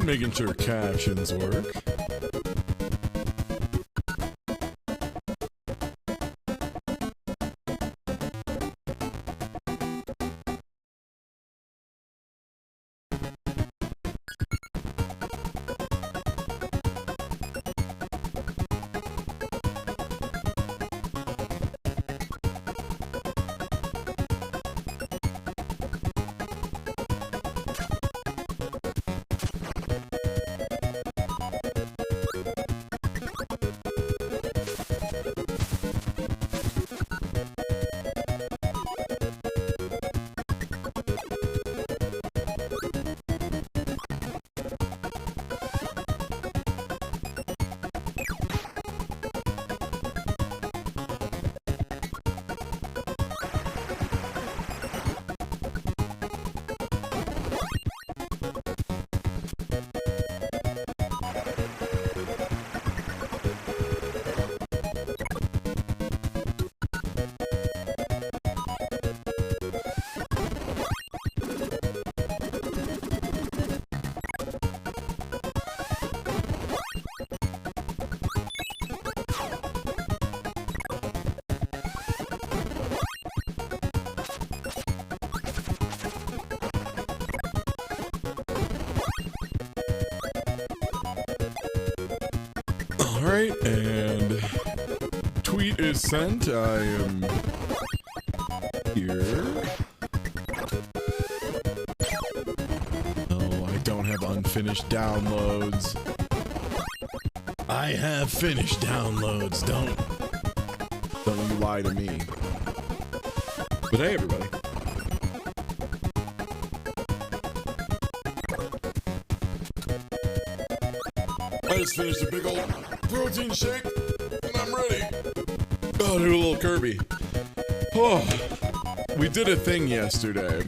Making sure captions work. Alright, and tweet is sent. I am here. Oh, I don't have unfinished downloads. I have finished downloads. Don't you lie to me. But hey, everybody. I just finished a big old protein shake, and I'm ready. Oh, do a little Kirby. Oh, we did a thing yesterday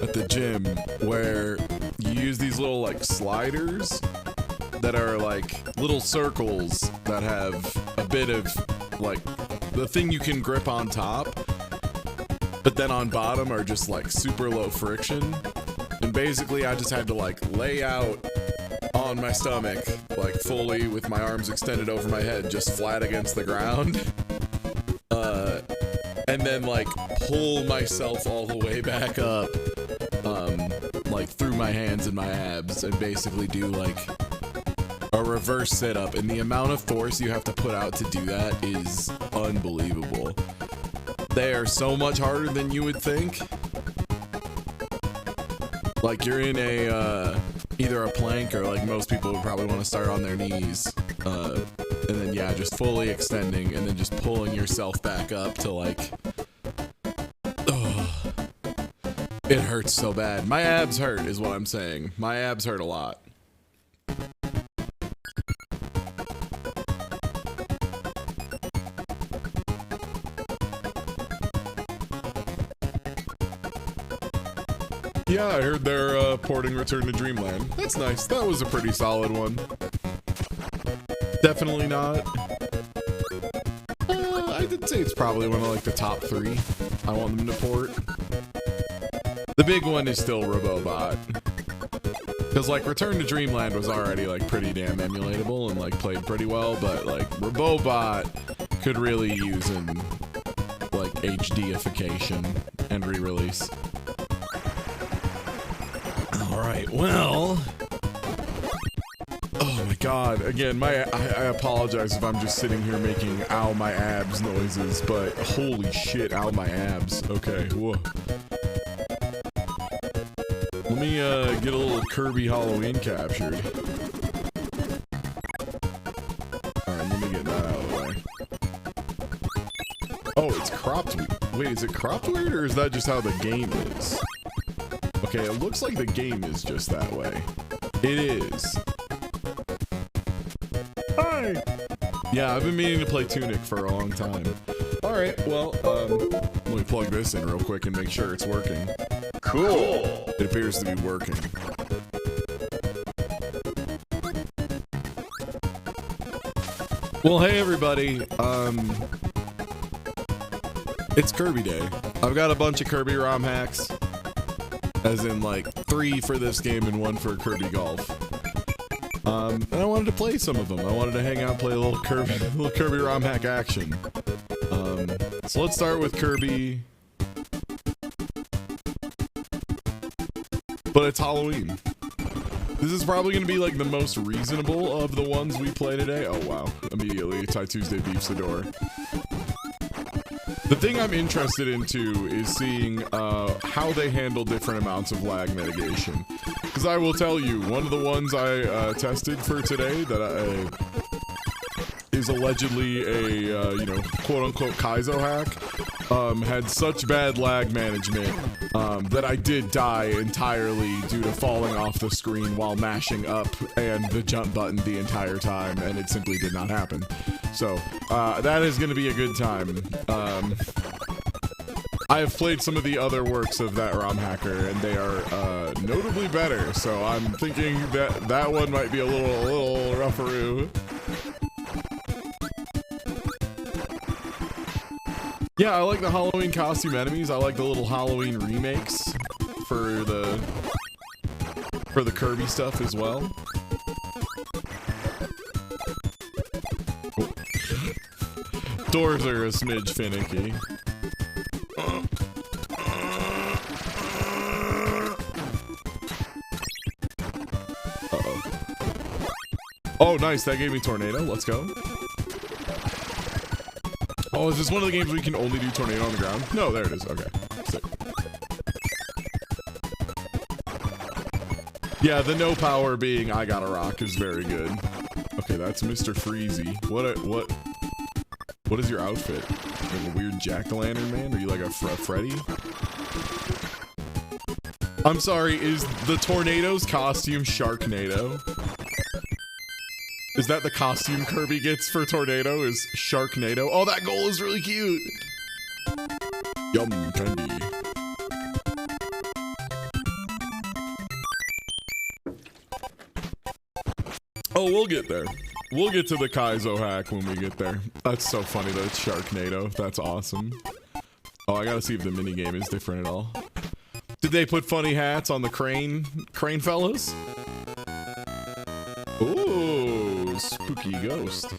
at the gym where you use these little like sliders that are like little circles that have a bit of like the thing you can grip on top, but then on bottom are just like super low friction. And basically I just had to like lay out on my stomach, like fully with my arms extended over my head, just flat against the ground. And then like pull myself all the way back up, like through my hands and my abs, and basically do like a reverse sit-up. And the amount of force you have to put out to do that is unbelievable. They are so much harder than you would think. Like you're in a either a plank, or like most people would probably want to start on their knees, and then yeah, just fully extending and then just pulling yourself back up to like, oh, it hurts so bad. My abs hurt is what I'm saying. My abs hurt a lot. Yeah, I heard they're porting Return to Dreamland. That's nice. That was a pretty solid one. Definitely not. I did say it's probably one of like the top 3 I want them to port. The big one is still Robobot. Because like Return to Dreamland was already like pretty damn emulatable and like played pretty well, but like Robobot could really use in like HDification and re-release. Alright, well, oh my god, again, I apologize if I'm just sitting here making ow my abs noises, but holy shit, ow my abs. Okay, whoa. Let me get a little Kirby Halloween captured. Alright, let me get that out of the way. Oh, it's cropped. Wait, is it cropped weird, or is that just how the game is? Okay, it looks like the game is just that way. It is. Hi! Yeah, I've been meaning to play Tunic for a long time. Alright, well, let me plug this in real quick and make sure it's working. Cool! It appears to be working. Well, hey everybody, it's Kirby Day. I've got a bunch of Kirby ROM hacks. As in like 3 for this game and 1 for Kirby Golf. And I wanted to play some of them. I wanted to hang out and play a little Kirby ROM hack action. So let's start with Kirby. But it's Halloween. This is probably going to be like the most reasonable of the ones we play today. Oh wow, immediately Ty Tuesday beeps the door. The thing I'm interested into is seeing how they handle different amounts of lag mitigation. Because I will tell you, one of the ones I tested for today that is allegedly a, you know, quote-unquote Kaizo hack, had such bad lag management that I did die entirely due to falling off the screen while mashing up and the jump button the entire time, and it simply did not happen. So, that is going to be a good time. I have played some of the other works of that ROM hacker, and they are notably better, so I'm thinking that that one might be a little rougheroo. Yeah, I like the Halloween costume enemies. I like the little Halloween remakes for the Kirby stuff as well. Oh. Doors are a smidge finicky. Uh-oh. Oh, nice. That gave me Tornado. Let's go. Oh, is this one of the games where you can only do Tornado on the ground? No, there it is. Okay. Sick. Yeah, the no power being I gotta rock is very good. Okay, that's Mr. Freezy. What is your outfit? Like a weird jack-o'-lantern man? Are you like a Freddy? I'm sorry, is the Tornado's costume Sharknado? Is that the costume Kirby gets for Tornado? Is Sharknado? Oh, that goal is really cute! Yum candy. Oh, we'll get there. We'll get to the Kaizo hack when we get there. That's so funny that it's Sharknado. That's awesome. Oh, I gotta see if the minigame is different at all. Did they put funny hats on the crane fellas? Ooh, spooky ghost.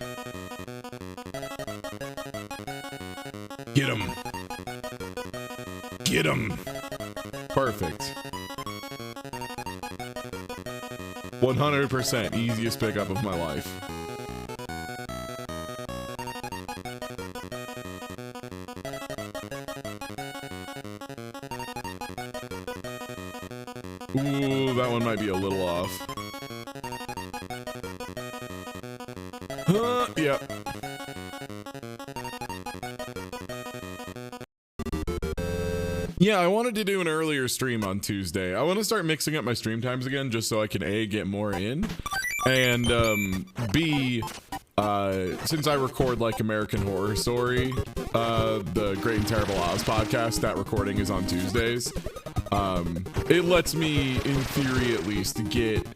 Get him. Get him. Perfect. 100% easiest pickup of my life. Ooh, that one might be a little off. Yep. Yeah, I wanted to do an earlier stream on Tuesday. I want to start mixing up my stream times again just so I can A, get more in, and B, since I record like American Horror Story, the Great and Terrible Oz podcast, that recording is on Tuesdays. It lets me, in theory at least, get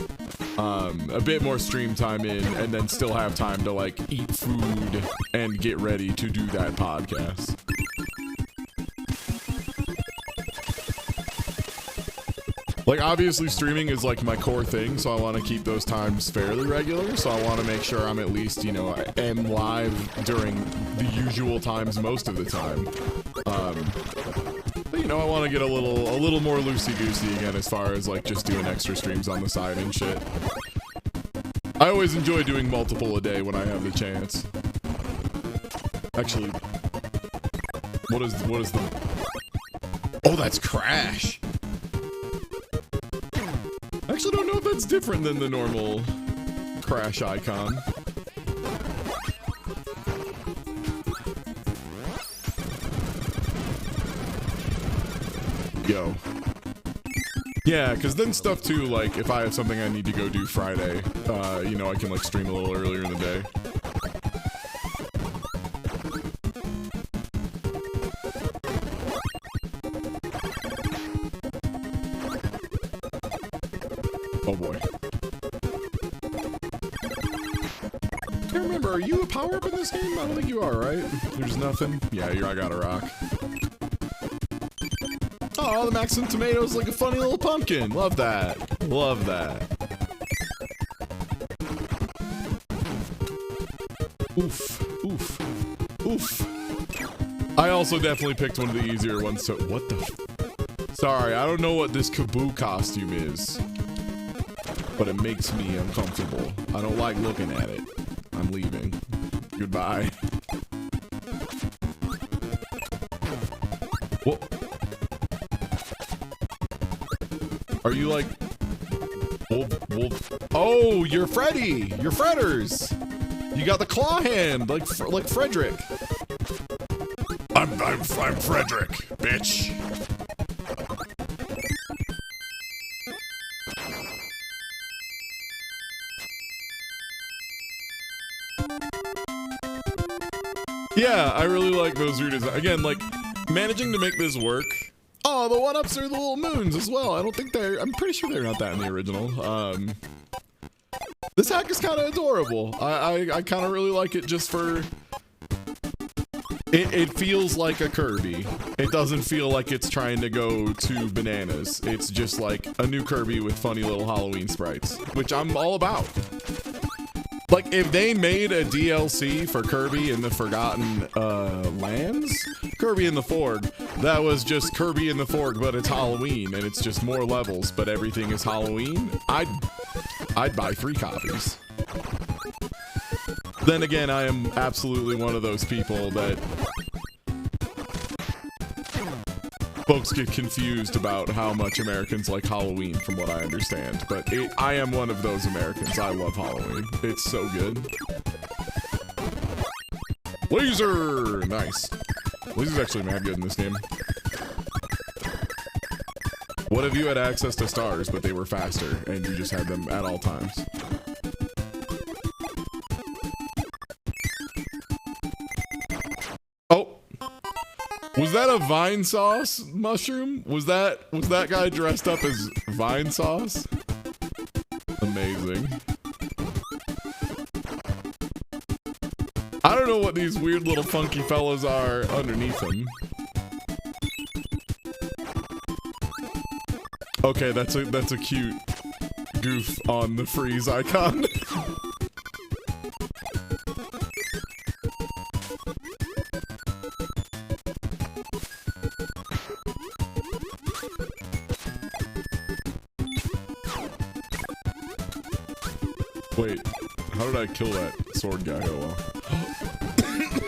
a bit more stream time in and then still have time to like eat food and get ready to do that podcast. Like, obviously streaming is like my core thing, so I want to keep those times fairly regular, so I want to make sure I'm at least, you know, am live during the usual times most of the time. But, you know, I want to get a little more loosey-goosey again as far as like just doing extra streams on the side and shit. I always enjoy doing multiple a day when I have the chance. Actually, what is the... Oh, that's Crash! I actually don't know if that's different than the normal Crash icon. Yo. Yeah, because then stuff too, like, if I have something I need to go do Friday, you know, I can, like, stream a little earlier in the day. Oh boy. Can't remember, are you a power-up in this game? I don't think you are, right? There's nothing? Yeah, I gotta rock. Oh, the Mexican tomatoes like a funny little pumpkin. Love that. Love that. Oof, oof, oof. I also definitely picked one of the easier ones. So what the? Sorry, I don't know what this Kaboo costume is, but it makes me uncomfortable. I don't like looking at it. I'm leaving. Goodbye. Whoa. Are you like wolf? Oh, you're Freddy. You're Fredders. You got the claw hand, like Frederick. I'm Frederick, bitch. Yeah, I really like those redesigns. Again, like, managing to make this work. Oh, the one-ups are the little moons as well. I don't think I'm pretty sure they're not that in the original. This hack is kind of adorable. I kind of really like it just for... It feels like a Kirby. It doesn't feel like it's trying to go to bananas. It's just like a new Kirby with funny little Halloween sprites, which I'm all about. Like, if they made a DLC for Kirby in the Forgotten Lands, Kirby in the Forg, that was just Kirby in the Forg, but it's Halloween, and it's just more levels, but everything is Halloween, I'd buy 3 copies. Then again, I am absolutely one of those people that folks get confused about how much Americans like Halloween, from what I understand. But I am one of those Americans. I love Halloween. It's so good. Laser! Nice. Laser's actually mad good in this game. What if you had access to stars, but they were faster, and you just had them at all times? Oh! Was that a Vine Sauce mushroom? Was that guy dressed up as Vine Sauce? Amazing. I don't know what these weird little funky fellas are underneath him. Okay, that's a cute goof on the freeze icon. Wait, how did I kill that sword guy? Oh well.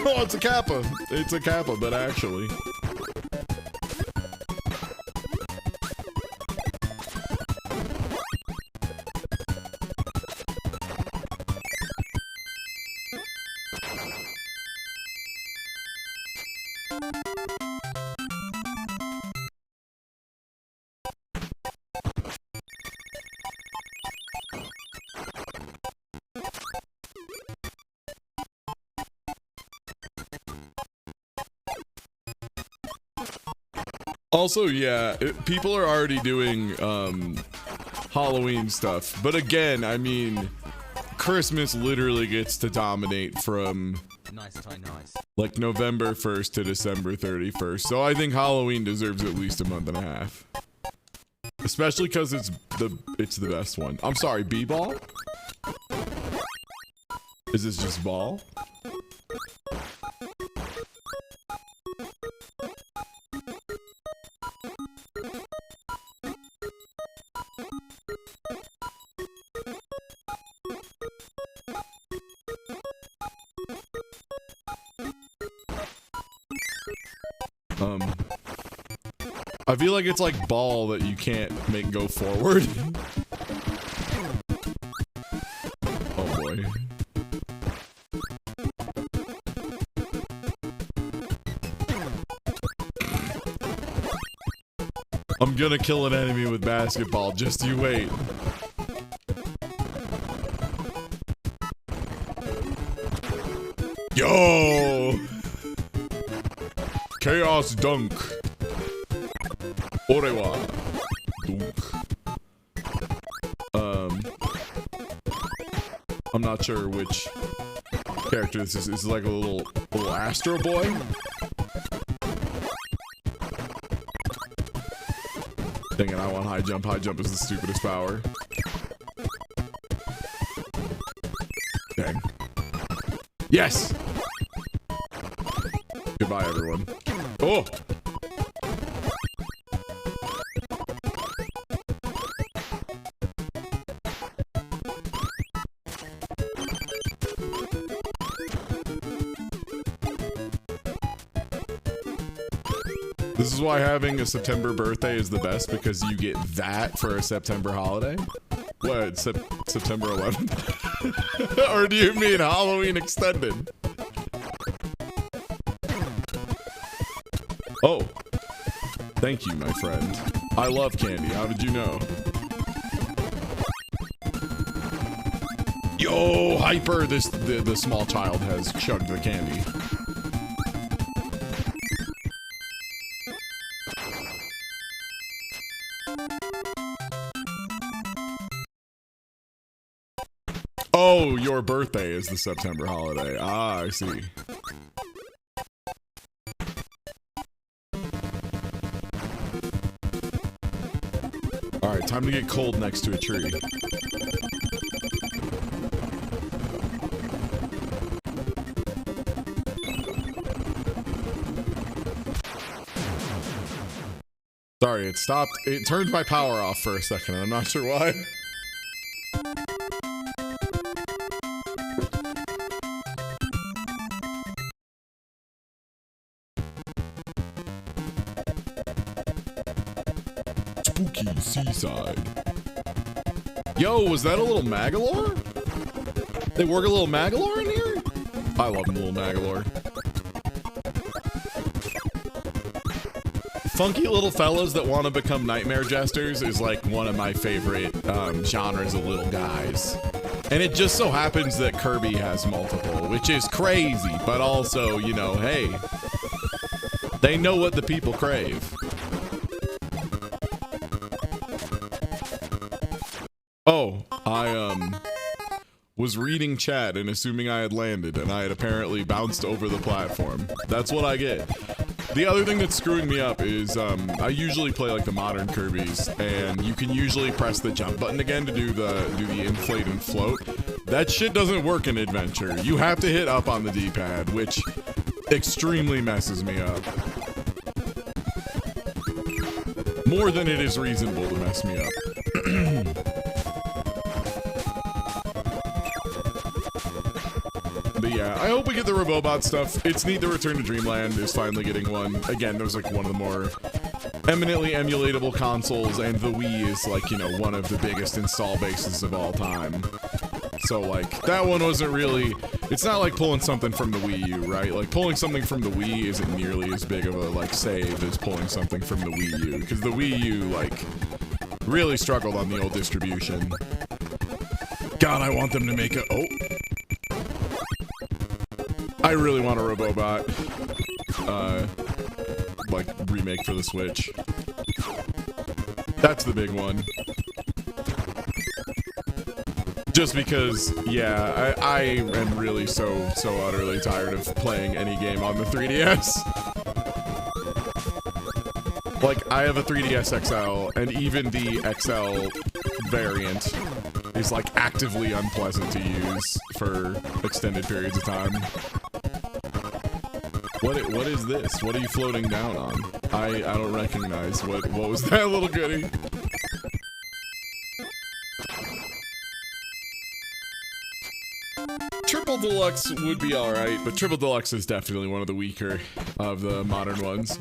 Oh, it's a Kappa. It's a Kappa, but actually. Also, yeah, people are already doing Halloween stuff, but again, I mean, Christmas literally gets to dominate from like November 1st to December 31st. So I think Halloween deserves at least a month and a half, especially because it's the best one. I'm sorry, B-ball? Is this just ball? I feel like it's like ball that you can't make go forward. Oh boy. I'm gonna kill an enemy with basketball, just you wait. Yo! Chaos dunk. Orewa. Dunk. I'm not sure which character this is. This is like a little Astro Boy. Dang it, I want high jump. High jump is the stupidest power. Dang. Yes! Goodbye, everyone. Oh! This is why having a September birthday is the best, because you get that for a September holiday. What, September 11th? Or do you mean Halloween extended? Oh. Thank you, my friend. I love candy. How did you know? Yo, Hyper! The small child has chugged the candy. Oh, your birthday is the September holiday. Ah, I see. Alright, time to get cold next to a tree. Sorry, it stopped. It turned my power off for a second, and I'm not sure why. Spooky seaside. Yo, was that a little Magalore? They work a little Magalore in here? I love a little Magalore. Funky little fellas that want to become nightmare jesters is like one of my favorite genres of little guys. And it just so happens that Kirby has multiple, which is crazy, but also, you know, hey, they know what the people crave. Oh, I was reading chat and assuming I had landed, and I had apparently bounced over the platform. That's what I get. The other thing that's screwing me up is I usually play like the modern Kirby's, and you can usually press the jump button again to do the inflate and float. That shit doesn't work in Adventure. You have to hit up on the D-pad, which extremely messes me up. More than it is reasonable to mess me up. But yeah, I hope we get the Robobot stuff. It's neat that Return to Dreamland is finally getting one. Again, there's like one of the more eminently emulatable consoles, and the Wii is like, you know, one of the biggest install bases of all time. So like, that one wasn't really, it's not like pulling something from the Wii U, right? Like pulling something from the Wii isn't nearly as big of a like save as pulling something from the Wii U, because the Wii U like really struggled on the old distribution. God, I want them to make a, oh. I really want a Robobot, like, remake for the Switch. That's the big one. Just because, yeah, I am really so utterly tired of playing any game on the 3DS. Like, I have a 3DS XL, and even the XL variant is, like, actively unpleasant to use for extended periods of time. What is this? What are you floating down on? I don't recognize. What was that, little goodie? Triple Deluxe would be alright, but Triple Deluxe is definitely one of the weaker of the modern ones.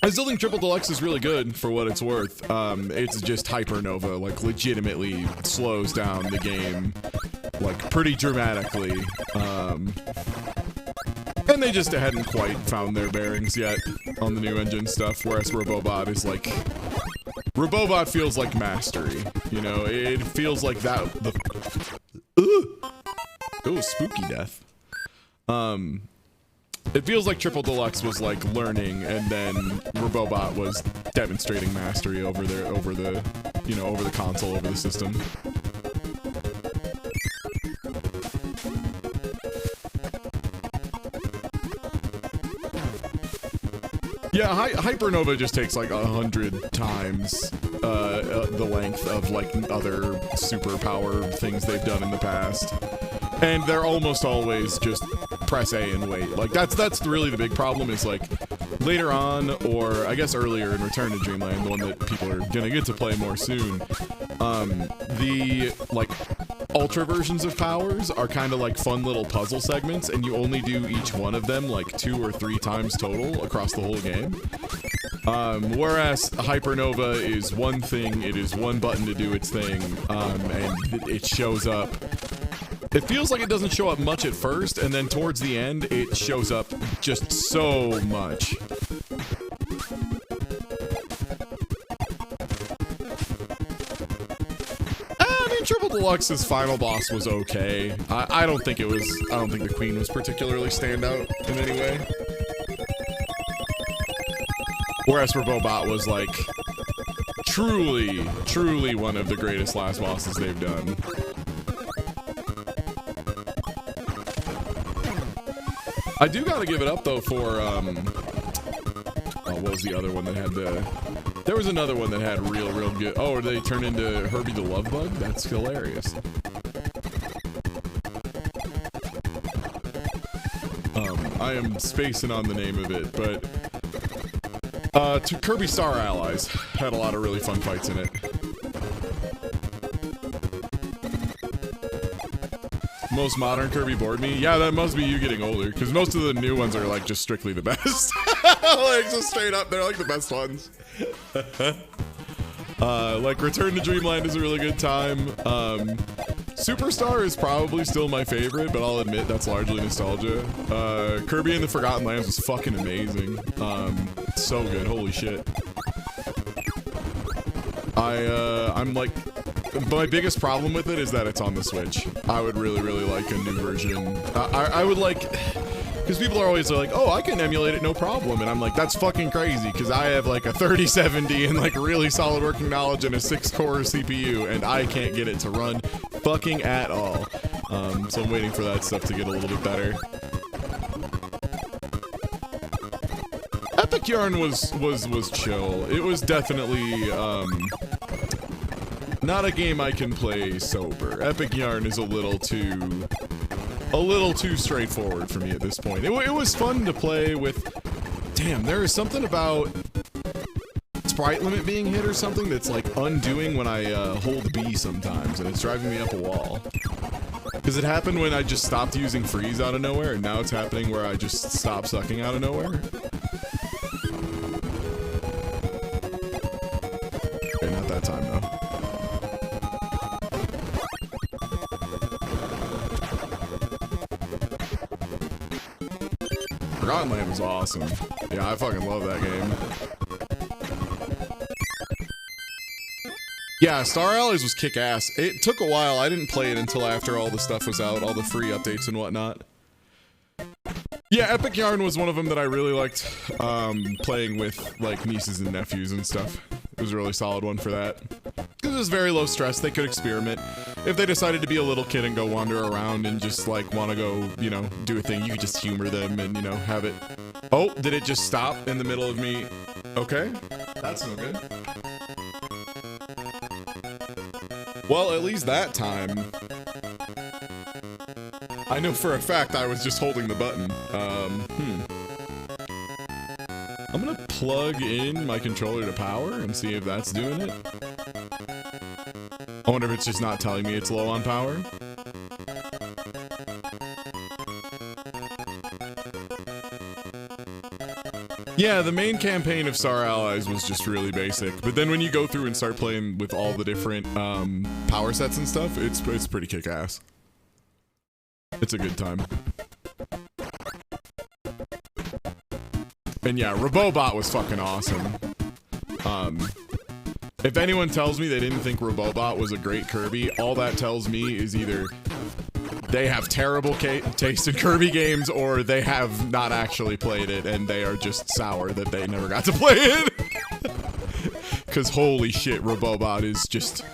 I still think Triple Deluxe is really good for what it's worth. It's just Hypernova, like, legitimately slows down the game, like, pretty dramatically. And they just hadn't quite found their bearings yet on the new engine stuff, whereas Robobot is like... Robobot feels like mastery, you know? It feels like that... Ooh, spooky death. It feels like Triple Deluxe was like learning, and then Robobot was demonstrating mastery over the console, over the system. Yeah, Hypernova just takes like 100 times the length of like other superpower things they've done in the past. And they're almost always just press A and wait. Like that's really the big problem is like later on, or I guess earlier in Return to Dreamland, the one that people are gonna get to play more soon, the like ultra versions of powers are kind of like fun little puzzle segments, and you only do each one of them like 2 or 3 times total across the whole game. Whereas Hypernova is one thing, it is one button to do its thing, and it shows up. It feels like it doesn't show up much at first, and then towards the end, it shows up just so much. I mean, Triple Deluxe's final boss was okay. I don't think the Queen was particularly standout in any way. Whereas Robobot was like truly one of the greatest last bosses they've done. I do gotta give it up though for what was the other one that had there was another one that had real good, oh, they turned into Herbie the Love Bug? That's hilarious. I am spacing on the name of it, but Kirby Star Allies had a lot of really fun fights in it. Most modern Kirby bored me. Yeah, that must be you getting older, because most of the new ones are like just strictly the best. Like just straight up, they're like the best ones. Like Return to Dreamland is a really good time. Superstar is probably still my favorite, but I'll admit that's largely nostalgia. Kirby and the Forgotten Lands was fucking amazing. So good, holy shit. I'm like, my biggest problem with it is that it's on the Switch. I would really like a new version. I would like, because people are always like, oh, I can emulate it no problem, and I'm like, that's fucking crazy, because I have like a 3070 and like really solid working knowledge and a 6-core CPU, and I can't get it to run fucking at all. So I'm waiting for that stuff to get a little bit better. Epic Yarn was chill. It was definitely not a game I can play sober. Epic Yarn is a little too straightforward for me at this point. It was fun to play with. Damn, there is something about sprite limit being hit or something that's like undoing when I hold B sometimes, and it's driving me up a wall. Because it happened when I just stopped using freeze out of nowhere, and now it's happening where I just stop sucking out of nowhere. Okay, not that time though. Forgotten Land was awesome. Yeah, I fucking love that game. Yeah, Star Allies was kick-ass. It took a while. I didn't play it until after all the stuff was out, all the free updates and whatnot. Yeah, Epic Yarn was one of them that I really liked playing with, like, nieces and nephews and stuff. It was a really solid one for that. Because it was very low stress. They could experiment. If they decided to be a little kid and go wander around and just, like, want to go, you know, do a thing, you could just humor them and, you know, have it... Oh, did it just stop in the middle of me? Okay. That's no good. Well, at least that time, I know for a fact I was just holding the button. I'm gonna plug in my controller to power and see if that's doing it. I wonder if it's just not telling me it's low on power. Yeah, the main campaign of Star Allies was just really basic, but then when you go through and start playing with all the different power sets and stuff, it's pretty kick-ass. It's a good time. And yeah, Robobot was fucking awesome. If anyone tells me they didn't think Robobot was a great Kirby, all that tells me is either they have terrible taste in Kirby games, or they have not actually played it and they are just sour that they never got to play it. Because holy shit, Robobot is just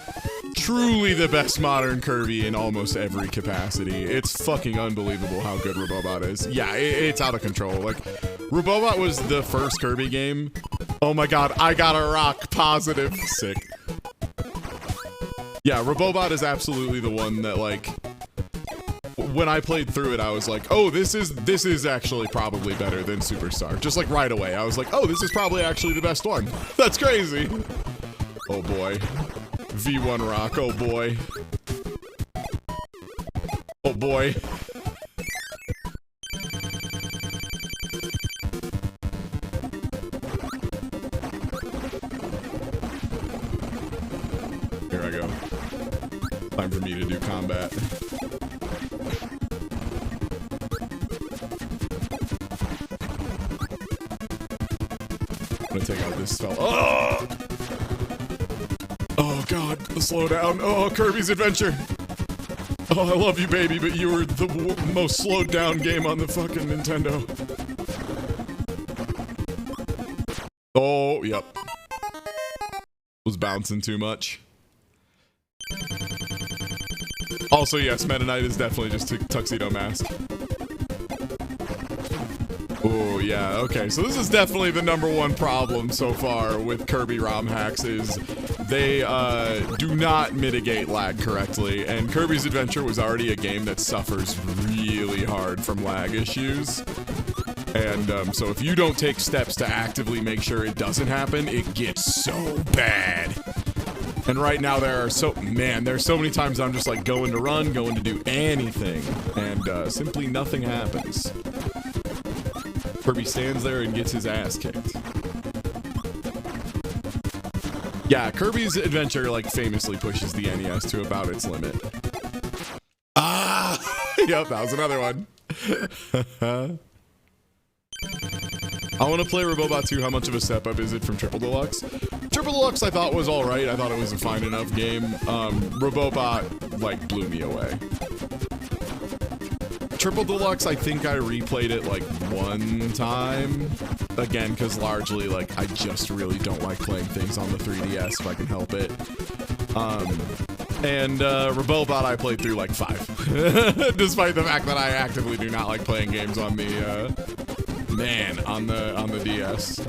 truly the best modern Kirby in almost every capacity. It's fucking unbelievable how good Robobot is. Yeah, it's out of control. Like, Robobot was the first Kirby game. Oh my god, I got a rock positive. Sick. Yeah, Robobot is absolutely the one that, like, when I played through it, I was like, oh, this is actually probably better than Superstar. Just like right away, I was like, oh, this is probably actually the best one. That's crazy. Oh boy. V1 rock, oh boy. Oh boy. Here I go. Time for me to do combat. I'm gonna take out this fella. Oh! Oh god, slow down. Oh, Kirby's Adventure. Oh, I love you, baby, but you were the most slowed down game on the fucking Nintendo. Oh, yep. Was bouncing too much. Also, yes, Meta Knight is definitely just a tuxedo mask. Oh, yeah, okay. So this is definitely the #1 problem so far with Kirby ROM hacks is they do not mitigate lag correctly. And Kirby's Adventure was already a game that suffers really hard from lag issues. And so if you don't take steps to actively make sure it doesn't happen, it gets so bad. And right now there's so many times I'm just like going to run, going to do anything, and simply nothing happens. Kirby stands there and gets his ass kicked. Yeah, Kirby's Adventure like famously pushes the NES to about its limit. Ah! Yep, that was another one. I want to play Robobot 2. How much of a step up is it from Triple Deluxe? Triple Deluxe I thought was alright. I thought it was a fine enough game. Robobot like blew me away. Triple Deluxe, I think I replayed it like one time. Again, because largely, like, I just really don't like playing things on the 3DS if I can help it. And Robobot I played through like 5. Despite the fact that I actively do not like playing games on the, on the DS.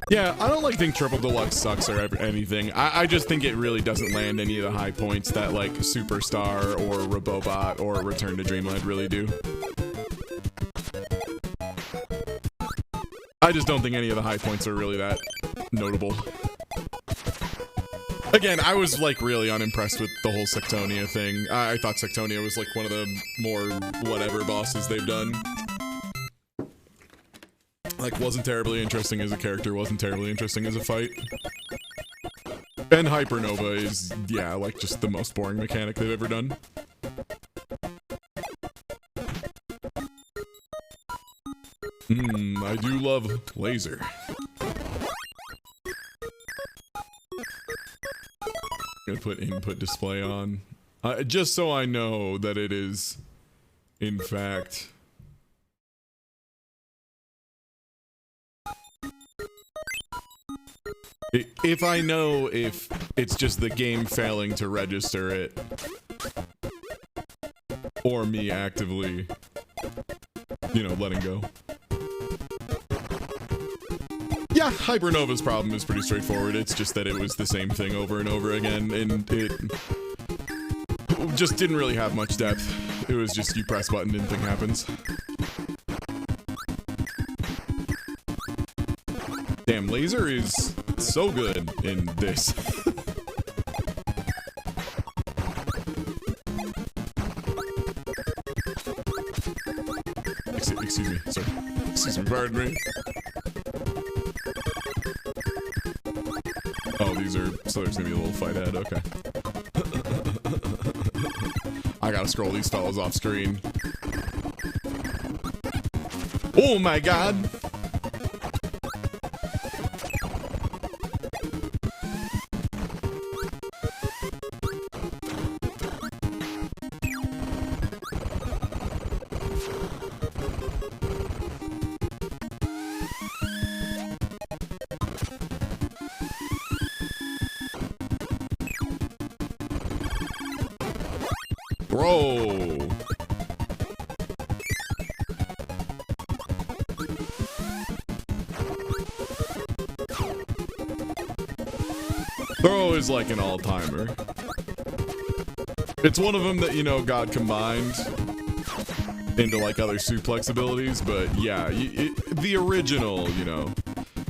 Yeah, I don't like think Triple Deluxe sucks or anything. I just think it really doesn't land any of the high points that like Superstar or Robobot or Return to Dreamland really do. I just don't think any of the high points are really that notable. Again, I was like really unimpressed with the whole Sectonia thing. I thought Sectonia was like one of the more whatever bosses they've done. Like, wasn't terribly interesting as a character, wasn't terribly interesting as a fight. And Hypernova is, yeah, like just the most boring mechanic they've ever done. I do love laser. I'm gonna put input display on. Just so I know that it is, in fact... If I know if it's just the game failing to register it, or me actively, you know, letting go. Yeah, Hypernova's problem is pretty straightforward. It's just that it was the same thing over and over again, and it just didn't really have much depth. It was just you press button and thing happens. Damn, laser is so good in this. Excuse me, sir. Excuse me, pardon me. Oh, these are... So there's gonna be a little fight ahead, okay. I gotta scroll these fellas off screen. Oh my god! throw. Throw is like an all-timer. It's one of them that, you know, got combined into like other suplex abilities, but yeah, the original, you know.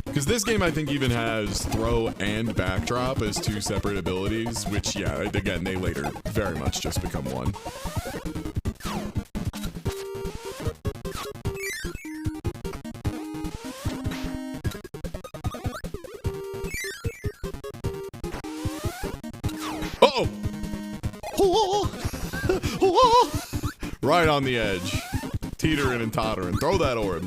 Because this game, I think, even has throw and backdrop as two separate abilities, which, yeah, again, they later very much just become one. Uh-oh! Right on the edge. Teetering and tottering. Throw that orb.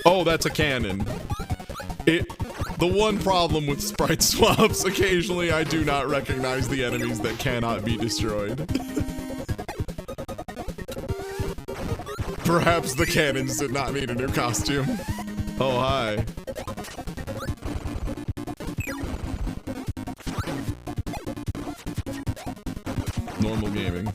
Oh, that's a cannon. The one problem with sprite swaps, occasionally I do not recognize the enemies that cannot be destroyed. Perhaps the cannons did not need a new costume. Oh, hi. Normal gaming.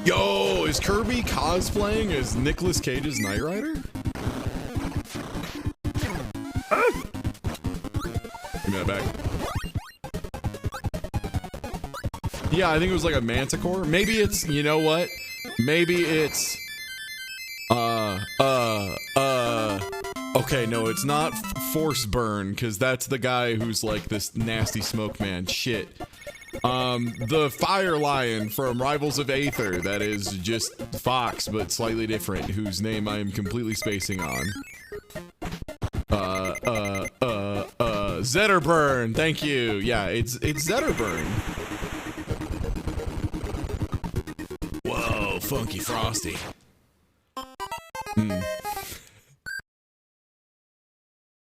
Yo, is Kirby cosplaying as Nicolas Cage's Knight Rider? Ah! Give me that back. Yeah, I think it was like a manticore. Maybe it's, you know what? Maybe it's, okay, no, it's not Force Burn, because that's the guy who's like this nasty smoke man. Shit. The Fire Lion from Rivals of Aether, that is just Fox, but slightly different, whose name I am completely spacing on. Zetterburn, thank you. Yeah, it's Zetterburn. Whoa, funky frosty.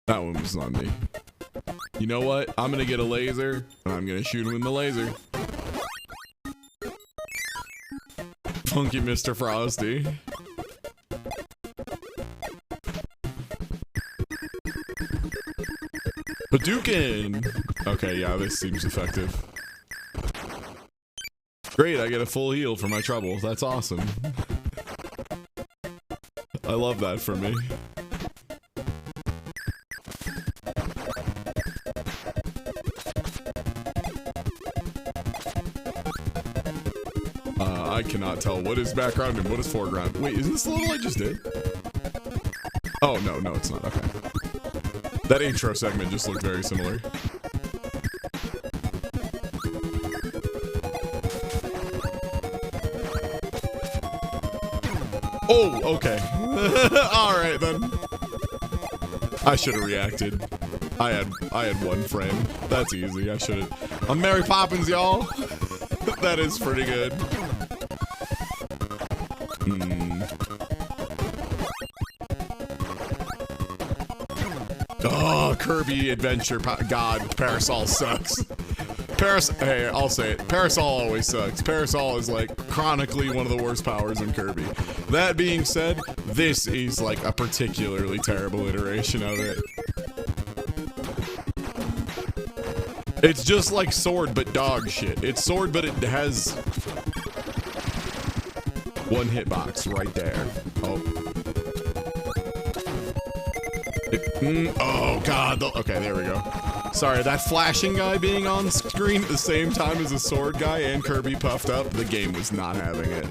That one was on me. You know what? I'm gonna get a laser, and I'm gonna shoot him in the laser. Funky Mr. Frosty. Hadouken! Okay, yeah, this seems effective. Great, I get a full heal for my trouble. That's awesome. I love that for me. I cannot tell what is background and what is foreground. Wait, is this the level I just did? Oh, no, it's not. Okay. That intro segment just looked very similar. Oh, okay. Alright then. I should have reacted. I had one frame. That's easy. I should have. I'm Mary Poppins, y'all. That is pretty good. Oh, Kirby Adventure. God, Parasol sucks. Hey, I'll say it. Parasol always sucks. Parasol is like chronically one of the worst powers in Kirby. That being said, this is like a particularly terrible iteration of it. It's just like Sword, but dog shit. It's Sword, but it has one hitbox right there. Oh. Oh, God. Okay, there we go. Sorry, that flashing guy being on screen at the same time as a sword guy and Kirby puffed up, the game was not having it.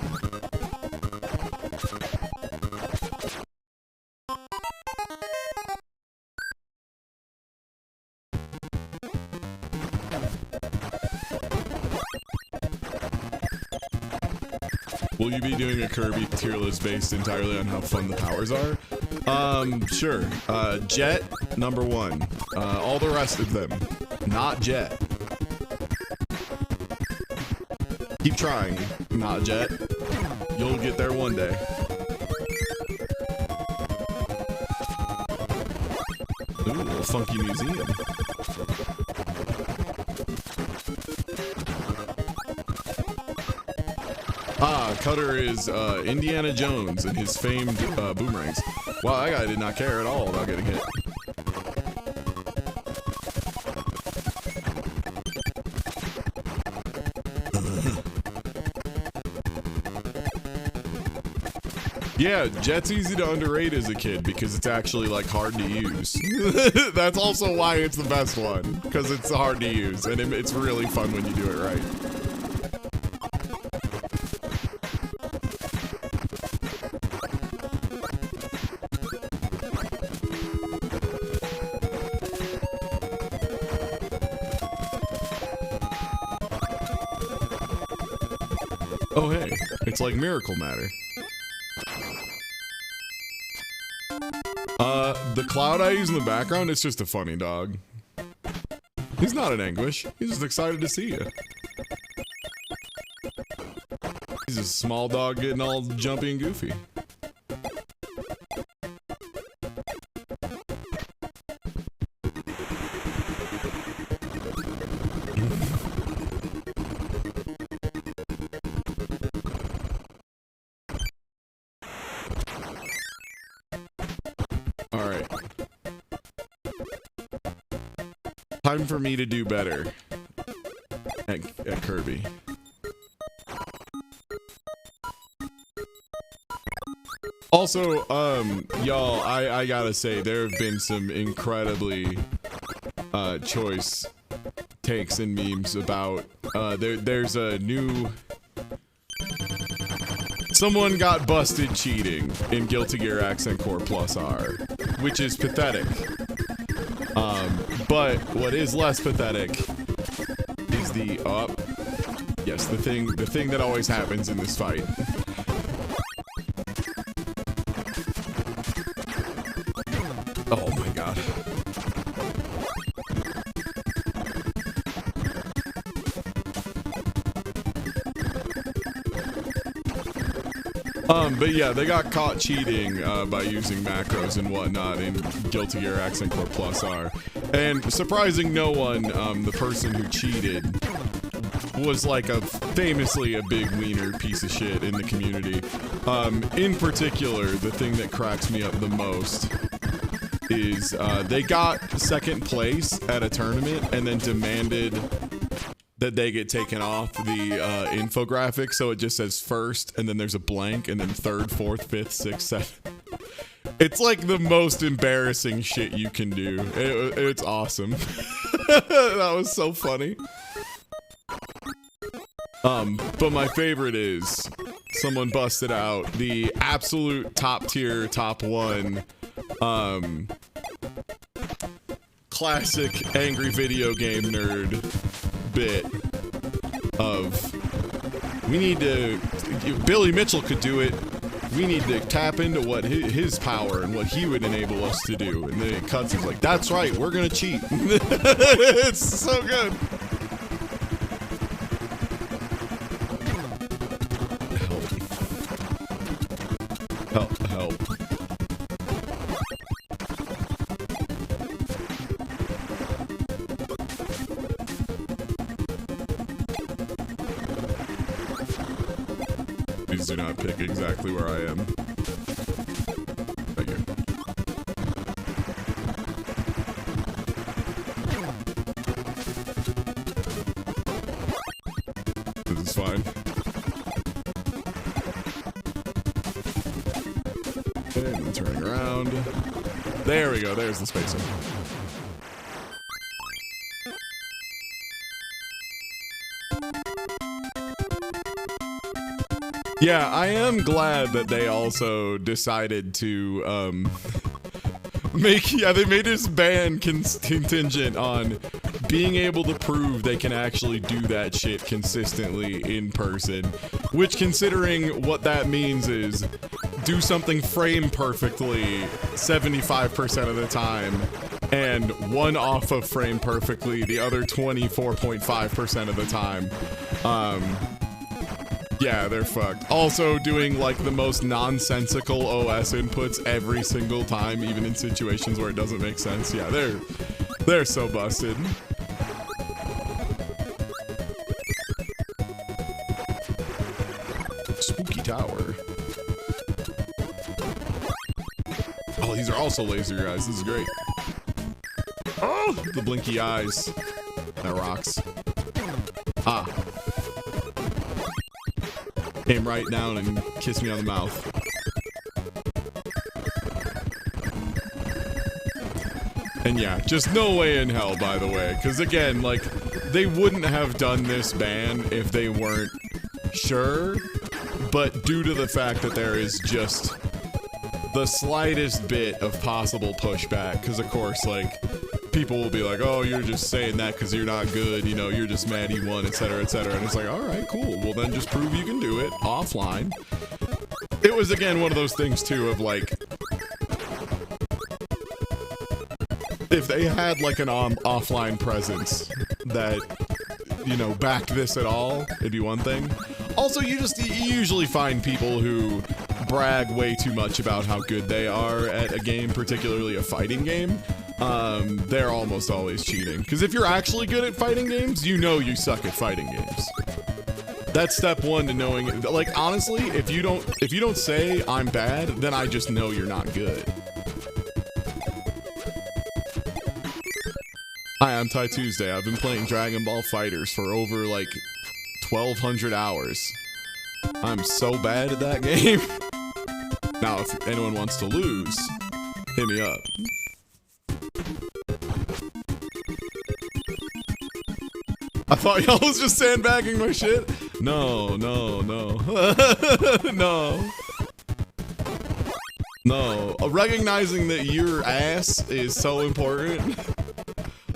Will you be doing a Kirby tier list based entirely on how fun the powers are? Sure. Jet, number 1. All the rest of them, not Jet. Keep trying, not Jet. You'll get there one day. Ooh, a funky museum. Ah, Cutter is Indiana Jones and his famed boomerangs. Wow, that guy did not care at all about getting hit. Yeah, Jet's easy to underrate as a kid because it's actually like hard to use. That's also why it's the best one, because it's hard to use and it's really fun when you do it right. Oh hey, it's like Miracle Matter. The cloud I use in the background, it's just a funny dog. He's not in anguish. He's just excited to see you. He's a small dog getting all jumpy and goofy. Time for me to do better at Kirby. Also, y'all, I gotta say, there have been some incredibly choice takes and memes about there's a new someone got busted cheating in Guilty Gear Accent Core Plus R, which is pathetic. But what is less pathetic is the yes, the thing that always happens in this fight. Oh my god. But yeah, they got caught cheating by using macros and whatnot in Guilty Gear Accent Core Plus R. And surprising no one, the person who cheated was like famously a big wiener piece of shit in the community. In particular, the thing that cracks me up the most is they got second place at a tournament and then demanded that they get taken off the infographic, so it just says first and then there's a blank and then third, fourth, fifth, sixth, seventh. It's like the most embarrassing shit you can do. It's awesome. That was so funny. But my favorite is someone busted out the absolute top tier, top one, classic angry video game nerd bit of, we need to, Billy Mitchell could do it, we need to tap into what his power and what he would enable us to do. And then it cuts, it's like, that's right, we're gonna cheat. It's so good. Help. Help. Please do not pick exactly where I am. Thank you. This is fine. And turning around. There we go, there's the spacer. Yeah, I am glad that they also decided to they made this ban contingent on being able to prove they can actually do that shit consistently in person, which, considering what that means, is do something frame perfectly 75% of the time and one off of frame perfectly the other 24.5% of the time. Yeah, they're fucked. Also doing like the most nonsensical OS inputs every single time, even in situations where it doesn't make sense. Yeah, they're so busted. also laser your eyes. This is great. Oh, the blinky eyes. That rocks. Ah. Came right down and kissed me on the mouth. And yeah, just no way in hell, by the way. Because again, like, they wouldn't have done this ban if they weren't sure. But due to the fact that there is just the slightest bit of possible pushback, because of course, like, people will be like, oh, you're just saying that because you're not good, you know, you're just mad he won, etc., etc. And it's like, all right, cool. Well, then just prove you can do it offline. It was, again, one of those things, too, of like, if they had like an offline presence that, you know, backed this at all, it'd be one thing. Also, you usually find people who brag way too much about how good they are at a game, particularly a fighting game. They're almost always cheating. Because if you're actually good at fighting games, you know you suck at fighting games. That's step one to knowing. Like, honestly, if you don't say I'm bad, then I just know you're not good. Hi, I'm Ty Tuesday. I've been playing Dragon Ball FighterZ for over like 1,200 hours. I'm so bad at that game. Now, if anyone wants to lose, hit me up. I thought y'all was just sandbagging my shit. No, no, no. No. No. Recognizing that your ass is so important.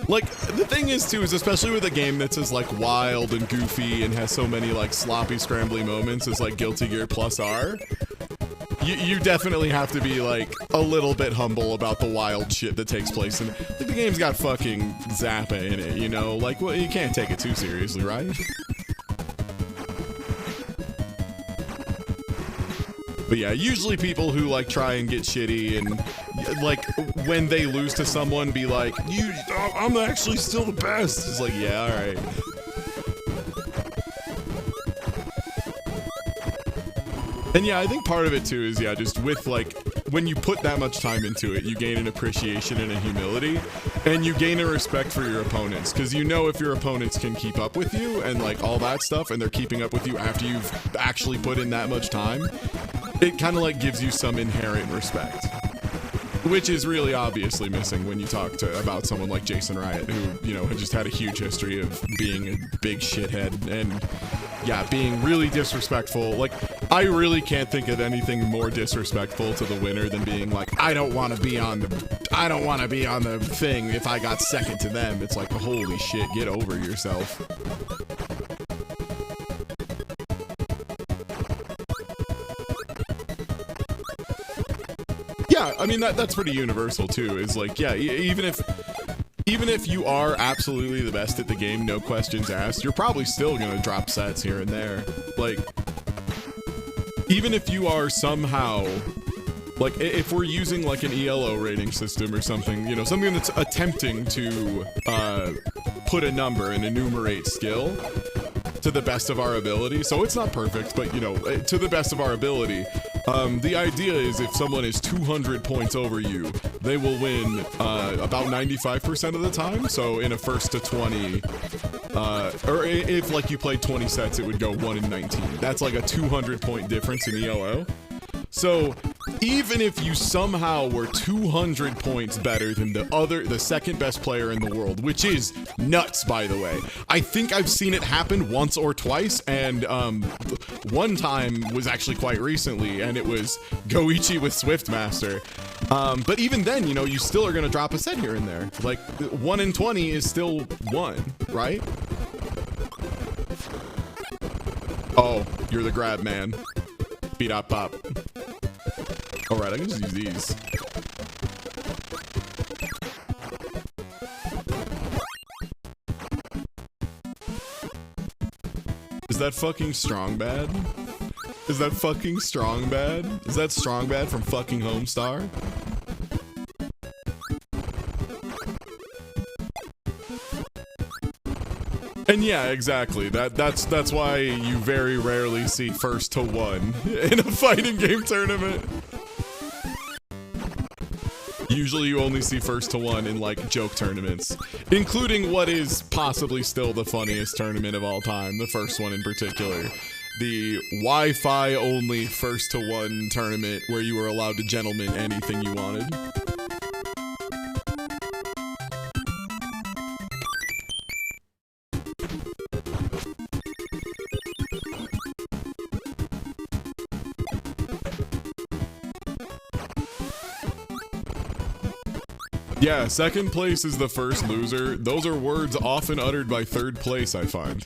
Like, the thing is, too, is especially with a game that's as, like, wild and goofy and has so many, like, sloppy, scrambly moments as, like, Guilty Gear Plus are, you definitely have to be, like, a little bit humble about the wild shit that takes place. And like, the game's got fucking Zappa in it, you know? Like, well, you can't take it too seriously, right? But yeah, usually people who like try and get shitty and like when they lose to someone be like, I'm actually still the best. It's like, yeah, all right. And yeah, I think part of it too is, yeah, just with like, when you put that much time into it, you gain an appreciation and a humility, and you gain a respect for your opponents, because you know if your opponents can keep up with you and like all that stuff, and they're keeping up with you after you've actually put in that much time, it kind of like gives you some inherent respect. Which is really obviously missing when you talk about someone like Jason Riot, who, you know, had just had a huge history of being a big shithead and, yeah, being really disrespectful. Like, I really can't think of anything more disrespectful to the winner than being like, I don't want to be on the thing if I got second to them. It's like, holy shit, get over yourself. Yeah, I mean, that's pretty universal too, is like, yeah, even if you are absolutely the best at the game, no questions asked, you're probably still gonna drop sets here and there. Like, even if you are somehow, like, if we're using like an ELO rating system or something, you know, something that's attempting to put a number and enumerate skill to the best of our ability, so it's not perfect, but, you know, to the best of our ability, the idea is if someone is 200 points over you, they will win about 95% of the time. So in a first to 20, or if like you played 20 sets, it would go 1 in 19. That's like a 200 point difference in ELO. So even if you somehow were 200 points better than the second best player in the world, which is nuts, by the way. I think I've seen it happen once or twice, and one time was actually quite recently, and it was Goichi with Swiftmaster. But even then, you know, you still are gonna drop a set here and there. Like, 1 in 20 is still 1, right? Oh, you're the grab man. Beat up pop. Alright, I can just use these. Is that fucking strong bad? Is that fucking strong bad? Is that strong bad from fucking Homestar? And yeah, exactly. That's why you very rarely see first to 1 in a fighting game tournament. Usually you only see first to one in like joke tournaments, including what is possibly still the funniest tournament of all time, the first one in particular. The Wi-Fi only first to one tournament where you were allowed to gentleman anything you wanted. Yeah, second place is the first loser. Those are words often uttered by third place, I find.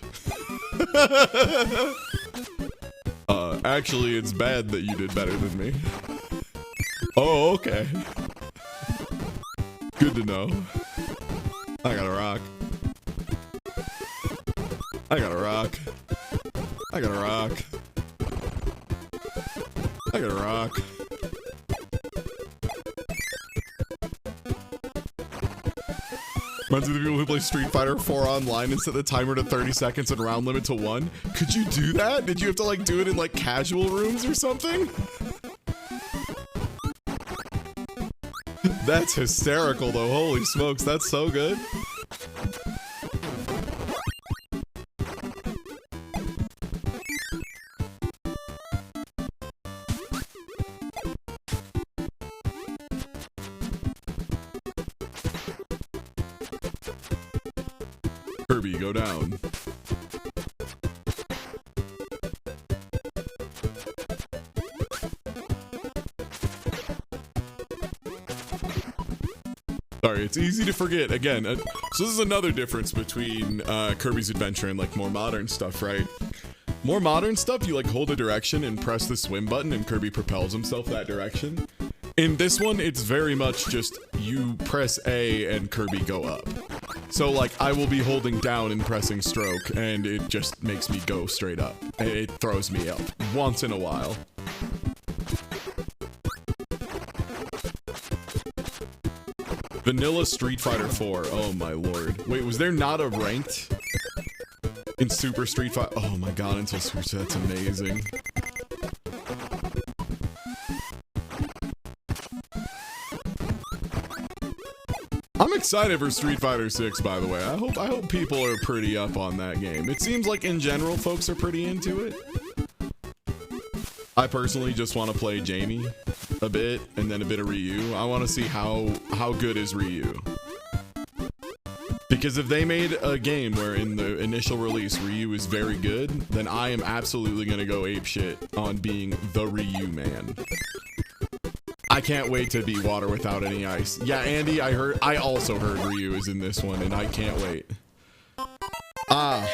Actually, it's bad that you did better than me. Oh, okay. Good to know. I gotta rock. I gotta rock. I gotta rock. I gotta rock. Reminds me of the people who play Street Fighter 4 online and set the timer to 30 seconds and round limit to 1. Could you do that? Did you have to like do it in like casual rooms or something? That's hysterical though, holy smokes, that's so good. Kirby, go down. Sorry, it's easy to forget. Again, so this is another difference between Kirby's Adventure and like more modern stuff, right? More modern stuff, you like hold a direction and press the swim button and Kirby propels himself that direction. In this one, it's very much just you press A and Kirby go up. So like I will be holding down and pressing stroke and it just makes me go straight up. It throws me up once in a while. Vanilla Street Fighter 4. Oh my lord. Wait, was there not a ranked in Super Street Fighter? Oh my god, until Super, that's amazing. I'm excited for Street Fighter 6, by the way. I hope people are pretty up on that game. It seems like in general folks are pretty into it. I personally just want to play Jamie a bit and then a bit of Ryu. I want to see how good is Ryu. Because if they made a game where in the initial release Ryu is very good, then I am absolutely going to go apeshit on being the Ryu man. I can't wait to be water without any ice. Yeah, Andy, I also heard Ryu is in this one, and I can't wait. Ah,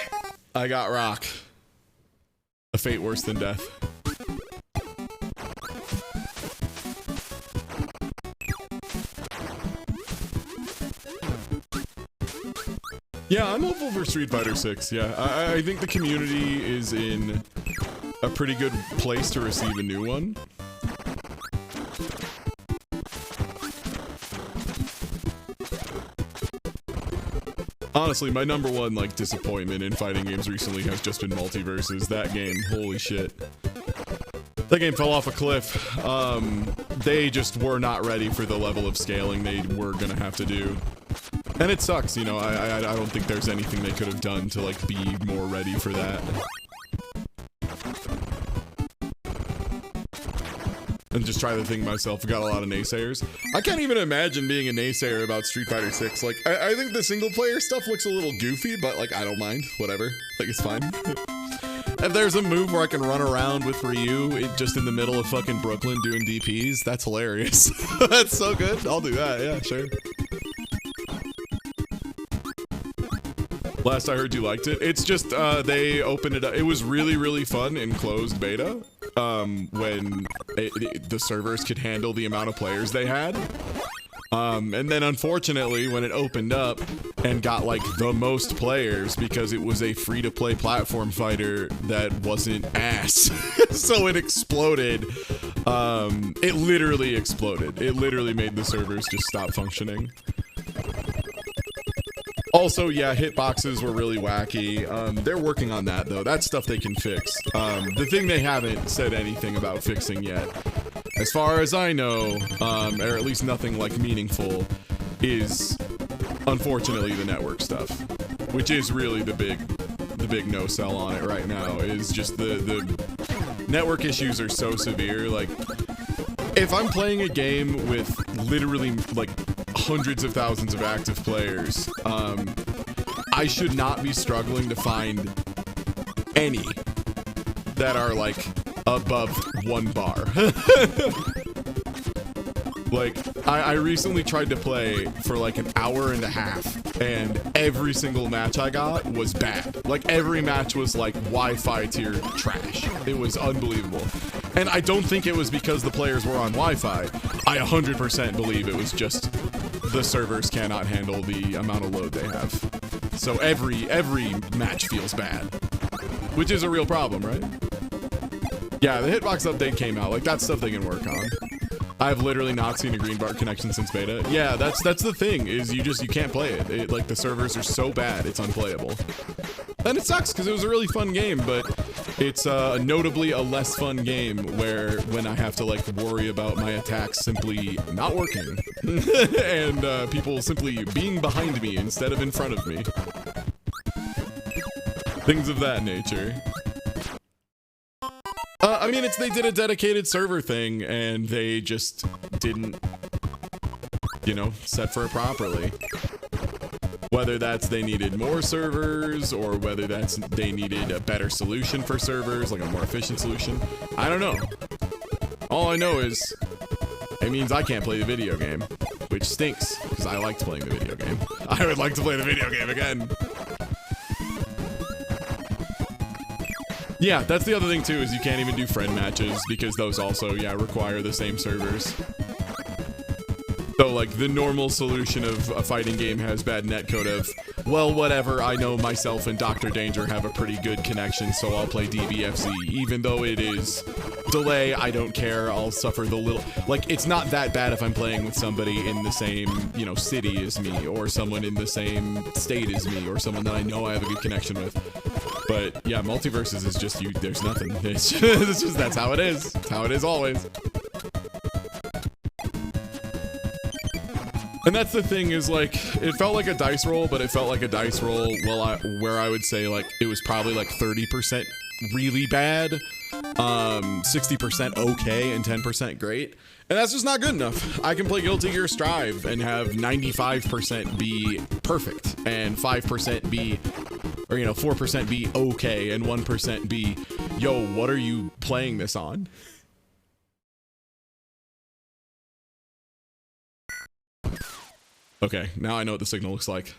I got rock. A fate worse than death. Yeah, I'm hopeful for Street Fighter 6. Yeah, I think the community is in a pretty good place to receive a new one. Honestly, my number one like disappointment in fighting games recently has just been Multiverses. That game, holy shit. That game fell off a cliff. They just were not ready for the level of scaling they were gonna have to do. And it sucks, you know, I don't think there's anything they could have done to like be more ready for that. And just try the thing myself. Got a lot of naysayers. I can't even imagine being a naysayer about Street Fighter 6. Like, I think the single player stuff looks a little goofy, but like, I don't mind. Whatever. Like, it's fine. If there's a move where I can run around with Ryu just in the middle of fucking Brooklyn doing DPs, that's hilarious. That's so good. I'll do that. Yeah, sure. Last I heard you liked it. It's just, they opened it up. It was really, really fun in closed beta. When the servers could handle the amount of players they had. And then unfortunately, when it opened up and got like the most players because it was a free-to-play platform fighter that wasn't ass. So it exploded. It literally exploded. It literally made the servers just stop functioning. Also, yeah, hitboxes were really wacky. They're working on that, though. That's stuff they can fix. The thing they haven't said anything about fixing yet as far as I know, or at least nothing like meaningful, is unfortunately the network stuff, which is really the big no sell on it right now. Is just the network issues are so severe. Like, if I'm playing a game with literally like hundreds of thousands of active players, I should not be struggling to find any that are like above 1 bar. Like, I recently tried to play for like an hour and a half, and every single match I got was bad. Like, every match was like Wi-Fi tier trash. It was unbelievable. And I don't think it was because the players were on Wi-Fi. I 100% believe it was just the servers cannot handle the amount of load they have. So every match feels bad, which is a real problem, right? Yeah, the hitbox update came out. Like, that's stuff they can work on. I've literally not seen a green bar connection since beta. Yeah, that's the thing, is you can't play it. Like, the servers are so bad, it's unplayable. And it sucks, because it was a really fun game, but it's notably a less fun game when I have to, like, worry about my attacks simply not working. And people simply being behind me instead of in front of me. Things of that nature. I mean, they did a dedicated server thing, and they just didn't, you know, set for it properly. Whether that's they needed more servers, or whether that's they needed a better solution for servers, like a more efficient solution. I don't know. All I know is it means I can't play the video game, which stinks, because I liked playing the video game. I would like to play the video game again. Yeah, that's the other thing too, is you can't even do friend matches, because those also, yeah, require the same servers. So, like, the normal solution of a fighting game has bad netcode of, well, whatever, I know myself and Dr. Danger have a pretty good connection, so I'll play DBFZ. Even though it is delay, I don't care, I'll suffer the little... Like, it's not that bad if I'm playing with somebody in the same, you know, city as me, or someone in the same state as me, or someone that I know I have a good connection with. But, yeah, multiverses is just, there's nothing. It's just, that's how it is. It's how it is always. And that's the thing, is like, it felt like a dice roll, but it felt like a dice roll, well, where I would say, like, it was probably like 30% really bad, 60% okay, and 10% great. And that's just not good enough. I can play Guilty Gear Strive and have 95% be perfect, and 5% be, or, you know, 4% be okay, and 1% be, yo, what are you playing this on? Okay, now I know what the signal looks like.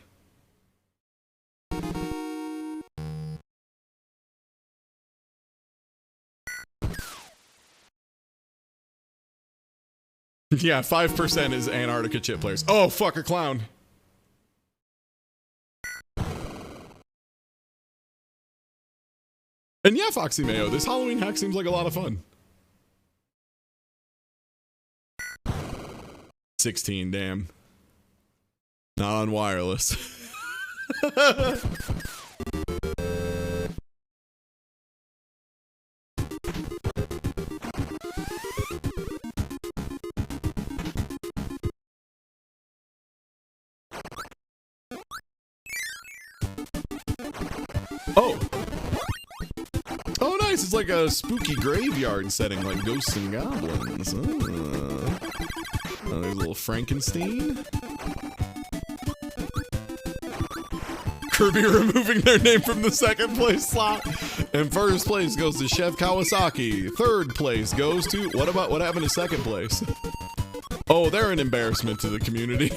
Yeah, 5% is Antarctica chip players. Oh, fuck, a clown. And yeah, Foxy Mayo, this Halloween hack seems like a lot of fun. 16, damn. Not on wireless. Oh. Oh, nice. It's like a spooky graveyard setting, like ghosts and goblins. Oh, there's a little Frankenstein. Kirby removing their name from the second place slot. And first place goes to Chef Kawasaki. Third place goes to... What happened to second place? Oh, they're an embarrassment to the community.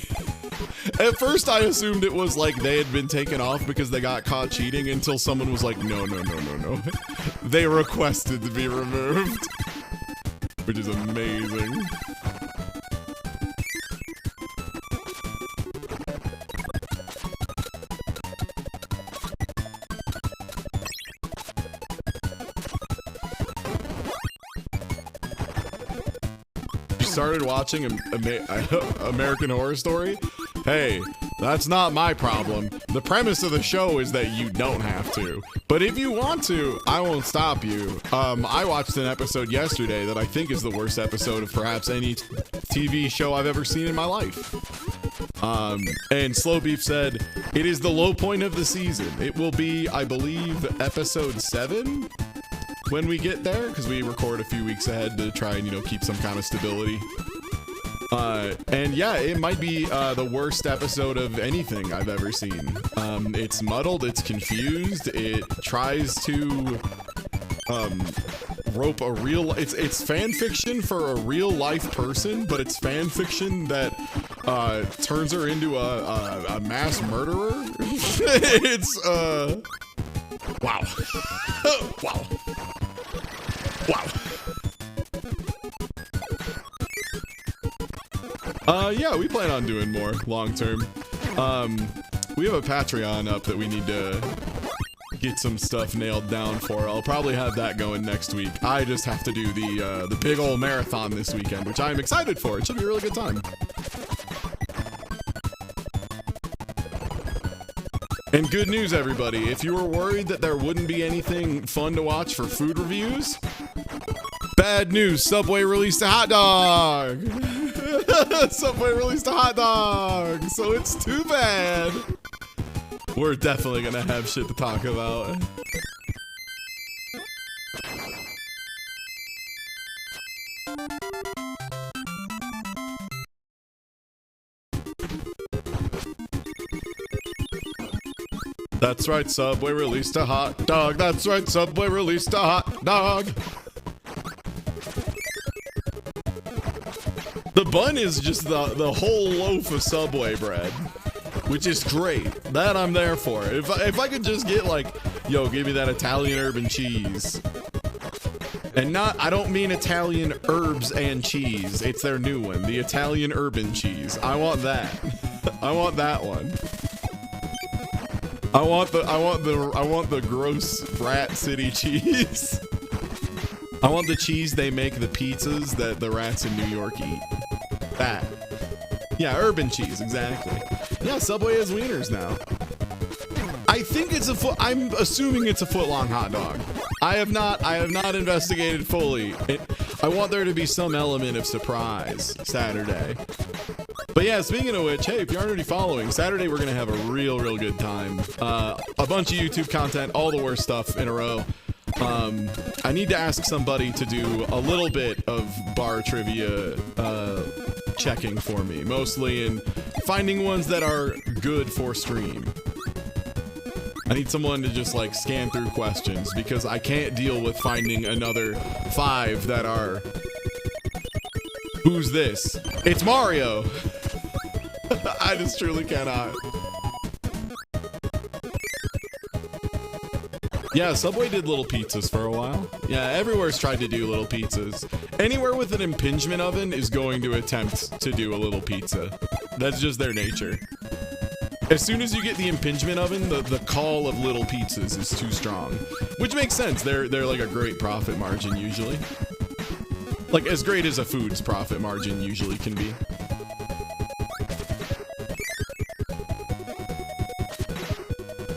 At first, I assumed it was like they had been taken off because they got caught cheating, until someone was like, no. They requested to be removed. Which is amazing. Started watching American Horror Story. Hey, That's not my problem. The premise of the show is that you don't have to. But if you want to, I won't stop you. I watched an episode yesterday that I think is the worst episode of perhaps any TV show I've ever seen in my life. And Slow Beef said, it is the low point of the season. It will be, I believe, episode 7 when we get there, because we record a few weeks ahead to try and, you know, keep some kind of stability. And yeah, it might be the worst episode of anything I've ever seen. It's muddled, it's confused, it tries to rope a real, it's fan fiction for a real life person, but it's fan fiction that turns her into a mass murderer. It's wow. Wow. Wow. Yeah, we plan on doing more long term. We have a Patreon up that we need to get some stuff nailed down for. I'll probably have that going next week. I just have to do the big old marathon this weekend, which I'm excited for. It should be a really good time. And good news, everybody. If you were worried that there wouldn't be anything fun to watch for food reviews, bad news. Subway released a hot dog. Subway released a hot dog, so it's too bad. We're definitely gonna have shit to talk about. That's right, Subway released a hot dog. That's right, Subway released a hot dog. The bun is just the whole loaf of Subway bread, which is great. That I'm there for. If I could just get like, yo, give me that Italian urban cheese. And not, I don't mean Italian herbs and cheese. It's their new one, the Italian urban cheese. I want that. I want that one. I want the gross rat city cheese. I want the cheese they make the pizzas that the rats in New York eat. That. Yeah, urban cheese, exactly. Yeah, Subway has wieners now. I think it's I'm assuming it's a foot-long hot dog. I have not investigated fully. I want there to be some element of surprise Saturday. But yeah, speaking of which, hey, if you're already following, Saturday we're gonna have a real good time. A bunch of YouTube content, all the worst stuff in a row. I need to ask somebody to do a little bit of bar trivia checking for me, mostly in finding ones that are good for stream. I need someone to just like scan through questions because I can't deal with finding another 5 that are, who's this? It's Mario. I just truly cannot. Yeah, Subway did little pizzas for a while. Yeah, everywhere's tried to do little pizzas. Anywhere with an impingement oven is going to attempt to do a little pizza. That's just their nature. As soon as you get the impingement oven, the call of little pizzas is too strong. Which makes sense. They're like a great profit margin usually. Like as great as a food's profit margin usually can be.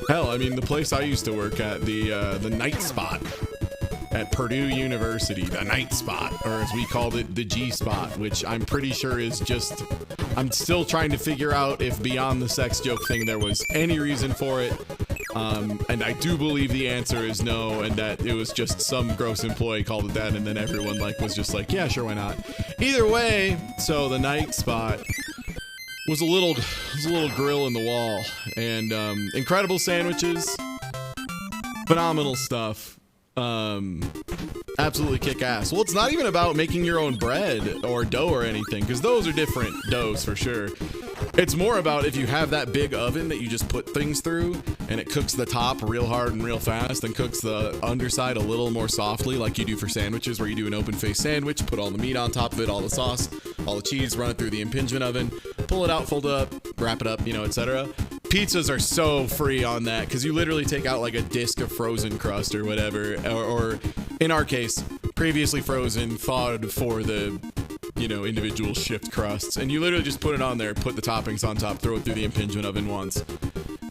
Hell, I mean, the place I used to work at, the night spot at Purdue University, the night spot, or as we called it, the G spot, which I'm pretty sure is just, I'm still trying to figure out if beyond the sex joke thing there was any reason for it. And I do believe the answer is no, and that it was just some gross employee called it that, and then everyone like was just like, yeah, sure, why not? Either way, so the night spot was a little grill in the wall, and incredible sandwiches, phenomenal stuff, absolutely kick ass. Well, it's not even about making your own bread or dough or anything, because those are different doughs for sure. It's more about if you have that big oven that you just put things through and it cooks the top real hard and real fast and cooks the underside a little more softly, like you do for sandwiches, where you do an open face sandwich, put all the meat on top of it, all the sauce, all the cheese, run it through the impingement oven, pull it out, fold it up, wrap it up, you know, etc. Pizzas are so free on that because you literally take out like a disc of frozen crust or whatever, or in our case, previously frozen, thawed for the you know, individual shift crusts, and you literally just put it on there, put the toppings on top, throw it through the impingement oven once,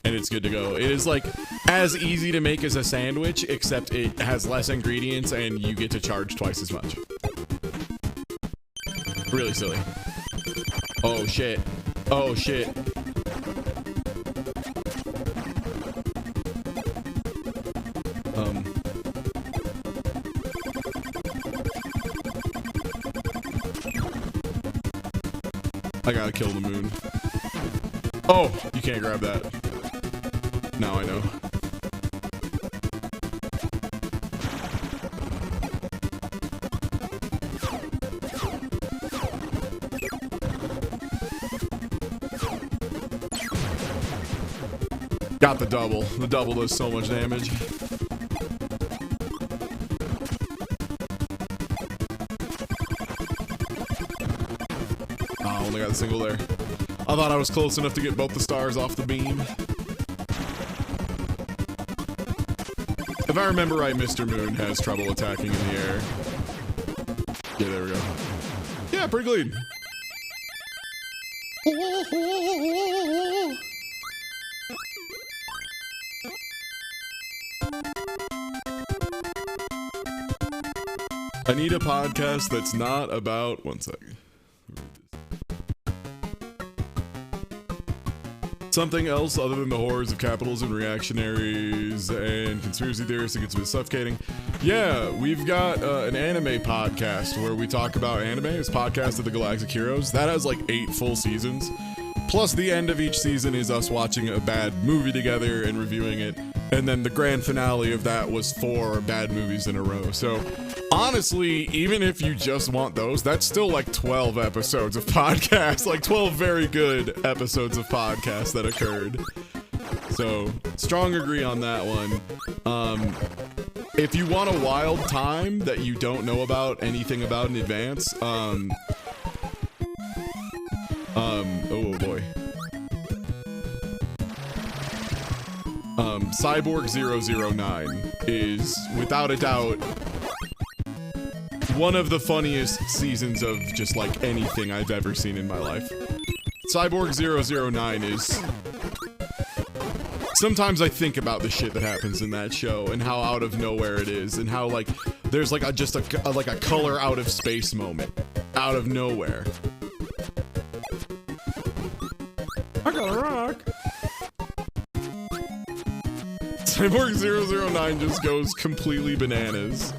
and it's good to go. It is like as easy to make as a sandwich, except it has less ingredients and you get to charge twice as much. Really silly. Oh shit. Oh shit. I gotta kill the moon. Oh, you can't grab that. Now I know. Got the double. The double does so much damage. Oh, only got the single there. I thought I was close enough to get both the stars off the beam. If I remember right, Mr. Moon has trouble attacking in the air. Yeah, there we go. Yeah, pretty clean. I need a podcast that's not about... One second. Something else other than the horrors of capitalism, reactionaries, and conspiracy theorists against suffocating. Yeah, we've got an anime podcast where we talk about anime. It's Podcast of the Galactic Heroes. That has like 8 full seasons. Plus the end of each season is us watching a bad movie together and reviewing it. And then the grand finale of that was 4 bad movies in a row. So honestly, even if you just want those, that's still like 12 episodes of podcasts, like 12 very good episodes of podcasts that occurred. So strong agree on that one. If you want a wild time that you don't know about anything about in advance, oh boy. Cyborg 009 is, without a doubt, one of the funniest seasons of just like anything I've ever seen in my life. Cyborg 009 is... Sometimes I think about the shit that happens in that show and how out of nowhere it is, and how like there's like just a color out of space moment out of nowhere. I got a rock. Cyborg 009 just goes completely bananas.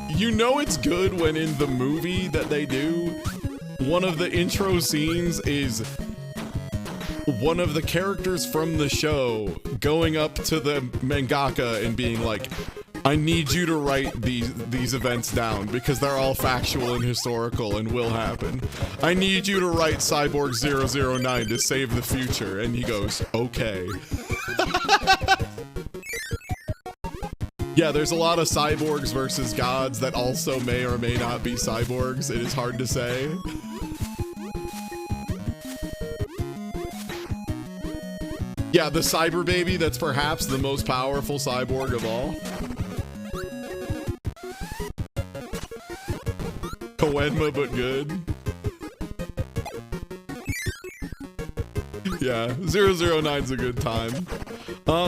You know it's good when in the movie that they do, one of the intro scenes is one of the characters from the show going up to the mangaka and being like, I need you to write these events down because they're all factual and historical and will happen. I need you to write Cyborg 009 to save the future. And he goes, okay. Yeah, there's a lot of cyborgs versus gods that also may or may not be cyborgs. It is hard to say. Yeah, the cyber baby that's perhaps the most powerful cyborg of all. Koenma, but good. Yeah, 009's a good time.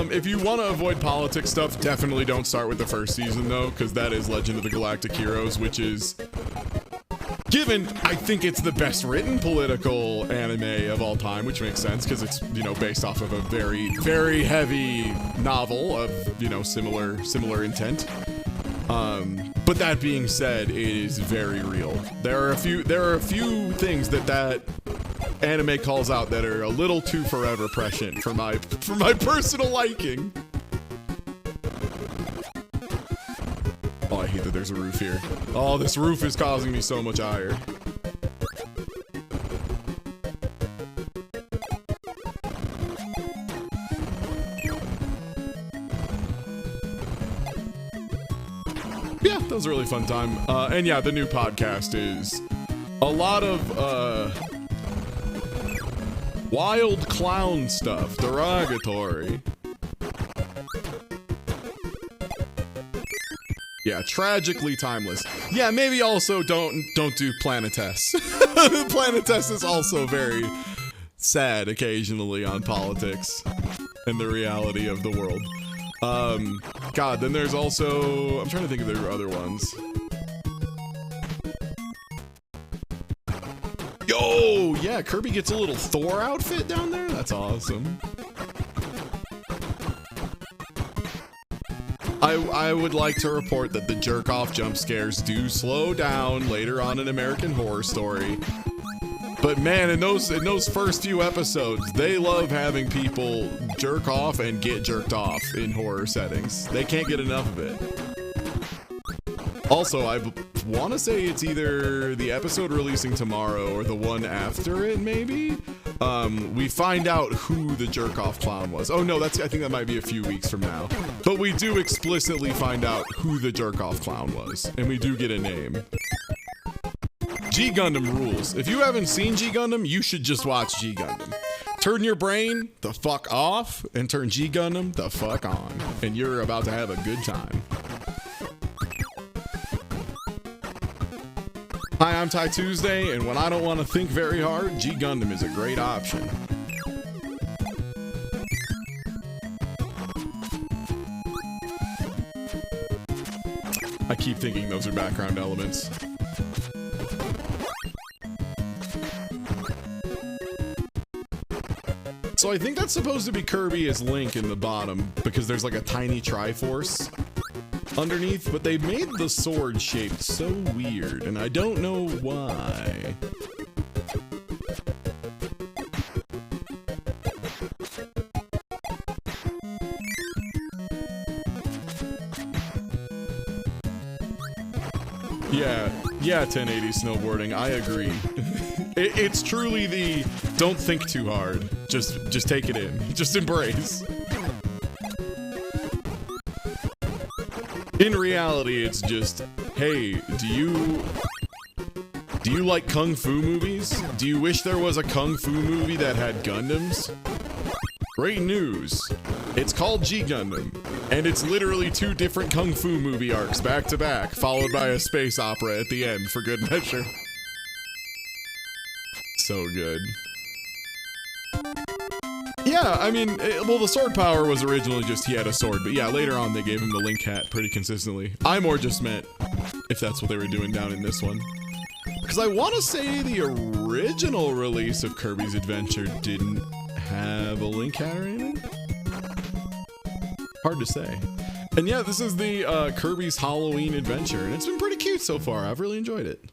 If you want to avoid politics stuff, definitely don't start with the first season, though, because that is Legend of the Galactic Heroes, which is... Given, I think it's the best written political anime of all time, which makes sense, because it's, you know, based off of a very, very heavy novel of, you know, similar intent. But that being said, it is very real. There are a few things that anime calls out that are a little too forever prescient for my personal liking. Oh, I hate that there's a roof here. Oh, this roof is causing me so much ire. Yeah, that was a really fun time. And yeah, the new podcast is a lot of wild clown stuff, derogatory. Yeah, tragically timeless. Yeah, maybe also don't do Planetess. Planetess is also very sad occasionally on politics and the reality of the world. God, then there's also, I'm trying to think of the other ones. Yo, yeah, Kirby gets a little Thor outfit down there. That's awesome. I would like to report that the jerk-off jump scares do slow down later on in American Horror Story. But man, in those first few episodes, they love having people jerk off and get jerked off in horror settings. They can't get enough of it. Also, I want to say it's either the episode releasing tomorrow or the one after it, maybe? We find out who the jerk-off clown was. Oh no, I think that might be a few weeks from now. But we do explicitly find out who the jerk-off clown was, and we do get a name. G Gundam rules. If you haven't seen G Gundam, you should just watch G Gundam. Turn your brain the fuck off and turn G Gundam the fuck on, and you're about to have a good time. Hi, I'm Ty Tuesday, and when I don't want to think very hard, G Gundam is a great option. I keep thinking those are background elements. So I think that's supposed to be Kirby as Link in the bottom, because there's like a tiny Triforce underneath, but they made the sword shaped so weird, and I don't know why. Yeah, 1080 snowboarding, I agree. It's truly the don't think too hard. Just take it in. Just embrace. In reality, it's just, hey, do you like Kung Fu movies? Do you wish there was a Kung Fu movie that had Gundams? Great news. It's called G Gundam, and it's literally 2 different Kung Fu movie arcs back to back, followed by a space opera at the end for good measure. So good. Yeah, I mean, well, the sword power was originally just he had a sword, but yeah, later on they gave him the Link hat pretty consistently. I more just meant if that's what they were doing down in this one. Because I want to say the original release of Kirby's Adventure didn't have a Link hat or anything? Hard to say. And yeah, this is the Kirby's Halloween Adventure, and it's been pretty cute so far. I've really enjoyed it.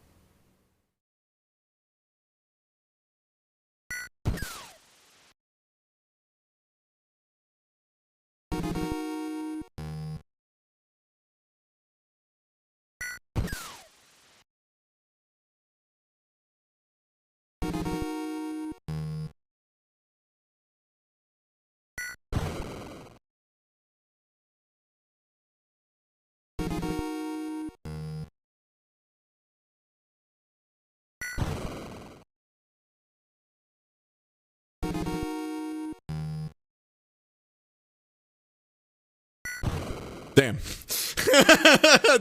Damn.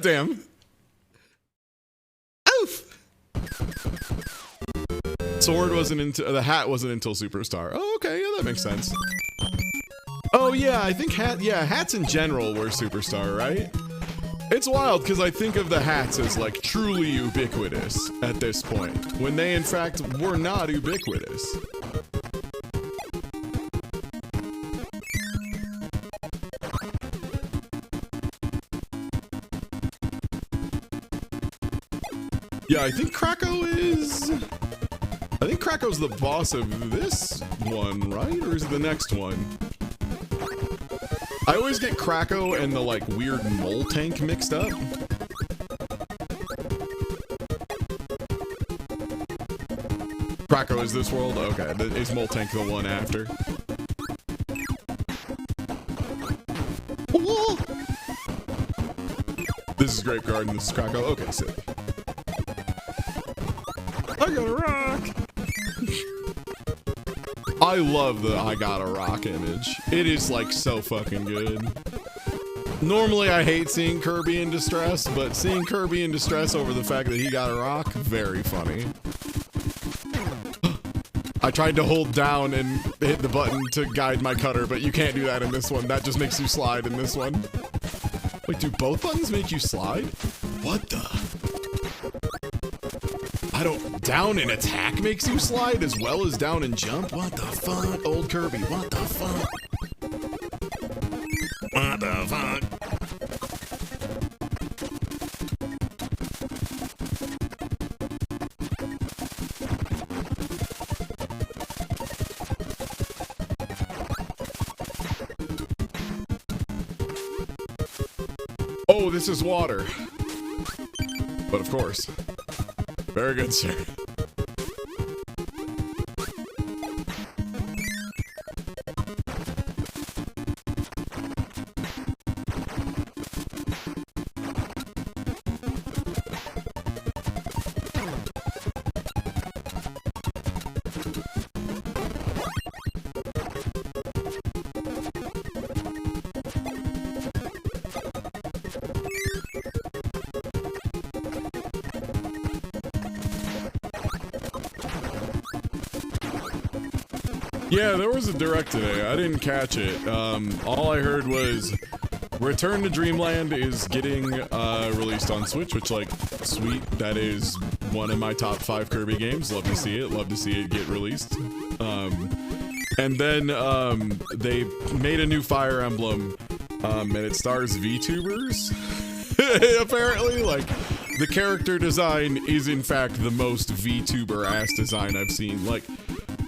Damn. Oof. Sword wasn't until the hat wasn't until Superstar. Oh, okay, yeah, that makes sense. Oh yeah, I think hats in general were Superstar, right? It's wild because I think of the hats as like truly ubiquitous at this point, when they in fact were not ubiquitous. Yeah, I think Krakow's the boss of this one, right? Or is it the next one? I always get Krakow and the like weird mole tank mixed up. Krakow is this world? Okay, is mole tank the one after? Whoa! This is Grape Garden, this is Krakow. Okay, sick. I got a rock! I love the I got a rock image. It is like so fucking good. Normally, I hate seeing Kirby in distress, but seeing Kirby in distress over the fact that he got a rock, very funny. I tried to hold down and hit the button to guide my cutter, but you can't do that in this one. That just makes you slide in this one. Wait, do both buttons make you slide? What the? I don't... Down and attack makes you slide as well as down and jump? What the fuck? Old Kirby, what the fuck? What the fuck? Oh, this is water. But of course. Very good, sir. Yeah, there was a direct today. I didn't catch it. All I heard was Return to Dreamland is getting released on Switch, which, like, sweet. That is one of my top 5 Kirby games. Love to see it. Love to see it get released. And then they made a new Fire Emblem, and it stars VTubers. Apparently, like, the character design is in fact the most VTuber-ass design I've seen. Like,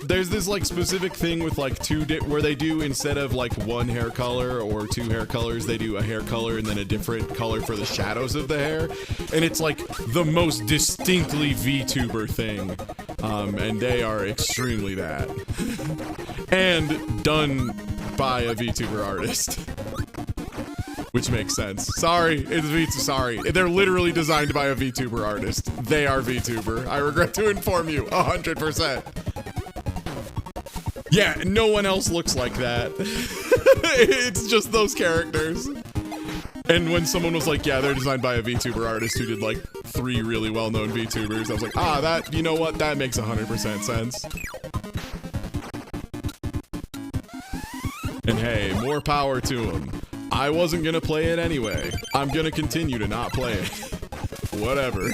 there's this like specific thing with like where they do, instead of like one hair color or 2 hair colors, they do a hair color and then a different color for the shadows of the hair, and it's like the most distinctly VTuber thing, and they are extremely that. And done by a VTuber artist. Which makes sense. Sorry, sorry. They're literally designed by a VTuber artist. They are VTuber. I regret to inform you, 100%. Yeah, no one else looks like that. It's just those characters. And when someone was like, yeah, they're designed by a VTuber artist who did like 3 really well-known VTubers, I was like, ah, that, you know what? That makes 100% sense. And hey, more power to them. I wasn't gonna play it anyway. I'm gonna continue to not play it. Whatever.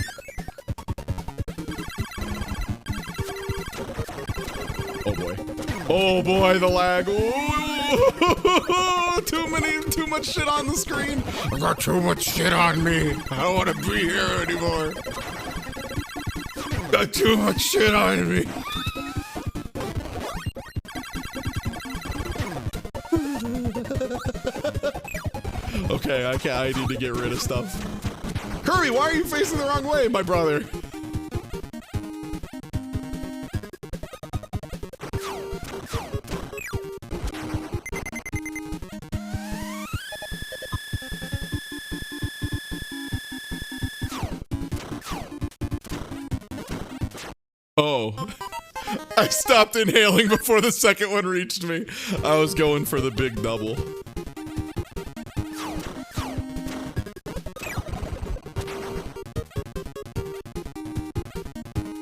Oh boy. Oh boy, the lag. Ooh, too much shit on the screen. I've got too much shit on me. I don't want to be here anymore. Got too much shit on me. Okay, I need to get rid of stuff. Kirby, why are you facing the wrong way, my brother? Oh. I stopped inhaling before the second one reached me. I was going for the big double.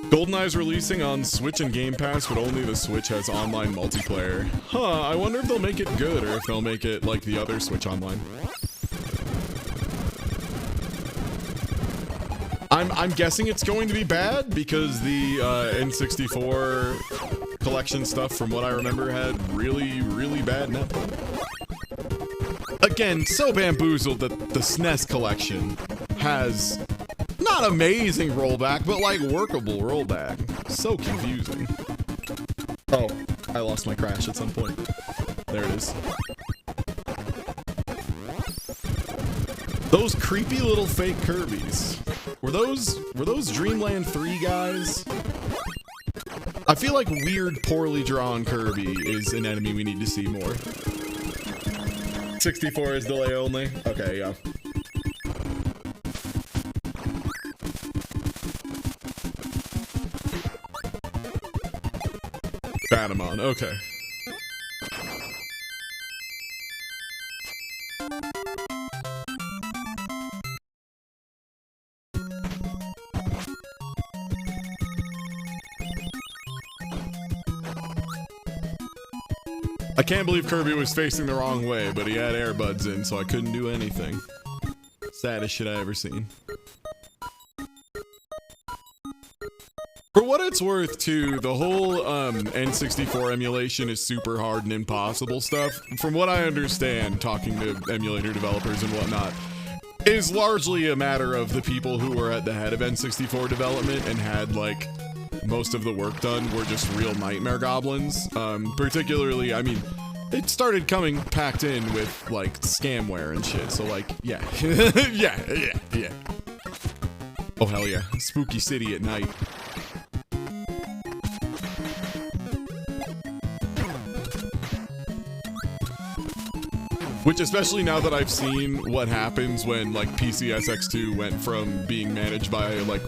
GoldenEye's releasing on Switch and Game Pass, but only the Switch has online multiplayer. Huh, I wonder if they'll make it good or if they'll make it like the other Switch Online. I'm guessing it's going to be bad because the N64 collection stuff, from what I remember, had really, really bad netplay. Again, so bamboozled that the SNES collection has not amazing rollback, but like workable rollback. So confusing. Oh, I lost my crash at some point. There it is. Those creepy little fake Kirbys. Were those Dreamland 3 guys? I feel like weird, poorly drawn Kirby is an enemy we need to see more. 64 is delay only? Okay, yeah. Batamon, okay. I can't believe Kirby was facing the wrong way, but he had earbuds in, so I couldn't do anything. Saddest shit I ever seen. For what it's worth, too, the whole N64 emulation is super hard and impossible stuff. From what I understand, talking to emulator developers and whatnot, is largely a matter of the people who were at the head of N64 development and had, like, most of the work done were just real nightmare goblins. Particularly, I mean, it started coming packed in with, like, scamware and shit, so, like, yeah. yeah. Oh, hell yeah. Spooky city at night. Which, especially now that I've seen what happens when, like, PCSX2 went from being managed by, like,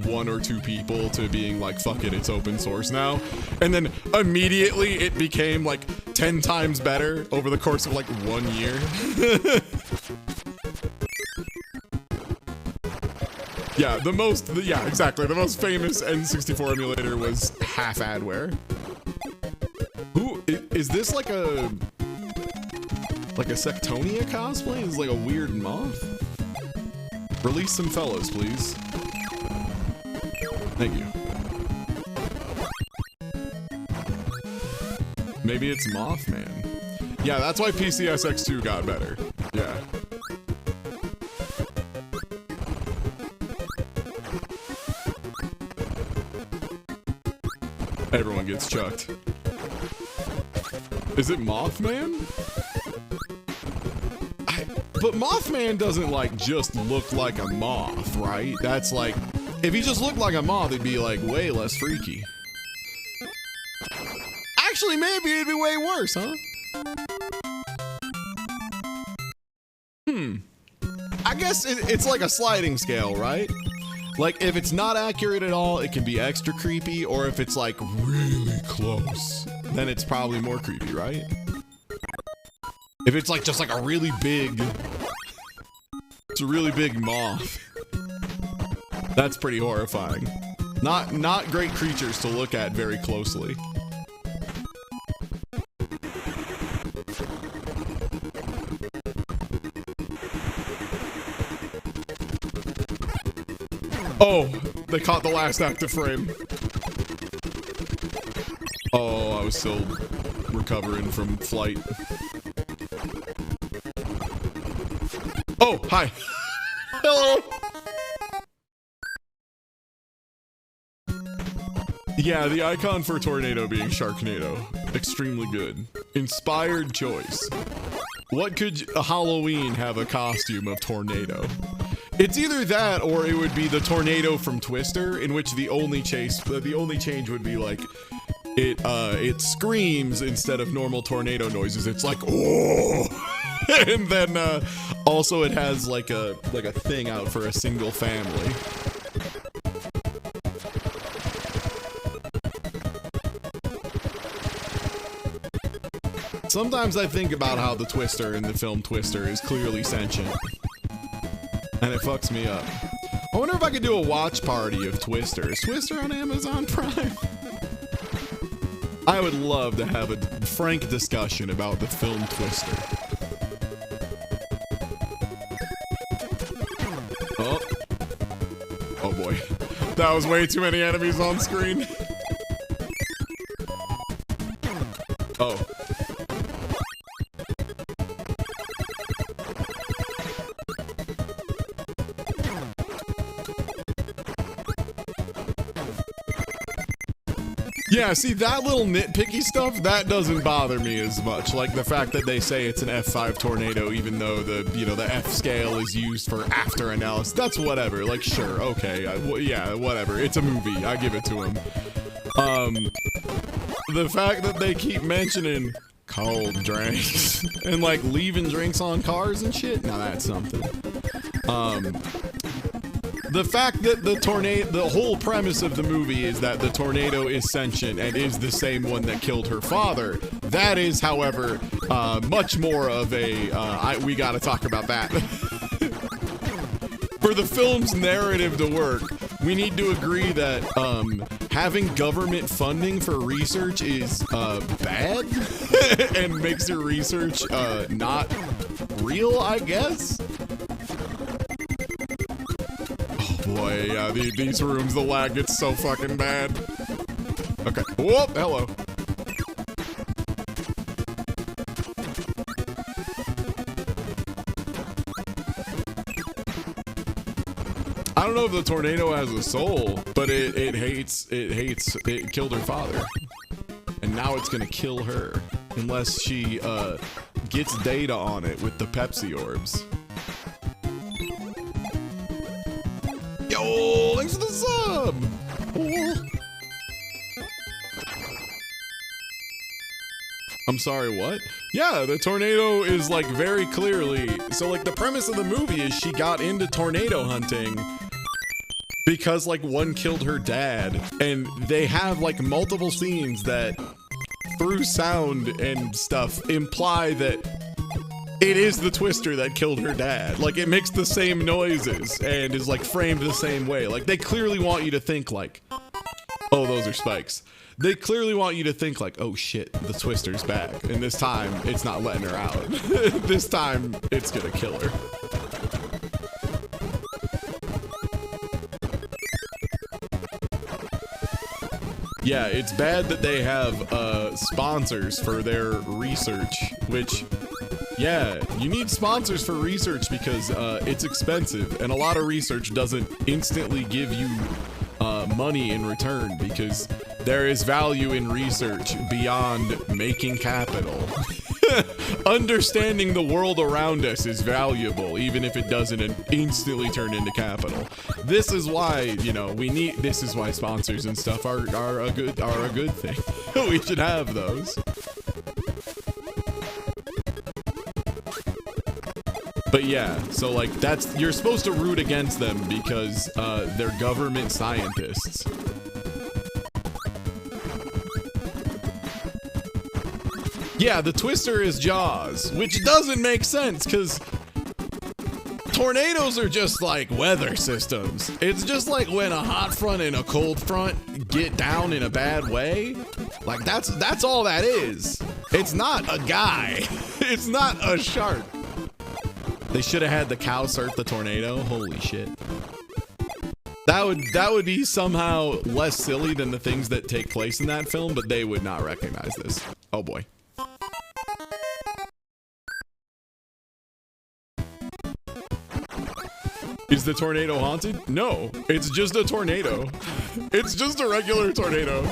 1 or 2 people to being like, fuck it, it's open source now. And then immediately it became, like, 10 times better over the course of, like, 1 year. Yeah, yeah, exactly. The most famous N64 emulator was half adware. Who, is this like a Sectonia cosplay? Is like a weird moth? Release some fellas, please. Thank you. Maybe it's Mothman. Yeah, that's why PCSX2 got better. Yeah. Everyone gets chucked. Is it Mothman? But Mothman doesn't, like, just look like a moth, right? That's like, if he just looked like a moth, it'd be, like, way less freaky. Actually, maybe it'd be way worse, huh? I guess it's like a sliding scale, right? Like, if it's not accurate at all, it can be extra creepy, or if it's, like, really close, then it's probably more creepy, right? If it's, like, just, like, a really big... It's a really big moth. That's pretty horrifying. Not great creatures to look at very closely. Oh, they caught the last active frame. Oh, I was still recovering from flight. Oh, hi. Hello. Yeah, the icon for Tornado being Sharknado. Extremely good. Inspired choice. What could a Halloween have a costume of Tornado? It's either that or it would be the Tornado from Twister, in which the only change would be like it screams instead of normal tornado noises. It's like, oh. And then also it has like a thing out for a single family. Sometimes I think about how the Twister in the film Twister is clearly sentient. And it fucks me up. I wonder if I could do a watch party of Twister. Is Twister on Amazon Prime? I would love to have a frank discussion about the film Twister. Oh. Oh boy. That was way too many enemies on screen. Oh. Yeah, see, that little nitpicky stuff, that doesn't bother me as much. Like the fact that they say it's an F5 tornado, even though the F scale is used for after analysis. That's whatever. Like, sure, okay, yeah, whatever. It's a movie. I give it to him. The fact that they keep mentioning cold drinks and like leaving drinks on cars and shit, now that's something. The fact that the whole premise of the movie is that the tornado is sentient and is the same one that killed her father. That is, however, much more of a, we gotta talk about that. For the film's narrative to work, we need to agree that having government funding for research is bad and makes your research not real, I guess. Oh boy, yeah, these rooms, the lag gets so fucking bad. Okay, whoop, hello. I don't know if the tornado has a soul, but it killed her father. And now it's gonna kill her. Unless she gets data on it with the Pepsi orbs. Yo, thanks for the sub! Oh. I'm sorry, what? Yeah, the tornado is like very clearly, so like the premise of the movie is she got into tornado hunting because like one killed her dad, and they have like multiple scenes that through sound and stuff imply that it is the Twister that killed her dad. Like it makes the same noises and is like framed the same way. Like they clearly want you to think like, oh, those are spikes. They clearly want you to think like, oh shit, the Twister's back. And this time it's not letting her out. This time it's gonna kill her. Yeah, it's bad that they have sponsors for their research, which, yeah, you need sponsors for research because it's expensive, and a lot of research doesn't instantly give you money in return because there is value in research beyond making capital. Understanding the world around us is valuable, even if it doesn't instantly turn into capital. This is why, you know, this is why sponsors and stuff are a good thing. We should have those. But yeah, so like you're supposed to root against them because they're government scientists. Yeah, the Twister is Jaws, which doesn't make sense because tornadoes are just like weather systems. It's just like when a hot front and a cold front get down in a bad way. Like that's all that is. It's not a guy. It's not a shark. They should have had the cow surf the tornado. Holy shit. That would be somehow less silly than the things that take place in that film, but they would not recognize this. Oh boy. Is the tornado haunted? No, it's just a tornado. It's just a regular tornado.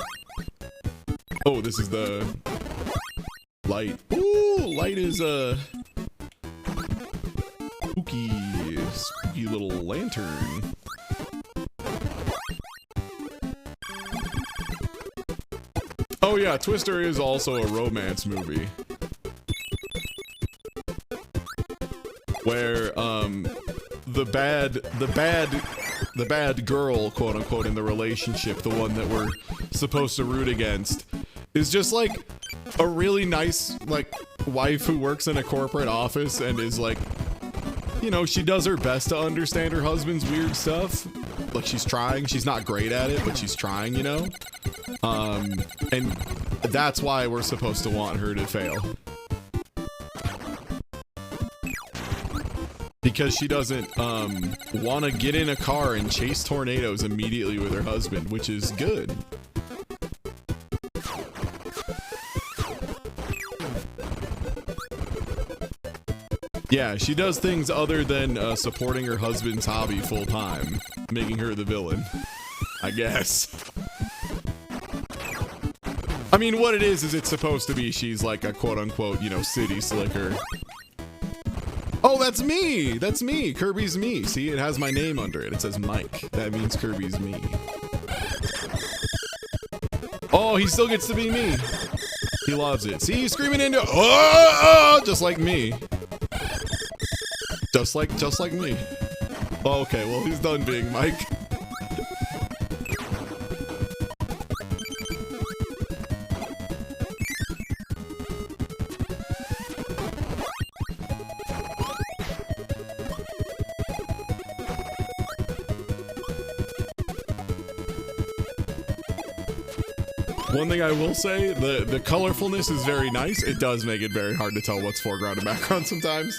Oh, this is the light. Ooh, light is a spooky little lantern. Oh yeah, Twister is also a romance movie. Where, the bad girl, quote unquote, in the relationship, the one that we're supposed to root against, is just like a really nice, like, wife who works in a corporate office and is like, you know, she does her best to understand her husband's weird stuff. Like, she's trying. She's not great at it, but she's trying, you know? And that's why we're supposed to want her to fail. Because she doesn't want to get in a car and chase tornadoes immediately with her husband, which is good. Yeah, she does things other than supporting her husband's hobby full time, making her the villain, I guess. I mean, what it is it's supposed to be she's like a quote unquote, you know, city slicker. Oh, that's me! That's me! Kirby's me. See, it has my name under it. It says Mike. That means Kirby's me. Oh, he still gets to be me. He loves it. See, he's screaming into oh, just like me. Just like me. Oh, okay, well, he's done being Mike. One thing I will say, the colorfulness is very nice. It does make it very hard to tell what's foreground and background sometimes.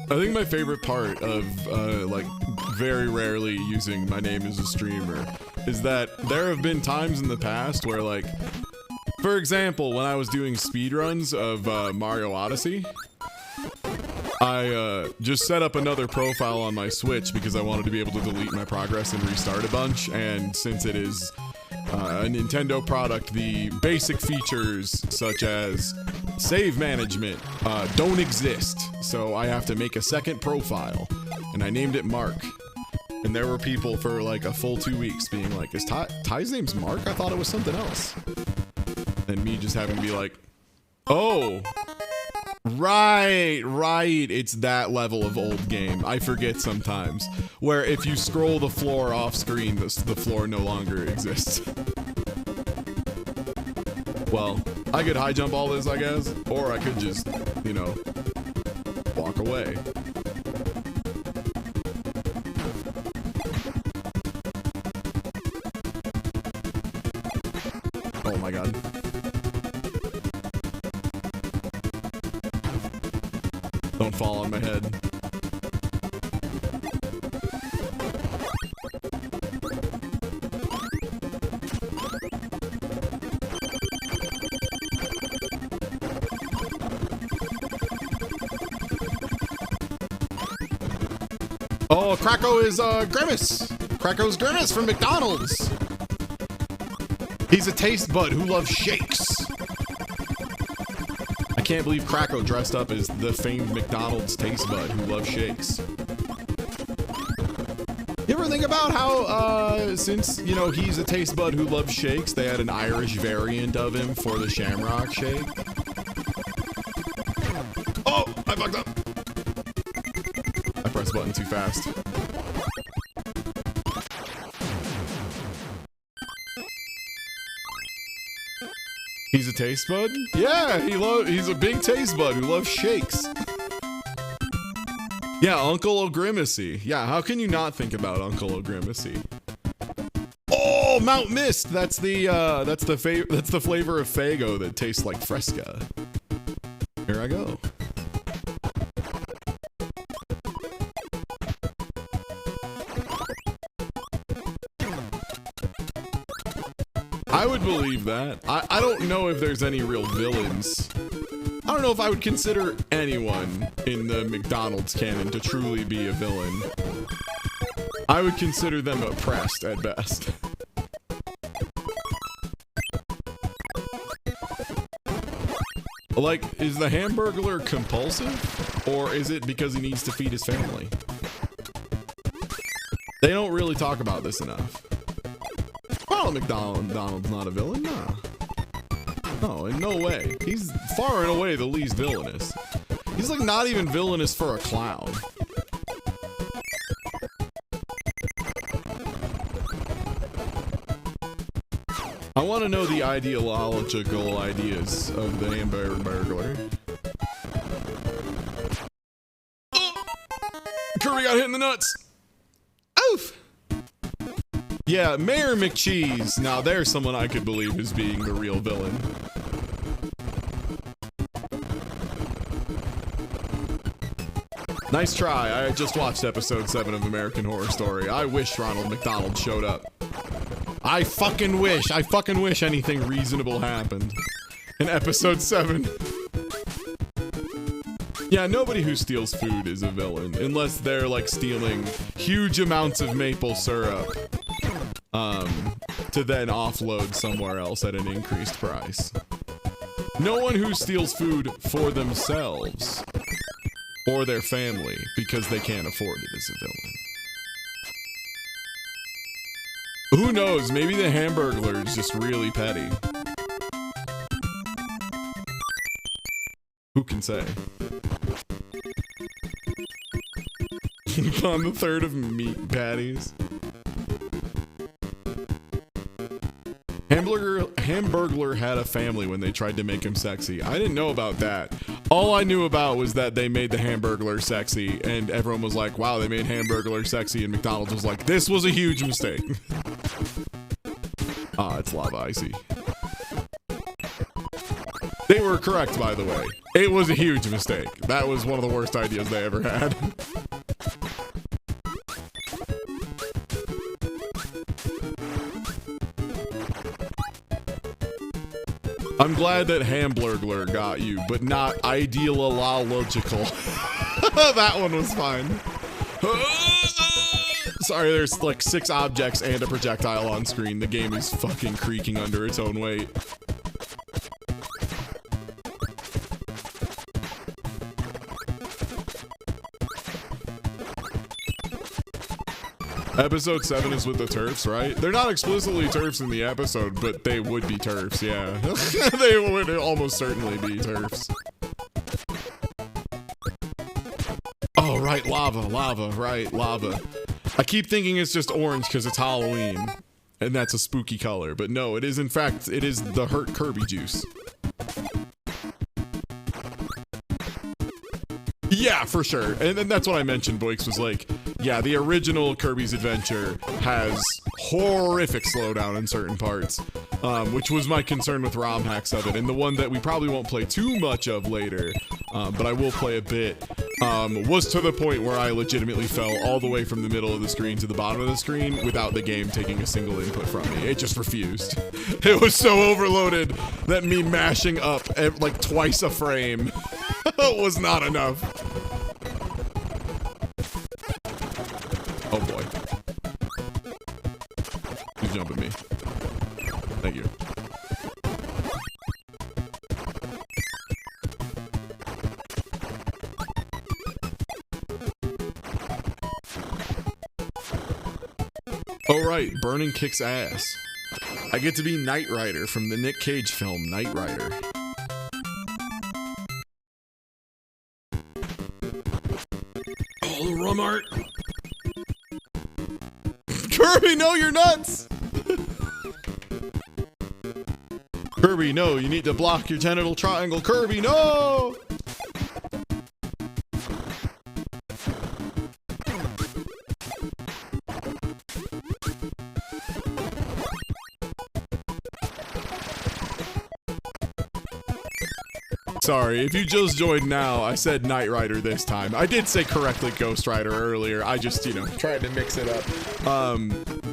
I think my favorite part of, like, very rarely using my name as a streamer is that there have been times in the past where, like, for example, when I was doing speedruns of Mario Odyssey, I just set up another profile on my Switch because I wanted to be able to delete my progress and restart a bunch, and since it is a Nintendo product, the basic features such as save management don't exist, so I have to make a second profile, and I named it Mark. And there were people for like a full 2 weeks being like, is Ty's name's Mark? I thought it was something else. And me just having to be like, oh, right, it's that level of old game. I forget sometimes, where if you scroll the floor off screen, the floor no longer exists. Well, I could high jump all this, I guess, or I could just, you know, walk away. Oh my god. Don't fall on my head. Oh, Krakow is Grimace. Krakow's Grimace from McDonald's. He's a taste bud who loves shakes. I can't believe Krakow dressed up as the famed McDonald's taste bud who loves shakes. You ever think about how, since, you know, he's a taste bud who loves shakes, they had an Irish variant of him for the Shamrock Shake? Oh, I fucked up. I pressed the button too fast. He's a taste bud? Yeah, he's a big taste bud who loves shakes. Yeah, Uncle O'Grimacy. Yeah, how can you not think about Uncle O'Grimacy? Oh, Mount Mist. That's the flavor of Faygo that tastes like Fresca. Here I go. I would believe that. I don't know if there's any real villains. I don't know if I would consider anyone in the McDonald's canon to truly be a villain. I would consider them oppressed at best. Like, is the Hamburglar compulsive? Or is it because he needs to feed his family? They don't really talk about this enough. Well, McDonald's not a villain, nah. No, in no way. He's far and away the least villainous. He's like not even villainous for a clown. I want to know the ideological ideas of the Hamburglar. Oh! Kirby got hit in the nuts. Oof! Yeah, Mayor McCheese. Now there's someone I could believe is being the real villain. Nice try. I just watched episode 7 of American Horror Story. I wish Ronald McDonald showed up. I fucking wish anything reasonable happened in episode 7. Yeah, nobody who steals food is a villain, unless they're like stealing huge amounts of maple syrup to then offload somewhere else at an increased price. No one who steals food for themselves or their family because they can't afford it is a villain. Who knows? Maybe the Hamburglar is just really petty. Who can say? On the third of meat patties. Hamburglar had a family when they tried to make him sexy. I didn't know about that. All I knew about was that they made the Hamburglar sexy, and everyone was like, wow, they made Hamburglar sexy, and McDonald's was like, this was a huge mistake. Ah, it's lava, I see. They were correct, by the way. It was a huge mistake. That was one of the worst ideas they ever had. I'm glad that Hamburglar got you, but not ideological. That one was fine. Sorry, there's like 6 objects and a projectile on screen. The game is fucking creaking under its own weight. Episode 7 is with the TERFs, right? They're not explicitly TERFs in the episode, but they would be TERFs, yeah. They would almost certainly be TERFs. Oh, right, lava, right, lava. I keep thinking it's just orange because it's Halloween, and that's a spooky color, but no, it is in fact, it is the hurt Kirby juice. Yeah, for sure. And that's what I mentioned, Boix, was like, yeah, the original Kirby's Adventure has horrific slowdown in certain parts, which was my concern with ROM hacks of it. And the one that we probably won't play too much of later, but I will play a bit, was to the point where I legitimately fell all the way from the middle of the screen to the bottom of the screen without the game taking a single input from me. It just refused. It was so overloaded that me mashing up like twice a frame was not enough. Oh boy. Please jump at me. Thank you. Oh right, burning kicks ass. I get to be Knight Rider from the Nick Cage film Knight Rider. Oh, rum art. Kirby, no, you're nuts! Kirby, no, you need to block your genital triangle. Kirby, no! Sorry, if you just joined now, I said Knight Rider this time. I did say correctly Ghost Rider earlier. I just, you know, tried to mix it up.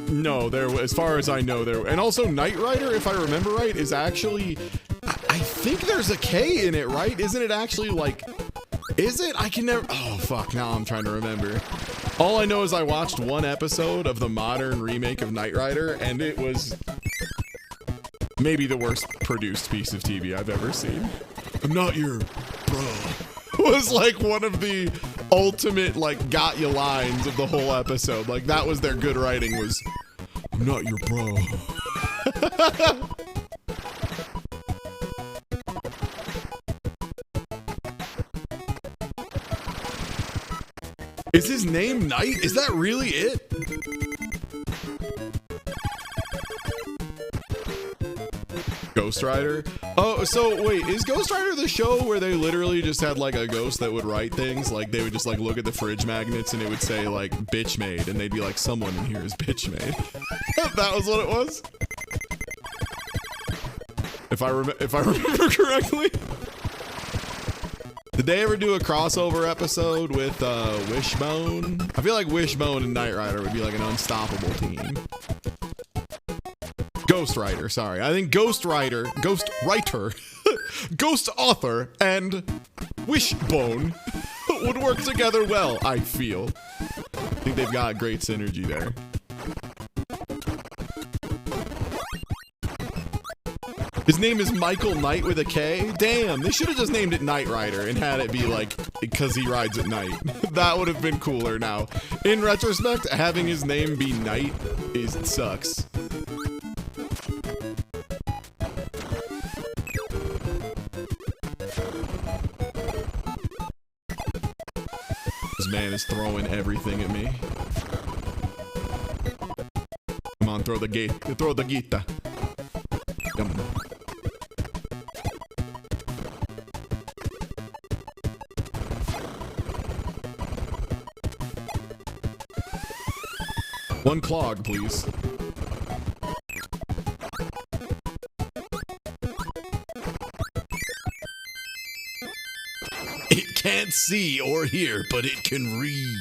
No, as far as I know, and also Knight Rider, if I remember right, is actually, I think there's a K in it, right? Isn't it actually like, is it? I can never, oh fuck, now I'm trying to remember. All I know is I watched one episode of the modern remake of Knight Rider, and it was maybe the worst produced piece of TV I've ever seen. I'm not your bro. Was like one of the ultimate like got you lines of the whole episode. Like that was their good writing, was I'm not your bro. Is his name Knight? Is that really it? Ghost Rider? Oh, so wait, is Ghost Rider the show where they literally just had like a ghost that would write things? Like they would just like look at the fridge magnets and it would say like bitch made, and they'd be like, someone in here is bitch made. That was what it was? If I remember correctly. Did they ever do a crossover episode with Wishbone? I feel like Wishbone and Knight Rider would be like an unstoppable team. Ghost Rider, sorry. I think Ghost Rider, Ghost Writer, Ghost Author, and Wishbone would work together well, I feel. I think they've got great synergy there. His name is Michael Knight with a K? Damn, they should have just named it Knight Rider and had it be like, because he rides at night. That would have been cooler now. In retrospect, having his name be Knight sucks. This man is throwing everything at me. Come on, throw the gita. One clog, please. It can't see or hear, but it can read.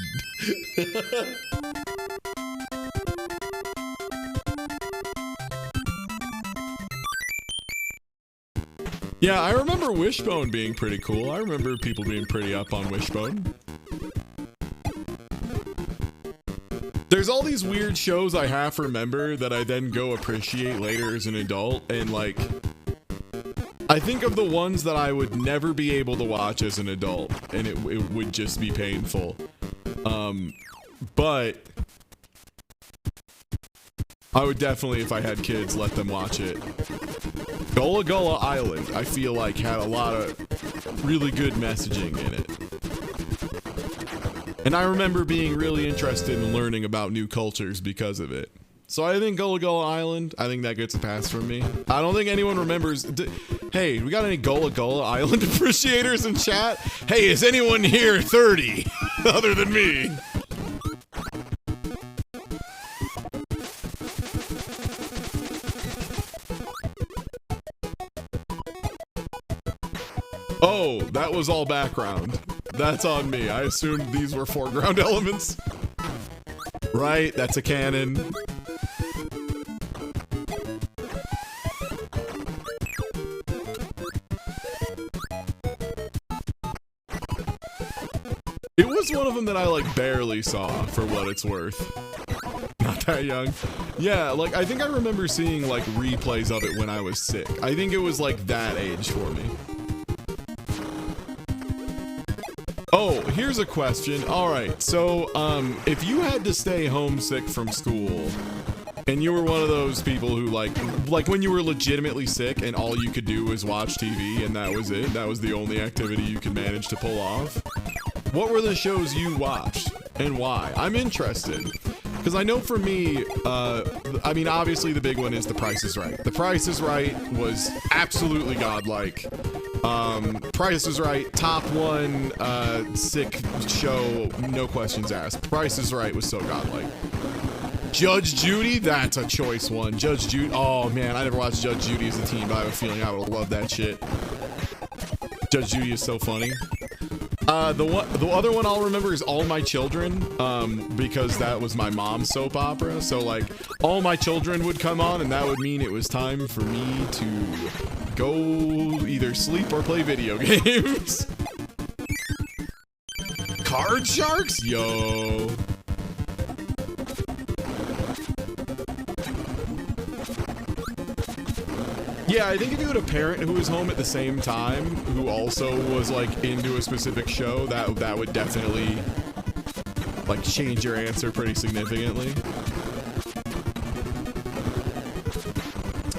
Yeah, I remember Wishbone being pretty cool. I remember people being pretty up on Wishbone. There's all these weird shows I half remember that I then go appreciate later as an adult, and like, I think of the ones that I would never be able to watch as an adult, and it would just be painful. But I would definitely, if I had kids, let them watch it. Gullah Gullah Island, I feel like, had a lot of really good messaging in it. And I remember being really interested in learning about new cultures because of it. So I think Gullah Gullah Island, I think that gets a pass from me. I don't think anyone remembers. Hey, we got any Gullah Gullah Island appreciators in chat? Hey, is anyone here 30 other than me? Oh, that was all background. That's on me. I assumed these were foreground elements. Right, that's a cannon. It was one of them that I like barely saw, for what it's worth. Not that young. Yeah, like I think I remember seeing like replays of it when I was sick. I think it was like that age for me. Oh, here's a question. All right, so if you had to stay homesick from school, and you were one of those people who like when you were legitimately sick and all you could do was watch TV and that was it, that was the only activity you could manage to pull off, what were the shows you watched and why? I'm interested. Because I know for me, I mean, obviously the big one is The Price is Right. The Price is Right was absolutely godlike. Price is Right, top one sick show, no questions asked. Price is Right was so godlike. Judge Judy, that's a choice one. Judge Judy, oh man, I never watched Judge Judy as a teen, but I have a feeling I would love that shit. Judge Judy is so funny. The other one I'll remember is All My Children, because that was my mom's soap opera. So like, All My Children would come on, and that would mean it was time for me to go either sleep or play video games. Card Sharks? Yo. Yeah, I think if you had a parent who was home at the same time, who also was like into a specific show, that would definitely like change your answer pretty significantly.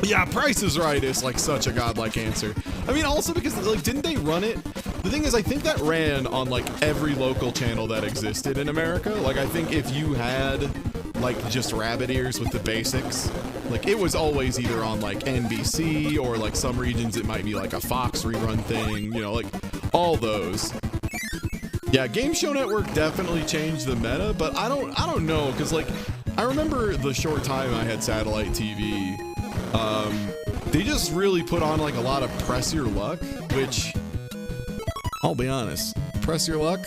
Yeah, Price is Right is like such a godlike answer. I mean, also because like, didn't they run it? The thing is, I think that ran on like every local channel that existed in America. Like, I think if you had like just rabbit ears with the basics, like it was always either on like NBC or like some regions it might be like a Fox rerun thing, you know, like all those. Yeah, Game Show Network definitely changed the meta, but I don't know, because like I remember the short time I had satellite TV, they just really put on like a lot of Press Your Luck, which I'll be honest, Press Your Luck,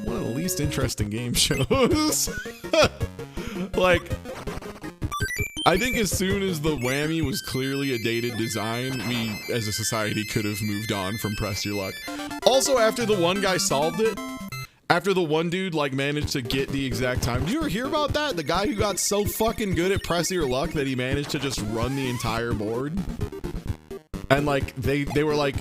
one of the least interesting game shows. Like, I think as soon as the whammy was clearly a dated design, we as a society could have moved on from Press Your Luck. Also, after the one guy solved it, after the one dude like managed to get the exact time, do you ever hear about that? The guy who got so fucking good at Press Your Luck that he managed to just run the entire board. And like they were like,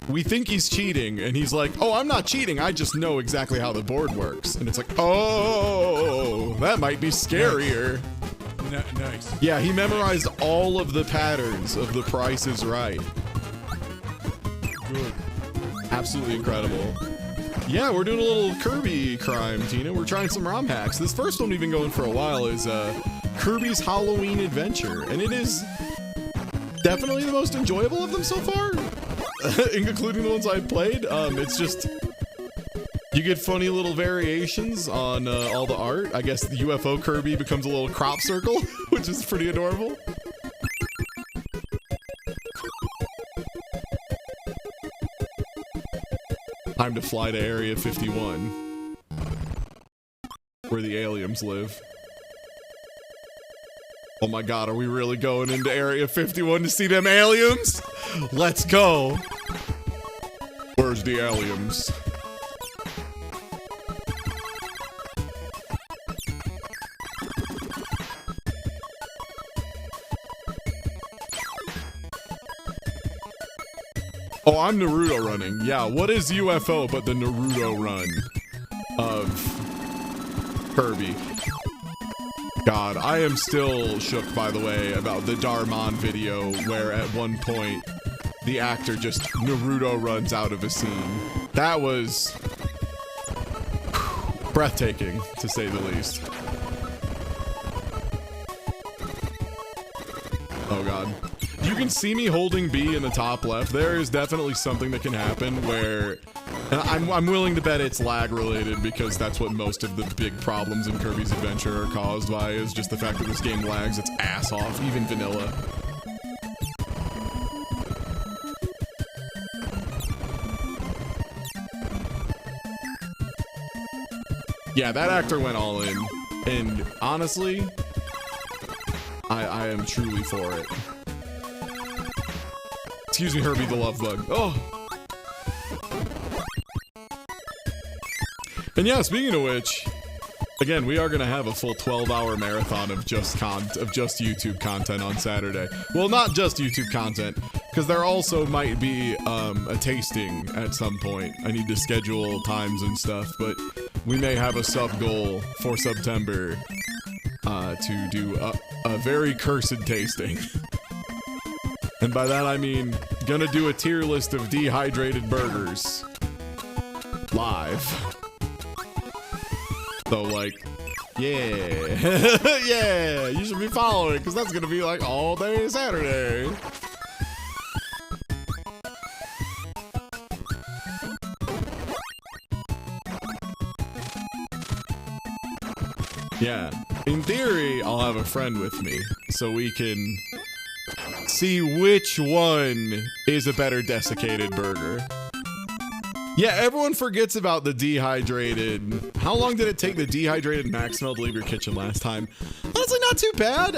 we think he's cheating, and he's like, oh, I'm not cheating, I just know exactly how the board works. And it's like, oh, that might be scarier. Nice. Yeah, he memorized all of the patterns of The Price is Right. Good. Absolutely incredible. Yeah, we're doing a little Kirby crime, Tina. We're trying some ROM hacks. This first one we've been going for a while is Kirby's Halloween Adventure, and it is definitely the most enjoyable of them so far, including the ones I've played. It's just You get funny little variations on all the art. I guess the UFO Kirby becomes a little crop circle, which is pretty adorable. Time to fly to Area 51, where the aliens live. Oh my god, are we really going into Area 51 to see them aliens? Let's go. Where's the aliens? Oh, I'm Naruto running. Yeah, what is UFO but the Naruto run of Kirby? God, I am still shook, by the way, about the Darmon video where at one point the actor just Naruto runs out of a scene. That was breathtaking, to say the least. Oh god. You can see me holding B in the top left. There is definitely something that can happen where, and I'm willing to bet it's lag related, because that's what most of the big problems in Kirby's Adventure are caused by, is just the fact that this game lags its ass off, even vanilla. Yeah, that actor went all in, and honestly, I am truly for it. Excuse me, Herbie the Love Bug. Oh! And yeah, speaking of which, again, we are gonna have a full 12-hour marathon of just YouTube content on Saturday. Well, not just YouTube content, because there also might be a tasting at some point. I need to schedule times and stuff, but we may have a sub goal for September to do a very cursed tasting. And by that I mean, gonna do a tier list of dehydrated burgers. Live. So like, yeah. Yeah, you should be following it, because that's gonna be like all day Saturday. Yeah, in theory, I'll have a friend with me, so we can see which one is a better desiccated burger. Yeah, everyone forgets about the dehydrated. How long did it take the dehydrated Max smell to leave your kitchen last time? Honestly, not too bad.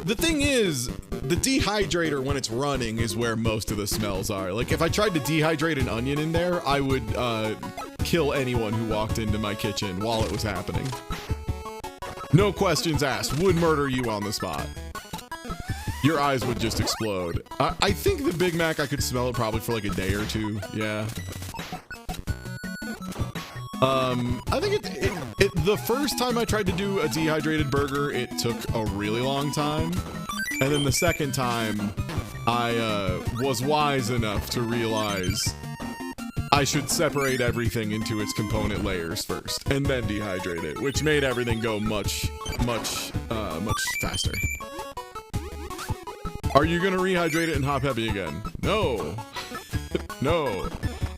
The thing is, the dehydrator, when it's running, is where most of the smells are. Like, if I tried to dehydrate an onion in there, I would kill anyone who walked into my kitchen while it was happening. No questions asked. Would murder you on the spot. Your eyes would just explode. I think the Big Mac, I could smell it probably for like a day or two. Yeah. I think the first time I tried to do a dehydrated burger, it took a really long time. And then the second time, I was wise enough to realize I should separate everything into its component layers first, and then dehydrate it, which made everything go much faster. Are you gonna rehydrate it and hot peppy again? No. No.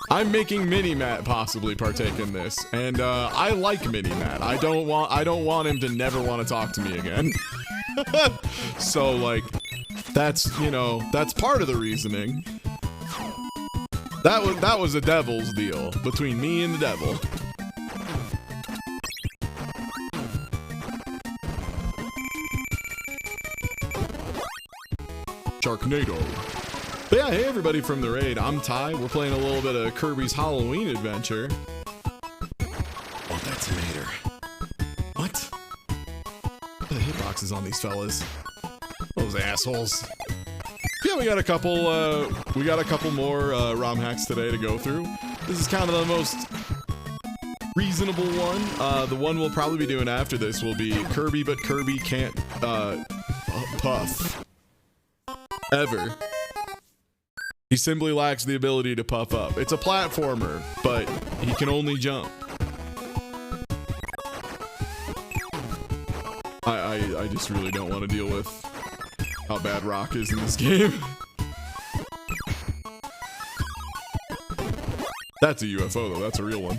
I'm making Mini-Matt possibly partake in this, and I like Mini-Matt. I don't want him to never want to talk to me again. So like, that's, you know, that's part of the reasoning. That was a devil's deal between me and the devil. Sharknado. But yeah, hey everybody from the raid, I'm Ty. We're playing a little bit of Kirby's Halloween Adventure. Oh, that's later. What? What are the hitboxes on these fellas? Those assholes. Yeah, we got a couple more ROM hacks today to go through. This is kind of the most reasonable one. The one we'll probably be doing after this will be Kirby, but Kirby can't puff. Ever. He simply lacks the ability to puff up. It's a platformer, but he can only jump. I just really don't want to deal with how bad Rock is in this game. That's a UFO, though. That's a real one.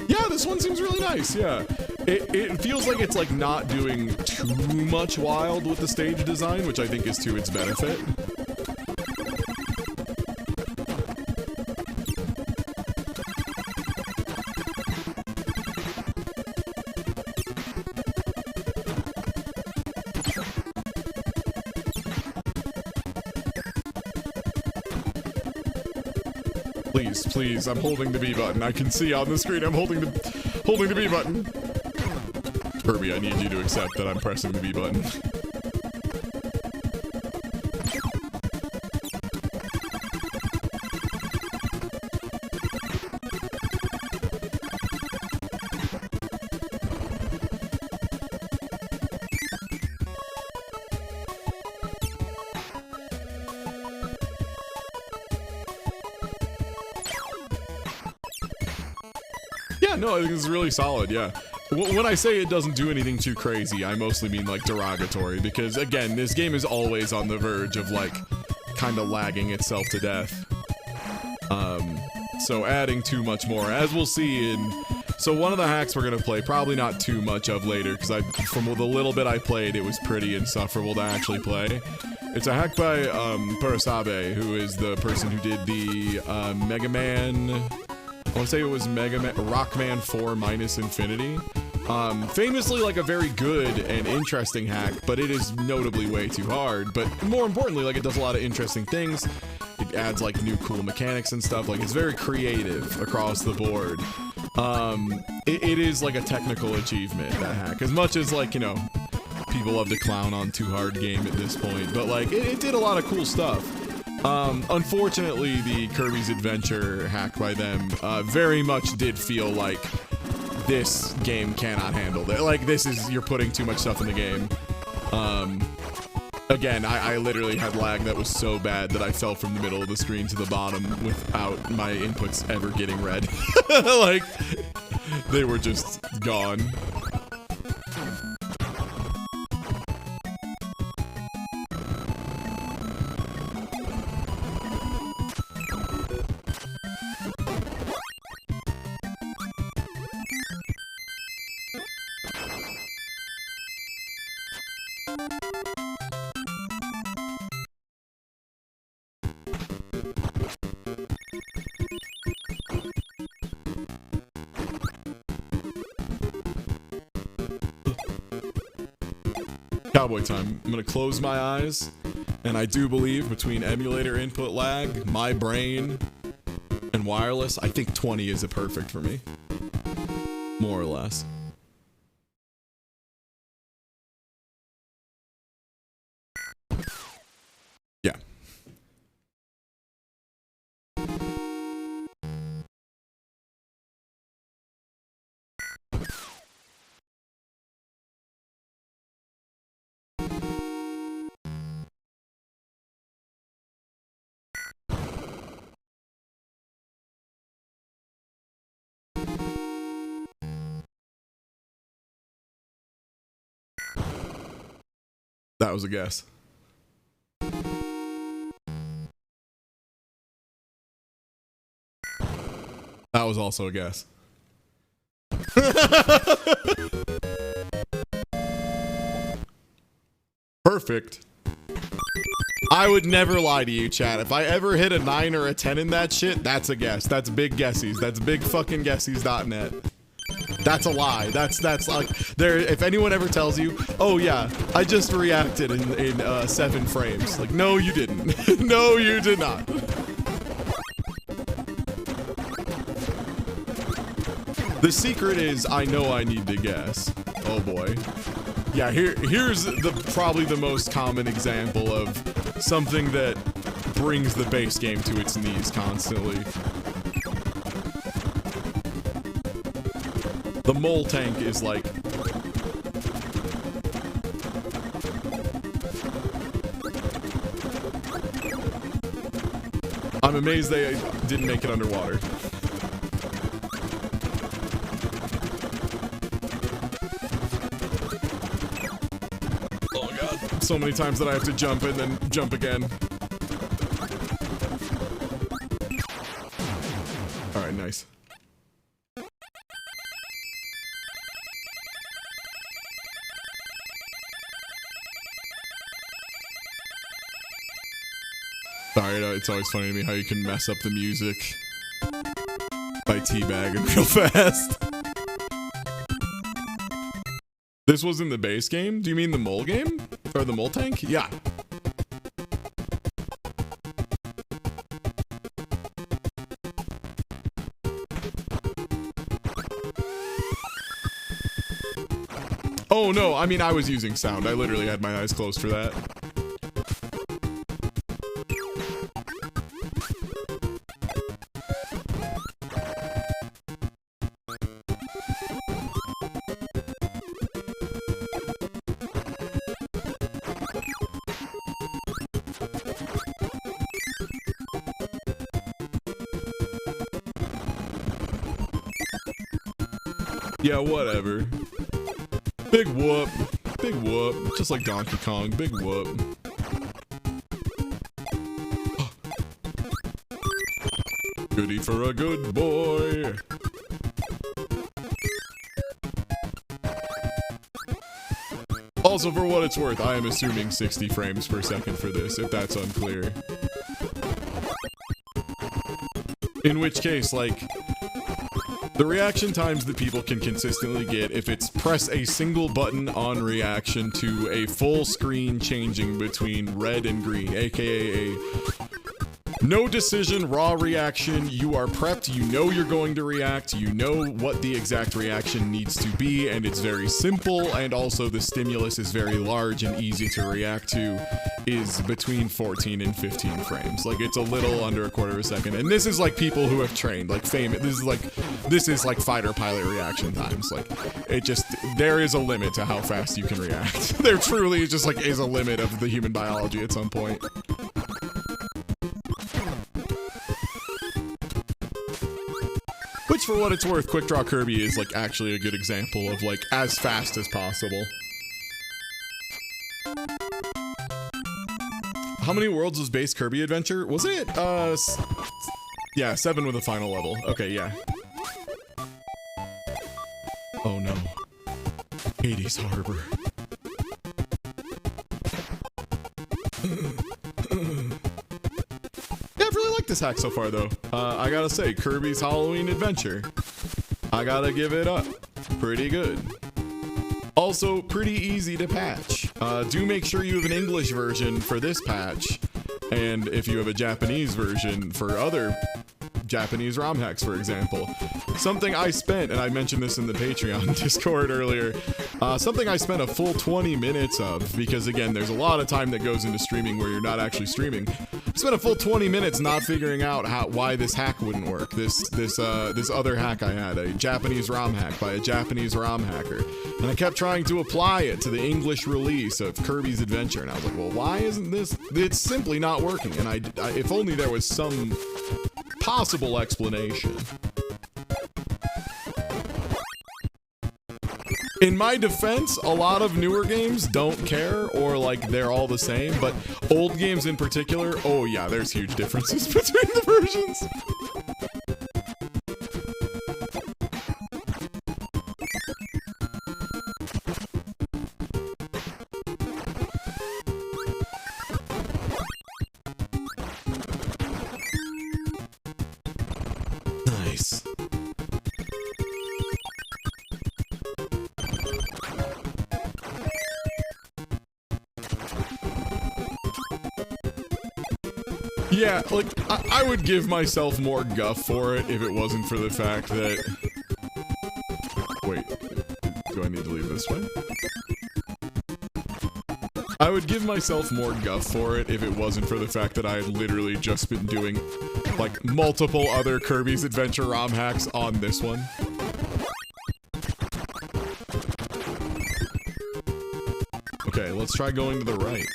Yeah, this one seems really nice, yeah. It feels like it's like not doing too much wild with the stage design, which I think is to its benefit. Please, please, I'm holding the B button. I can see on the screen I'm holding the B button. Kirby, I need you to accept that I'm pressing the B button. Yeah, no, I think it's really solid, yeah. When I say it doesn't do anything too crazy, I mostly mean like derogatory, because again, this game is always on the verge of like kind of lagging itself to death. So adding too much more, as we'll see in... So one of the hacks we're gonna play, probably not too much of later, because from the little bit I played, it was pretty insufferable to actually play. It's a hack by Purasabe, who is the person who did the Mega Man... I want to say it was Rockman 4 minus Infinity. Famously like a very good and interesting hack, but it is notably way too hard. But more importantly, like it does a lot of interesting things. It adds like new cool mechanics and stuff. Like it's very creative across the board. It is like a technical achievement, that hack. As much as like, you know, people love to clown on Too Hard Game at this point. But like it did a lot of cool stuff. Unfortunately, the Kirby's Adventure hack by them very much did feel like this game cannot handle that. Like, this is, you're putting too much stuff in the game. Again, I literally had lag that was so bad that I fell from the middle of the screen to the bottom without my inputs ever getting read. Like, they were just gone. Cowboy time. I'm gonna close my eyes, and I do believe between emulator input lag, my brain, and wireless, I think 20 is a perfect for me. More or less. Yeah. That was a guess. That was also a guess. Perfect. I would never lie to you, chat. If I ever hit a 9 or a 10 in that shit, that's a guess. That's big guessies. That's big fucking guessies.net. That's a lie. That's like there. If anyone ever tells you, oh yeah, I just reacted in 7 frames. Like, no, you didn't. No, you did not. The secret is I know I need to guess. Oh boy. Yeah, here's probably the most common example of something that brings the base game to its knees constantly. The mole tank is like... I'm amazed they didn't make it underwater. Oh my god. so many times that I have to jump and then jump again. Alright, nice. Sorry, it's always funny to me how you can mess up the music by teabagging real fast. This was in the base game? Do you mean the mole game? Or the mole tank? Yeah. Oh no, I mean I was using sound. I literally had my eyes closed for that. Yeah, whatever. Big whoop. Big whoop. Just like Donkey Kong. Big whoop. Goody for a good boy. Also, for what it's worth, I am assuming 60 frames per second for this, if that's unclear. In which case, like, the reaction times that people can consistently get if it's press a single button on reaction to a full screen changing between red and green, aka a no decision, raw reaction. You are prepped, you know you're going to react, you know what the exact reaction needs to be, and it's very simple, and also the stimulus is very large and easy to react to, is between 14 and 15 frames. Like, it's a little under a quarter of a second. And this is like people who have trained, like famous, this is like fighter pilot reaction times. Like, it just, there is a limit to how fast you can react. There truly just like is a limit of the human biology at some point. Which, for what it's worth, Quick Draw Kirby is like actually a good example of like as fast as possible. How many worlds was base Kirby Adventure? Was it, yeah, 7 with a final level. Okay, yeah. Oh no. Hades Harbor. Yeah, I've really liked this hack so far, though. I gotta say, Kirby's Halloween Adventure. I gotta give it up. Pretty good. Also, pretty easy to patch. Do make sure you have an English version for this patch, and if you have a Japanese version for other Japanese ROM hacks, for example. Something I spent, and I mentioned this in the Patreon Discord earlier, something I spent a full 20 minutes of, because again, there's a lot of time that goes into streaming where you're not actually streaming. I spent a full 20 minutes not figuring out why this hack wouldn't work. This other hack I had, a Japanese ROM hack by a Japanese ROM hacker. And I kept trying to apply it to the English release of Kirby's Adventure, and I was like, well, why isn't this? It's simply not working. And I if only there was some possible explanation. In my defense, a lot of newer games don't care, or like they're all the same, but old games in particular, oh yeah, there's huge differences between the versions. Nice. Yeah, like, I would give myself more guff for it if it wasn't for the fact that... Wait, do I need to leave this way? I would give myself more guff for it if it wasn't for the fact that I had literally just been doing, like, multiple other Kirby's Adventure ROM hacks on this one. Okay, let's try going to the right.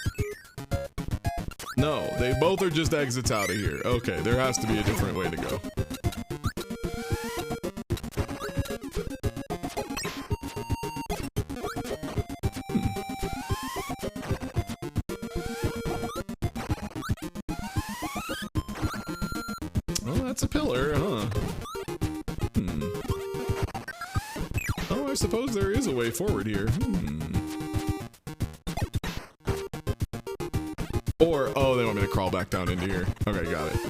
No, they both are just exits out of here. Okay, there has to be a different way to go. well, that's a pillar, huh? Hmm. Oh, I suppose there is a way forward here. Or, oh, they want me to crawl back down into here. Okay, got it.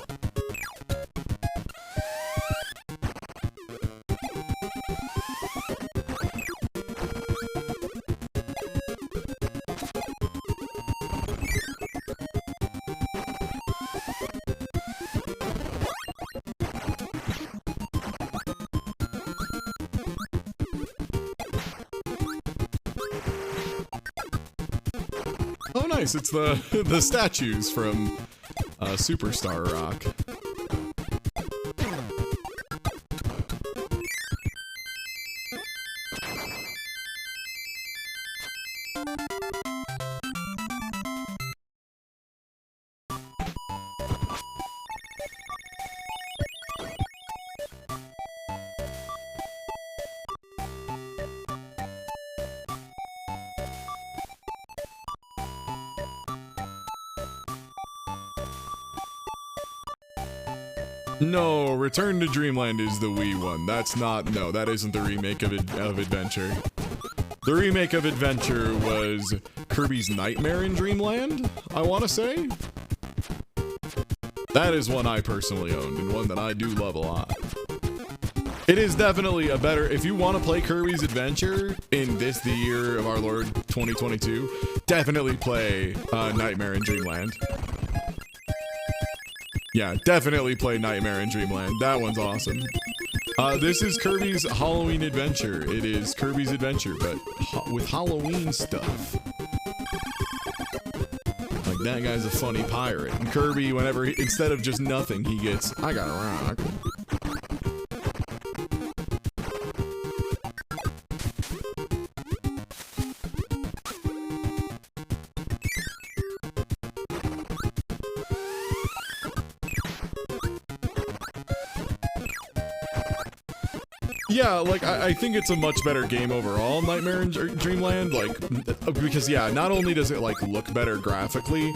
Oh, nice! It's the statues from Superstar Rock. No, Return to Dreamland is the Wii one. That's not, no, that isn't the remake of Adventure. The remake of Adventure was Kirby's Nightmare in Dreamland, I want to say. That is one I personally owned, and one that I do love a lot. It is definitely a better, if you want to play Kirby's Adventure in this, the year of our Lord 2022, definitely play Nightmare in Dreamland. Yeah, definitely play Nightmare in Dreamland. That one's awesome. This is Kirby's Halloween Adventure. It is Kirby's Adventure, but with Halloween stuff. Like, that guy's a funny pirate. And Kirby, whenever, instead of just nothing, he gets, I got a rock. Yeah, like, I think it's a much better game overall, Nightmare in Dreamland, like, because, yeah, not only does it, like, look better graphically,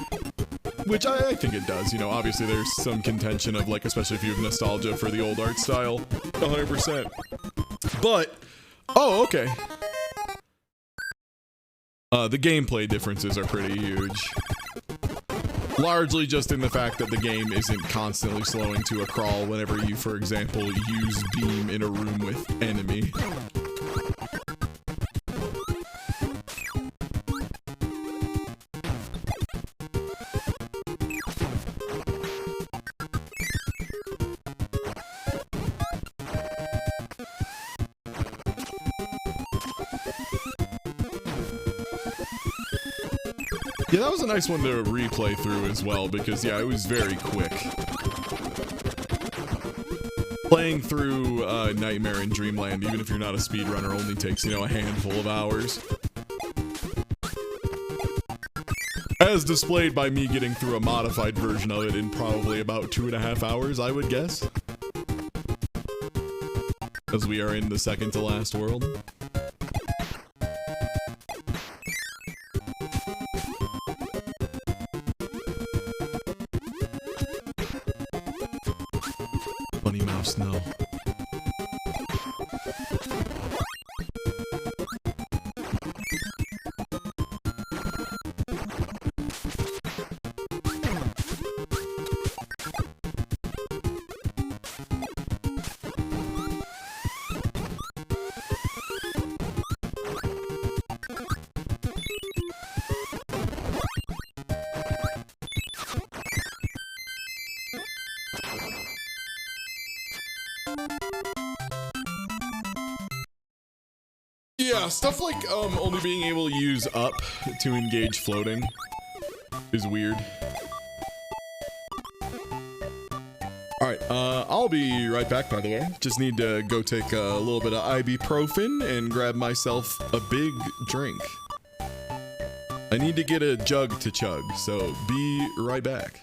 which I think it does, you know, obviously there's some contention of, like, especially if you have nostalgia for the old art style, 100%, but, oh, okay. The gameplay differences are pretty huge. Largely just in the fact that the game isn't constantly slowing to a crawl whenever you, for example, use beam in a room with enemy. Yeah, that was a nice one to replay through as well, because, yeah, it was very quick. Playing through Nightmare in Dreamland, even if you're not a speedrunner, only takes, you know, a handful of hours. As displayed by me getting through a modified version of it in probably about 2.5 hours, I would guess. As we are in the second to last world. Bunny Mouse, no. Yeah, stuff like only being able to use up to engage floating is weird. Alright, I'll be right back, by the way. Just need to go take a little bit of ibuprofen and grab myself a big drink. I need to get a jug to chug, so be right back.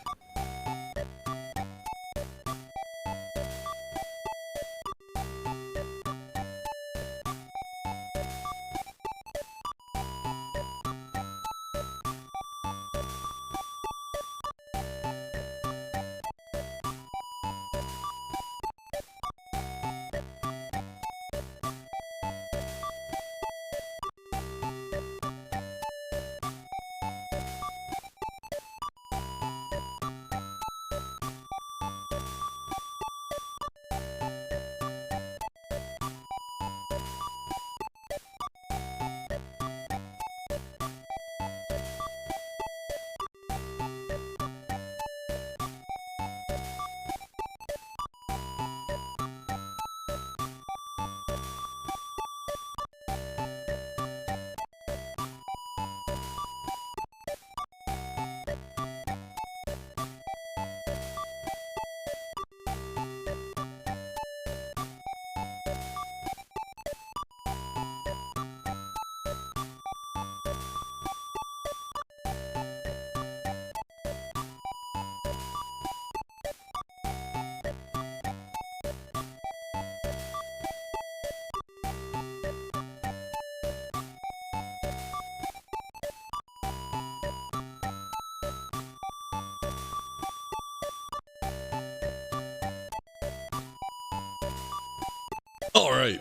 right.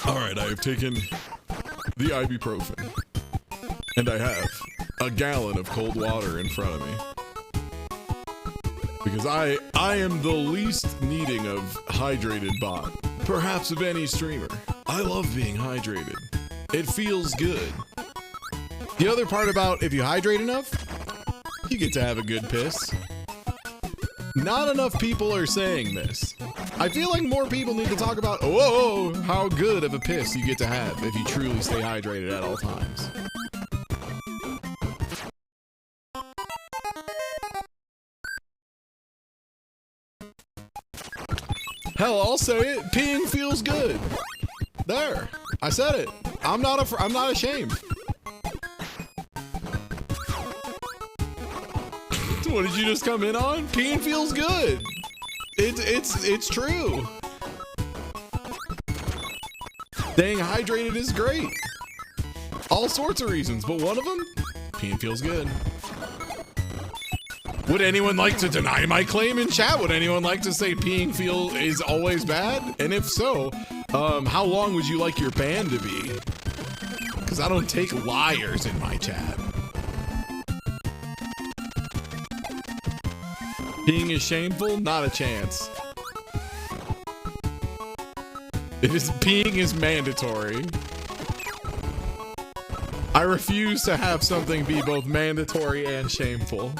All right, I have taken the ibuprofen, and I have a gallon of cold water in front of me. Because I am the least needing of hydrated bot, perhaps of any streamer. I love being hydrated. It feels good. The other part about if you hydrate enough, you get to have a good piss. Not enough people are saying this. I feel like more people need to talk about, whoa, how good of a piss you get to have if you truly stay hydrated at all times. Hell, I'll say it. Peeing feels good. There, I said it. I'm not ashamed. What did you just come in on? Peeing feels good. It's true. Staying hydrated is great. All sorts of reasons, but one of them, peeing feels good. Would anyone like to deny my claim in chat? Would anyone like to say peeing is always bad? And if so, how long would you like your ban to be? Because I don't take liars in my chat. Peeing is shameful? Not a chance. Peeing is mandatory. I refuse to have something be both mandatory and shameful.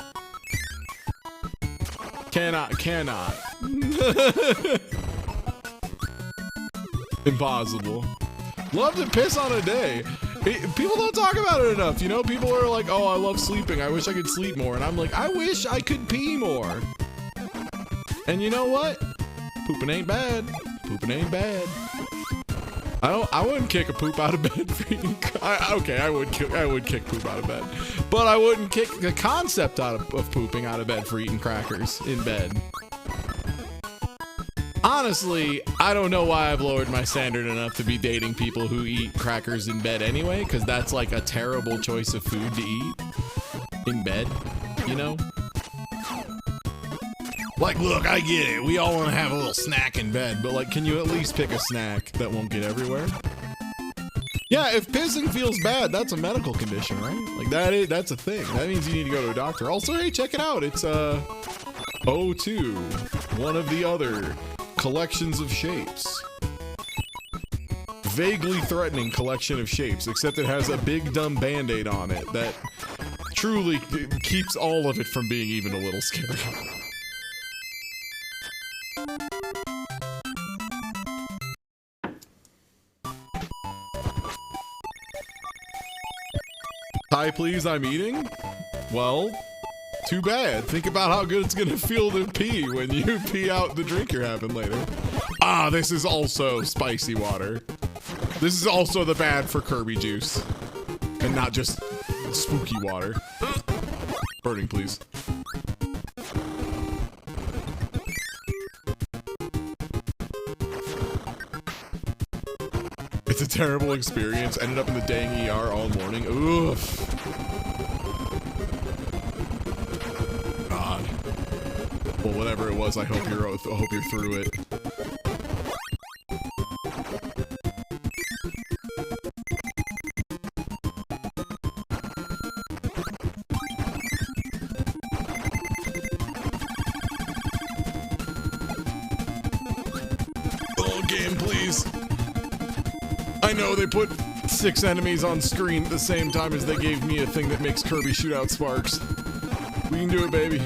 Cannot. Impossible. Love to piss on a day. People don't talk about it enough, you know? People are like, oh, I love sleeping. I wish I could sleep more. And I'm like, I wish I could pee more. And you know what? Pooping ain't bad. Pooping ain't bad. I wouldn't kick a poop out of bed for eating. Okay, I would kick poop out of bed, but I wouldn't kick the concept of pooping out of bed for eating crackers in bed. Honestly, I don't know why I've lowered my standard enough to be dating people who eat crackers in bed anyway, because that's like a terrible choice of food to eat in bed, you know? Like, look, I get it. We all want to have a little snack in bed, but like, can you at least pick a snack that won't get everywhere? Yeah, if pissing feels bad, that's a medical condition, right? Like that's a thing. That means you need to go to a doctor. Also, hey, check it out. It's O2, one of the other collections of shapes. Vaguely threatening collection of shapes, except it has a big dumb band-aid on it that truly keeps all of it from being even a little scary. Hi, please, I'm eating? Well, too bad. Think about how good it's gonna feel to pee when you pee out the drink you're having later. Ah, this is also spicy water. This is also the bad for Kirby juice. And not just spooky water. Burning, please. It's a terrible experience. Ended up in the dang ER all morning. Oof. God. Well, whatever it was, I hope you're through it. Oh, game, please. I know they put 6 enemies on screen at the same time as they gave me a thing that makes Kirby shoot out sparks. We can do it, baby.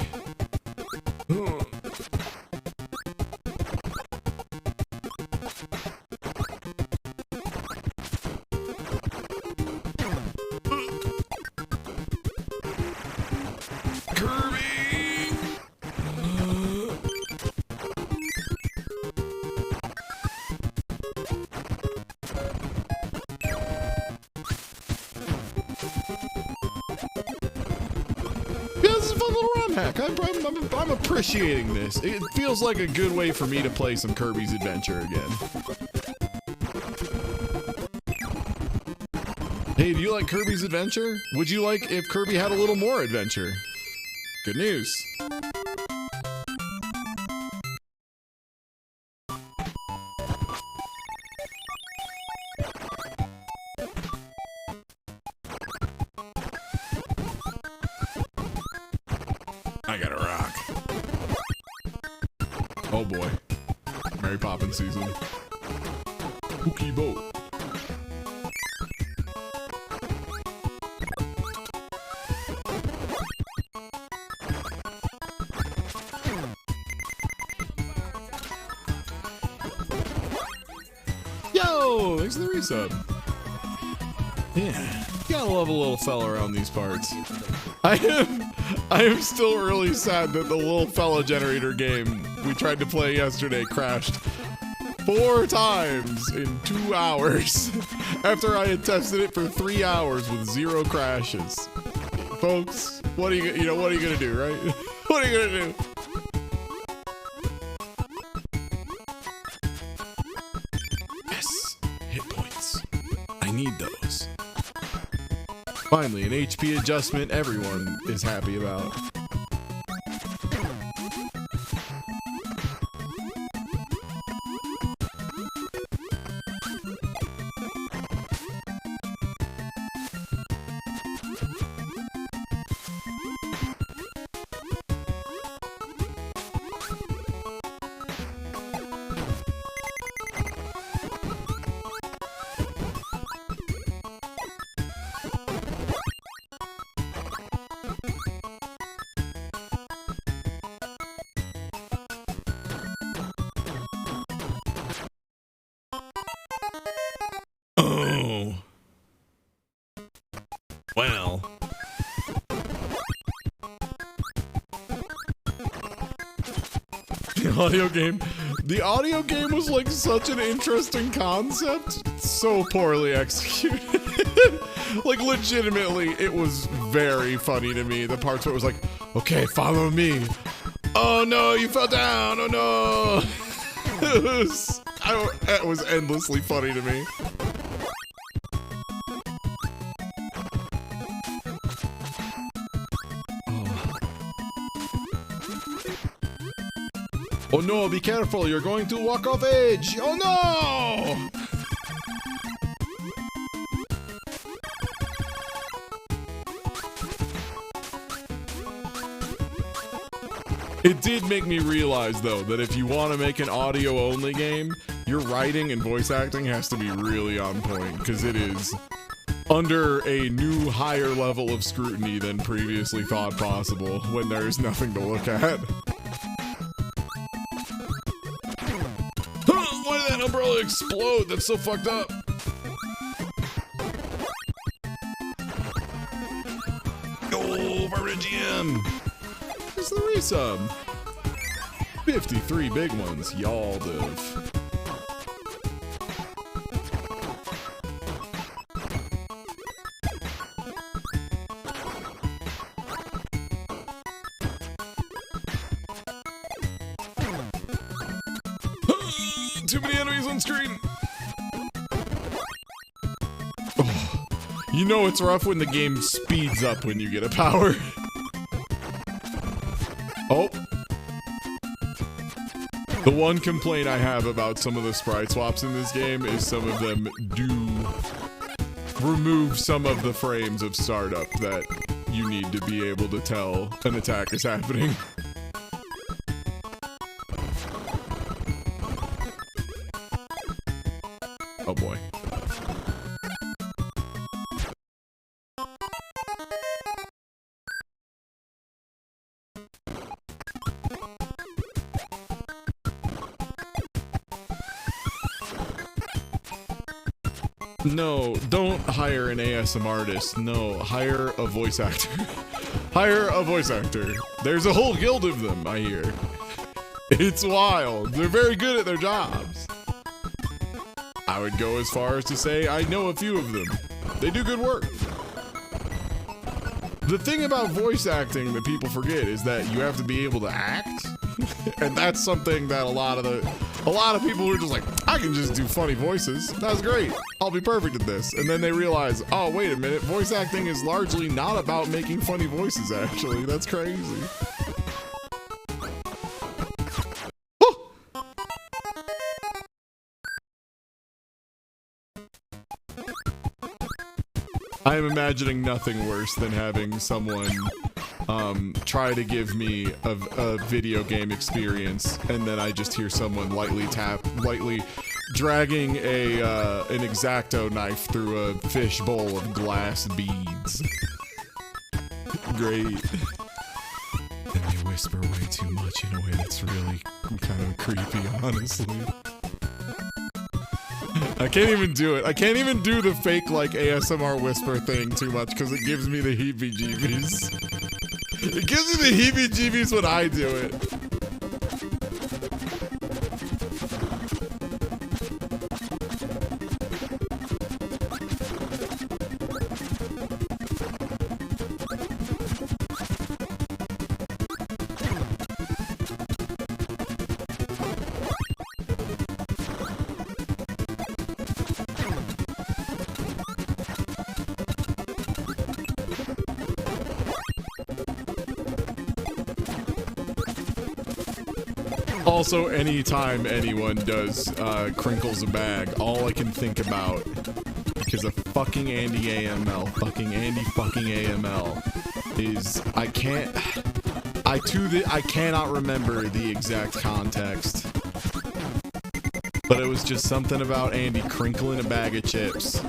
I'm appreciating this. It feels like a good way for me to play some Kirby's Adventure again. Hey, do you like Kirby's Adventure? Would you like if Kirby had a little more adventure? Good news. I gotta rock. Oh boy. Mary Poppins season. Spooky boat. Yo, thanks for the resub. Yeah, gotta love a little fella around these parts. I am still really sad that the little fella generator game we tried to play yesterday crashed 4 times in 2 hours after I had tested it for 3 hours with 0 crashes. Folks, what are you gonna do, right? What are you gonna do? Yes, hit points. I need those. Finally, an HP adjustment everyone is happy about. Oh. Well. The audio game was like such an interesting concept, so poorly executed. Like legitimately, it was very funny to me. The parts where it was like, okay, follow me. Oh no, you fell down, oh no. It was endlessly funny to me. Oh no, be careful, you're going to walk off edge! Oh no! It did make me realize though, that if you want to make an audio only game, your writing and voice acting has to be really on point, because it is under a new higher level of scrutiny than previously thought possible when there's nothing to look at. Why did that umbrella explode? That's so fucked up. Yo, Barbara GM. Here's the resub. 53 big ones, y'all div. Too many enemies on screen. Oh, you know it's rough when the game speeds up when you get a power. Oh. The one complaint I have about some of the sprite swaps in this game is some of them do remove some of the frames of startup that you need to be able to tell an attack is happening. Oh boy. No, don't hire an ASM artist. No, hire a voice actor. Hire a voice actor. There's a whole guild of them, I hear. It's wild. They're very good at their jobs. I would go as far as to say I know a few of them. They do good work. The thing about voice acting that people forget is that you have to be able to act. And that's something that a lot of A lot of people were just like, I can just do funny voices. That's great. I'll be perfect at this. And then they realize, oh, wait a minute. Voice acting is largely not about making funny voices, actually. That's crazy. I am imagining nothing worse than having someone try to give me a video game experience, and then I just hear someone lightly dragging an X-Acto knife through a fish bowl of glass beads. Great. Then they whisper way too much in a way that's really kind of creepy, honestly. I can't even do it. I can't even do the fake, like, ASMR whisper thing too much because it gives me the heebie-jeebies. It gives me the heebie-jeebies when I do it. Also, anytime anyone does crinkles a bag, all I can think about, because of fucking Andy AML, fucking Andy fucking AML, is I cannot remember the exact context, but it was just something about Andy crinkling a bag of chips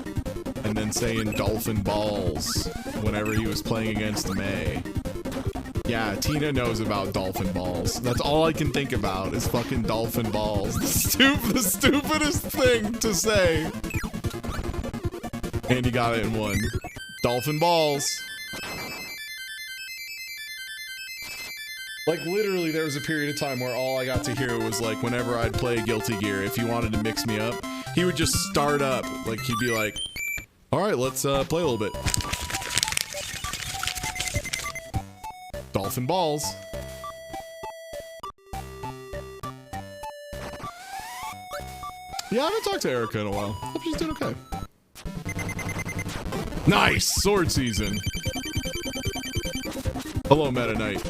and then saying dolphin balls whenever he was playing against May. Yeah, Tina knows about dolphin balls. That's all I can think about is fucking dolphin balls. The stupidest thing to say. Andy got it in one. Dolphin balls. Like, literally, there was a period of time where all I got to hear was, like, whenever I'd play Guilty Gear, if he wanted to mix me up, he would just start up. Like, he'd be like, all right, let's play a little bit. Dolphin balls. Yeah, I haven't talked to Erica in a while. Hope she's doing okay. Nice! Sword season. Hello, Meta Knight.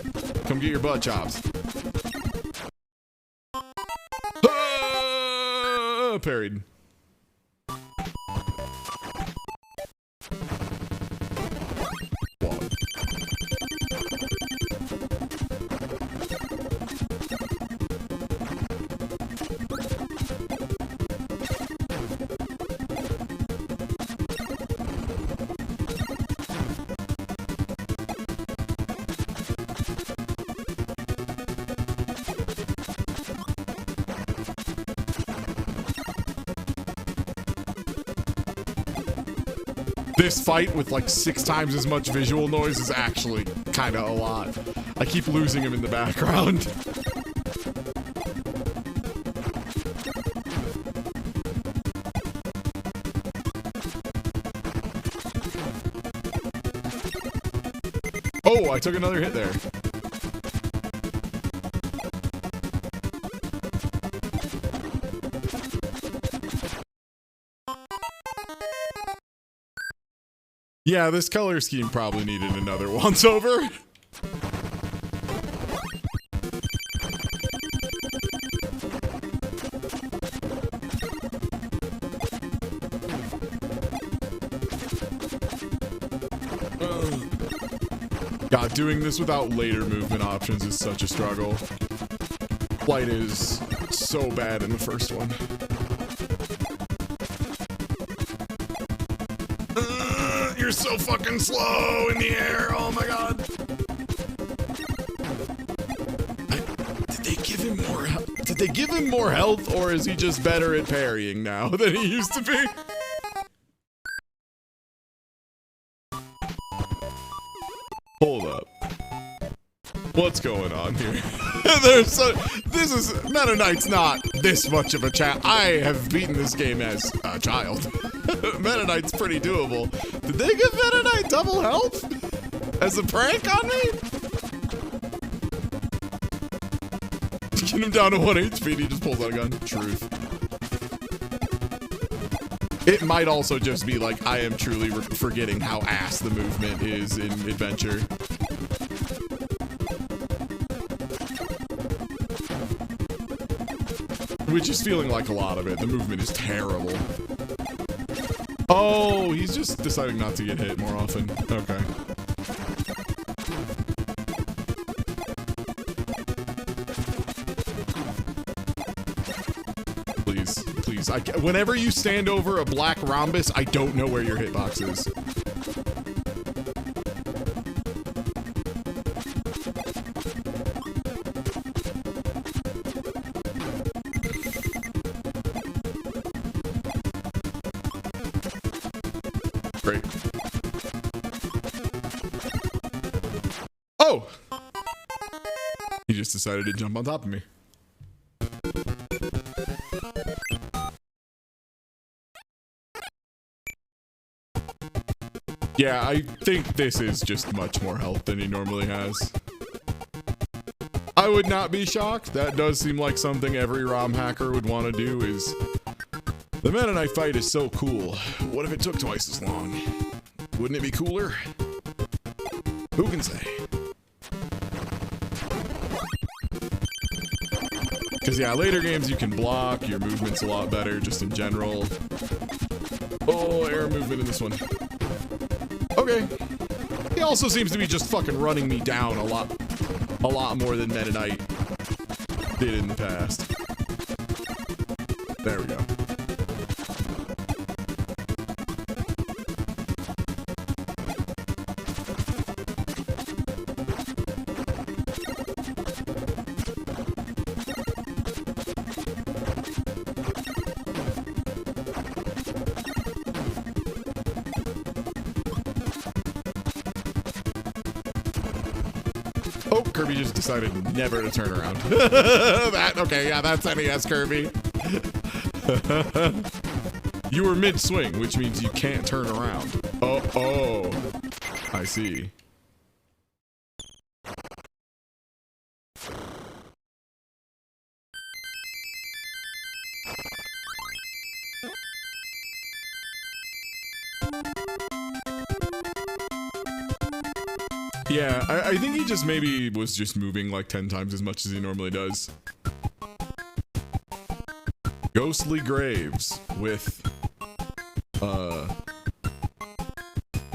Come get your butt chops. Parried. This fight with like 6 times as much visual noise is actually kind of a lot. I keep losing him in the background. Oh, I took another hit there. Yeah, this color scheme probably needed another once over. God, doing this without later movement options is such a struggle. Flight is so bad in the first one. You're so fucking slow in the air. Oh my god. Did they give him more health? Did they give him more health, or is he just better at parrying now than he used to be? Hold up. What's going on here? This is Meta Knight's not this much of a chat. I have beaten this game as a child. Meta Knight's pretty doable. Did they give Meta Knight double health as a prank on me? Get him down to 1 HP and he just pulls out a gun. Truth. It might also just be like, I am truly forgetting how ass the movement is in Adventure. Which is feeling like a lot of it. The movement is terrible. Oh, he's just deciding not to get hit more often. Okay. Please, please. Whenever you stand over a black rhombus, I don't know where your hitbox is. Great. Oh! He just decided to jump on top of me. Yeah, I think this is just much more health than he normally has. I would not be shocked. That does seem like something every ROM hacker would want to do is... The Meta Knight fight is so cool. What if it took twice as long? Wouldn't it be cooler? Who can say? Because yeah, later games you can block, your movement's a lot better just in general. Oh, air movement in this one. Okay. He also seems to be just fucking running me down a lot more than Meta Knight did in the past. There we go. Oh, Kirby just decided never to turn around. Okay, yeah, that's NES Kirby. You were mid-swing, which means you can't turn around. Oh, I see. Yeah, I think he just maybe was just moving like 10 times as much as he normally does. Ghostly Graves with,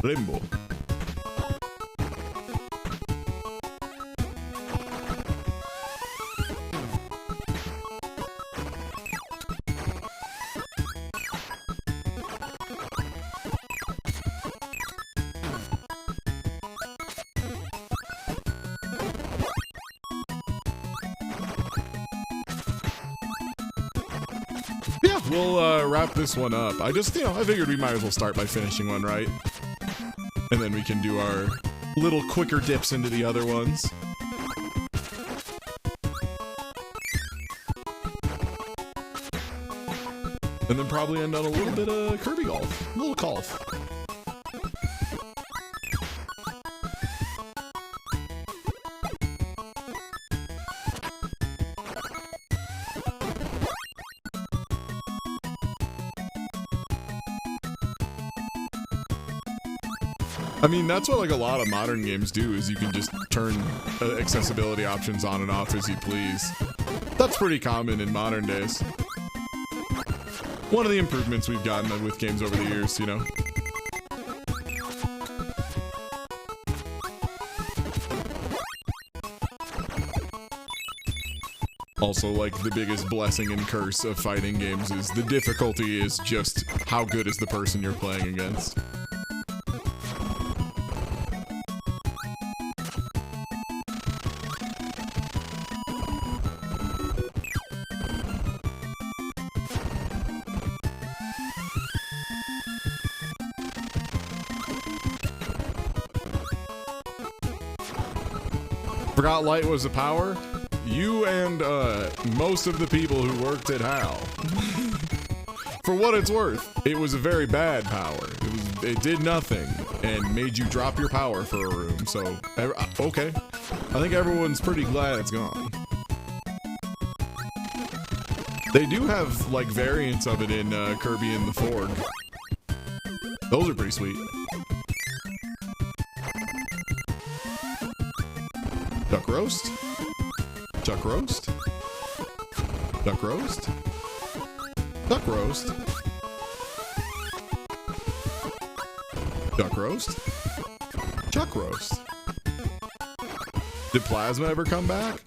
Rainbow. Yeah, we'll wrap this one up. I just, I figured we might as well start by finishing one, right? And then we can do our little quicker dips into the other ones. And then probably end on a little bit of Kirby golf. A little golf. I mean, that's what like a lot of modern games do, is you can just turn accessibility options on and off as you please. That's pretty common in modern days. One of the improvements we've gotten with games over the years, you know. Also, like, the biggest blessing and curse of fighting games is the difficulty is just how good is the person you're playing against. Forgot light was a power? You and most of the people who worked at HAL. For what it's worth, it was a very bad power. It did nothing and made you drop your power for a room. So, okay. I think everyone's pretty glad it's gone. They do have like variants of it in Kirby and the Forg. Those are pretty sweet. Duck roast? Chuck roast? Duck roast? Duck roast? Duck roast? Chuck roast? Did Plasma ever come back?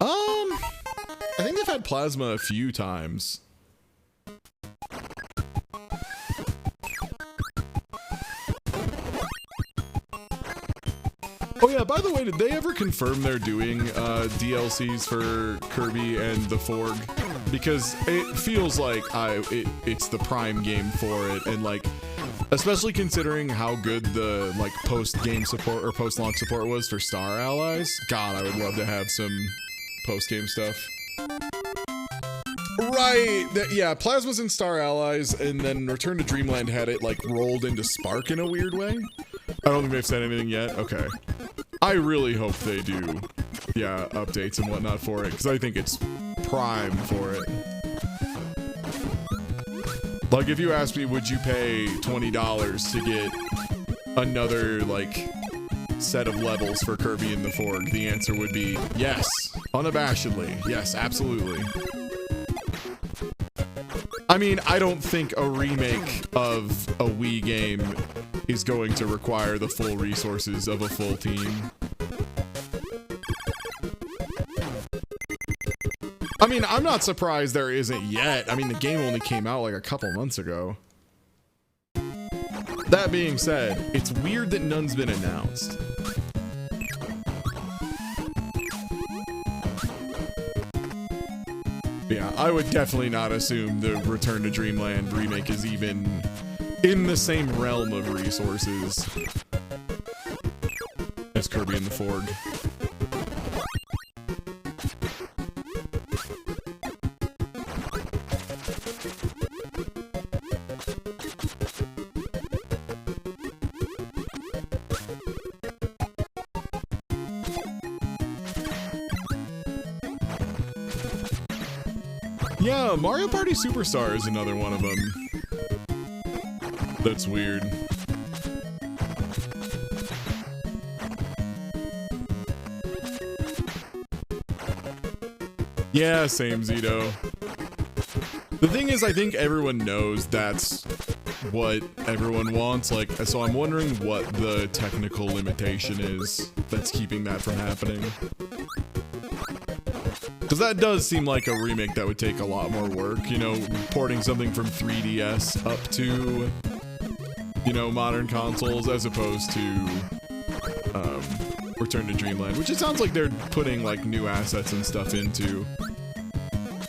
I think they've had Plasma a few times. Oh yeah, by the way, did they ever confirm they're doing DLCs for Kirby and the Forg? Because it feels like it's the prime game for it, and like, especially considering how good the like post-game support or post-launch support was for Star Allies. God, I would love to have some post-game stuff. Right, yeah, Plasma's in Star Allies, and then Return to Dreamland had it like rolled into Spark in a weird way. I don't think they've said anything yet. Okay. I really hope they do, yeah, updates and whatnot for it, because I think it's prime for it. Like, if you asked me, would you pay $20 to get another, like, set of levels for Kirby and the Forg? The answer would be yes, unabashedly. Yes, absolutely. I mean, I don't think a remake of a Wii game is going to require the full resources of a full team. I mean, I'm not surprised there isn't yet. I mean, the game only came out like a couple months ago. That being said, it's weird that none's been announced. Yeah, I would definitely not assume the Return to Dreamland remake is even in the same realm of resources as Kirby and the Forg. Yeah, Mario Party Superstar is another one of them. That's weird. Yeah, same, Zito. The thing is, I think everyone knows that's what everyone wants, like, so I'm wondering what the technical limitation is that's keeping that from happening. Because that does seem like a remake that would take a lot more work, you know, porting something from 3DS up to, you know, modern consoles, as opposed to Return to Dreamland, which it sounds like they're putting like new assets and stuff into,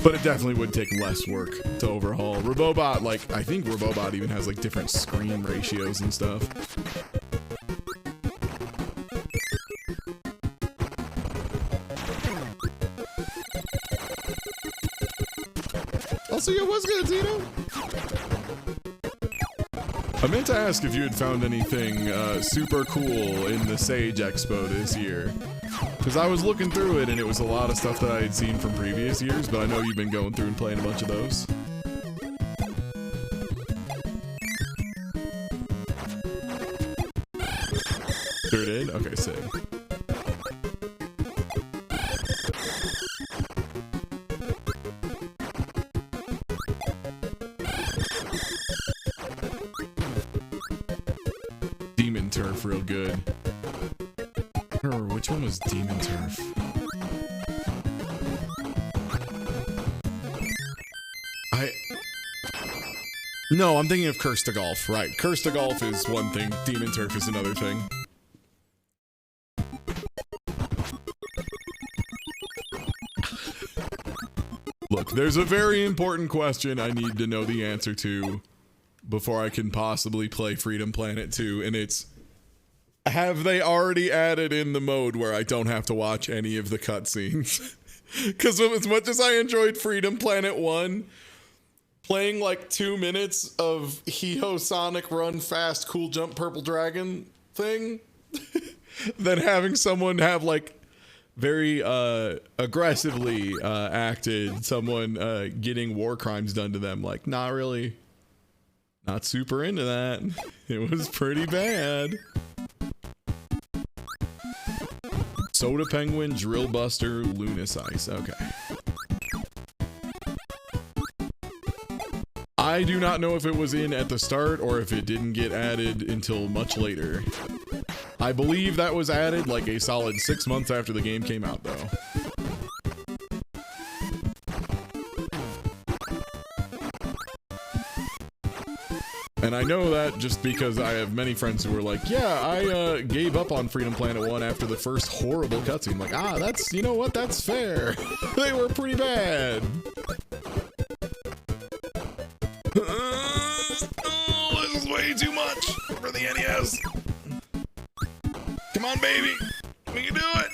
but it definitely would take less work to overhaul. Robobot, like, I think Robobot even has like different screen ratios and stuff. Also, yo, what's good, Zeno? I meant to ask if you had found anything super cool in the Sage Expo this year. Because I was looking through it and it was a lot of stuff that I had seen from previous years, but I know you've been going through and playing a bunch of those. Sure did? Okay, sick. Demon Turf, real good. I don't remember which one was Demon Turf. No, I'm thinking of Curse to Golf. Right, Curse to Golf is one thing. Demon Turf is another thing. Look, there's a very important question I need to know the answer to before I can possibly play Freedom Planet 2, and it's, have they already added in the mode where I don't have to watch any of the cutscenes? Because as much as I enjoyed Freedom Planet 1, playing like 2 minutes of Hee-Ho Sonic Run Fast Cool Jump Purple Dragon thing, then having someone have like very aggressively acted someone getting war crimes done to them. Like, not really, not super into that. It was pretty bad. Soda Penguin, Drill Buster, Lunas Ice. Okay. I do not know if it was in at the start or if it didn't get added until much later. I believe that was added like a solid 6 months after the game came out, though. And I know that just because I have many friends who were like, yeah, I gave up on Freedom Planet 1 after the first horrible cutscene. Like, that's, you know what, that's fair. They were pretty bad. Oh, this is way too much for the NES. Come on, baby. We can do it.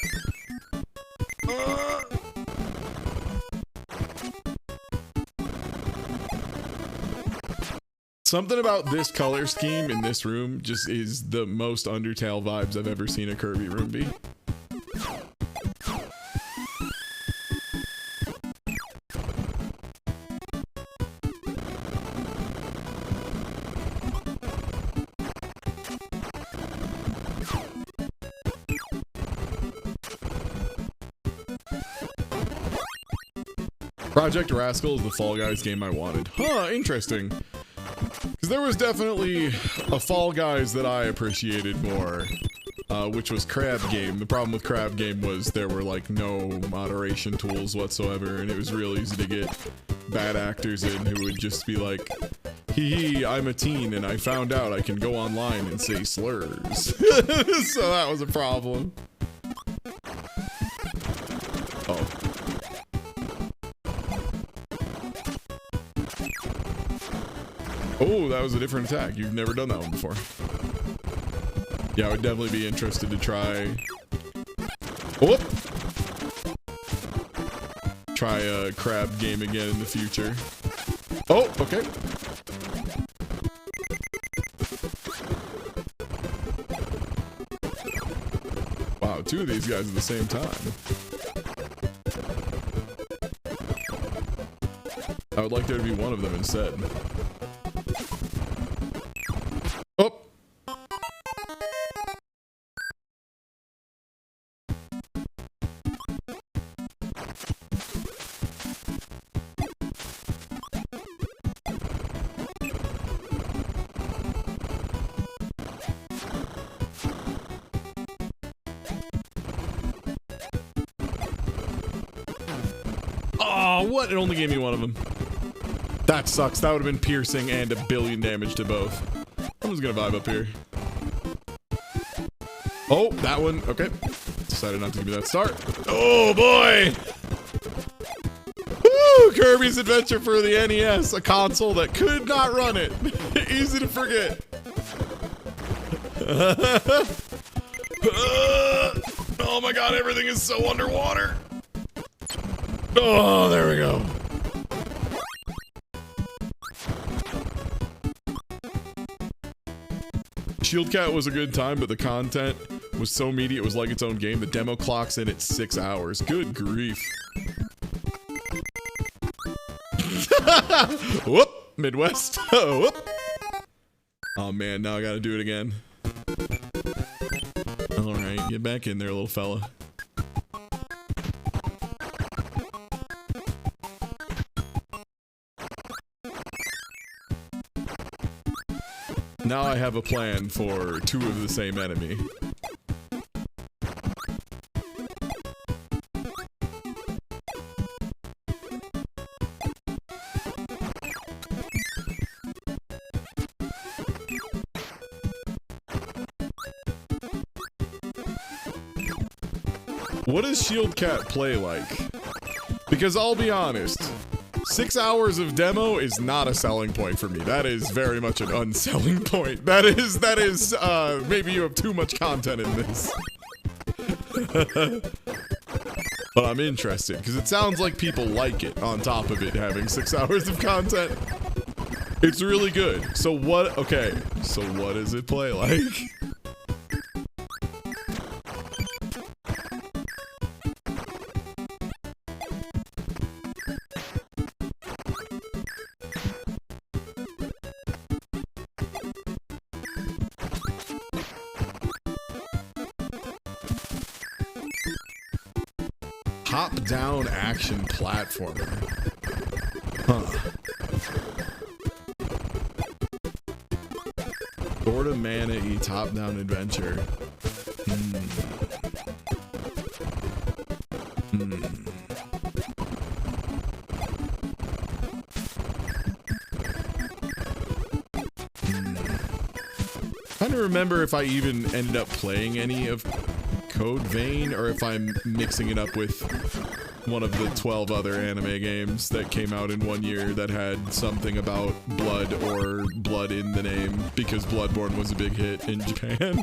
Something about this color scheme in this room just is the most Undertale vibes I've ever seen a Kirby room be. Project Rascal is the Fall Guys game I wanted. Huh, interesting. Because there was definitely a Fall Guys that I appreciated more, which was Crab Game. The problem with Crab Game was there were like no moderation tools whatsoever, and it was real easy to get bad actors in who would just be like, hee, I'm a teen and I found out I can go online and say slurs. So that was a problem. Oh. Oh, that was a different attack. You've never done that one before. Yeah, I would definitely be interested to try... Whoop! Try a crab game again in the future. Oh, okay. Wow, two of these guys at the same time. I would like there to be one of them instead. Oh! Oh, what? It only gave me one of them. That sucks. That would have been piercing and a billion damage to both. I'm just gonna vibe up here. Oh, that one. Okay. Decided not to give me that start. Oh, boy! Woo! Kirby's Adventure for the NES. A console that could not run it. Easy to forget. Oh my god, everything is so underwater. Oh, there we go. Shield Cat was a good time, but the content was so meaty it was like its own game. The demo clocks in at 6 hours. Good grief. Whoop! Midwest. Whoop! Oh man, now I gotta do it again. Alright, get back in there, little fella. Now I have a plan for two of the same enemy. What does Shield Cat play like? Because I'll be honest, 6 hours of demo is not a selling point for me. That is very much an unselling point. That is, maybe you have too much content in this. But I'm interested, because it sounds like people like it, on top of it having 6 hours of content. It's really good. So what, okay, so what does it play like? top-down action platformer. Huh. Sort of Mana-y top-down adventure. Trying to remember if I even ended up playing any of Code Vein or if I'm mixing it up with one of the 12 other anime games that came out in one year that had something about blood or blood in the name because Bloodborne was a big hit in Japan.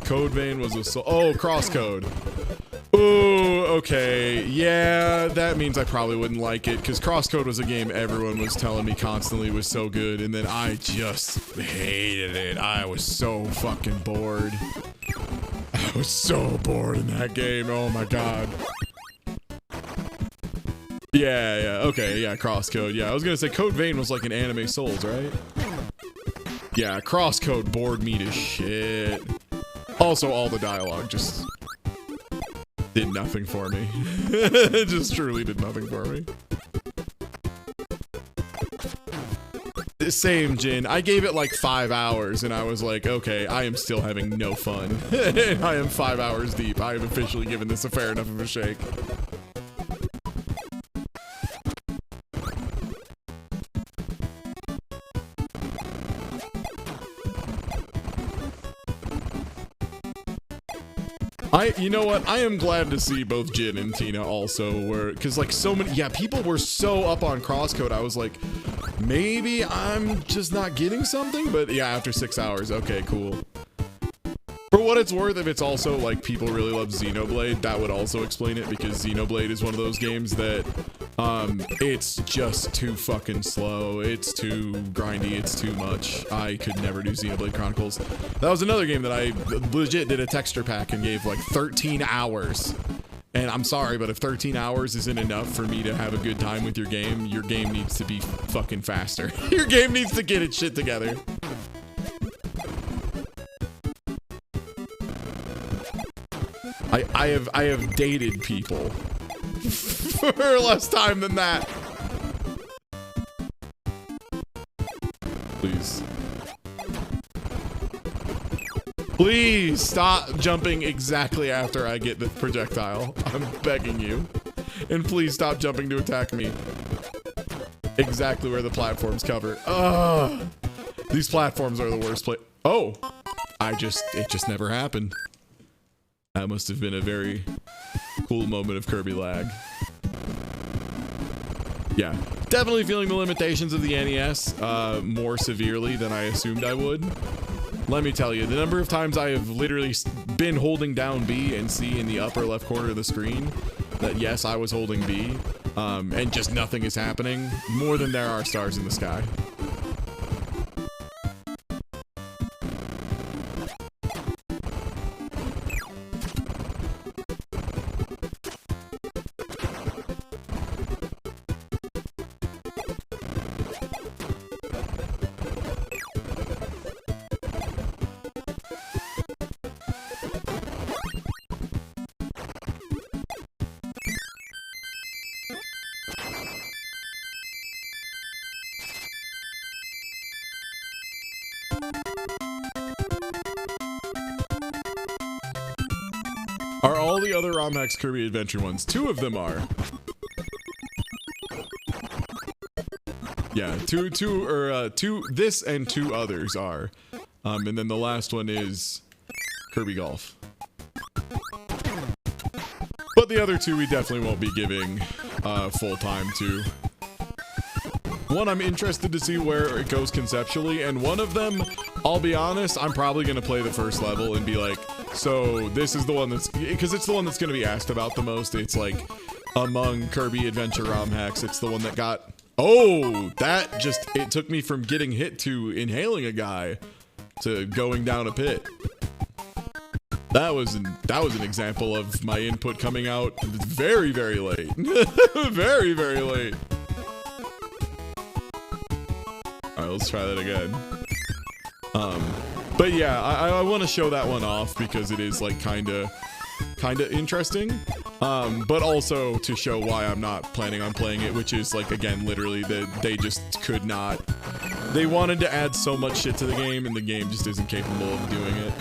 Code Vein was a Crosscode. Ooh, okay. Yeah, that means I probably wouldn't like it, because Crosscode was a game everyone was telling me constantly was so good, and then I just hated it. I was so fucking bored. I was so bored in that game. Oh my god. Yeah, okay, yeah, Crosscode. Yeah, I was gonna say Code Vein was like an anime Souls, right? Yeah, Crosscode bored me to shit. Also, all the dialogue just did nothing for me. It just truly did nothing for me. Same, Jin. I gave it like 5 hours and I was like, okay, I am still having no fun. I am 5 hours deep. I have officially given this a fair enough of a shake. You know what? I am glad to see both Jin and Tina also were, because like so many, yeah, people were so up on Crosscode. I was like, maybe I'm just not getting something, but yeah, after 6 hours, okay, cool. For what it's worth, if it's also like people really love Xenoblade, that would also explain it, because Xenoblade is one of those games that it's just too fucking slow. It's too grindy. It's too much. I could never do Xenoblade Chronicles. That was another game that I legit did a texture pack and gave like 13 hours. And I'm sorry, but if 13 hours isn't enough for me to have a good time with your game needs to be fucking faster. Your game needs to get its shit together. I have dated people for less time than that. Please. Please stop jumping exactly after I get the projectile. I'm begging you. And please stop jumping to attack me. Exactly where the platforms cover. Ugh. These platforms are the worst Oh! It just never happened. That must have been a very cool moment of Kirby lag. Yeah, definitely feeling the limitations of the NES more severely than I assumed I would. Let me tell you, the number of times I have literally been holding down B and C in the upper left corner of the screen, that yes, I was holding B, and just nothing is happening, more than there are stars in the sky. Are all the other ROM-hacks Kirby Adventure ones? 2 of them are. Yeah, two, this and 2 others are. And then the last one is Kirby Golf. But the other 2 we definitely won't be giving full time to. One, I'm interested to see where it goes conceptually, and one of them, I'll be honest, I'm probably gonna play the first level and be like, so this is the one that's, because it's the one that's gonna be asked about the most. It's like, among Kirby Adventure ROM hacks, it's the one that got, oh, that just, it took me from getting hit to inhaling a guy to going down a pit. That was an example of my input coming out very, very late. Very, very late. Alright, let's try that again. But yeah, I want to show that one off because it is like kind of interesting, but also to show why I'm not planning on playing it, which is like, again, literally they just could not. They wanted to add so much shit to the game, and the game just isn't capable of doing it.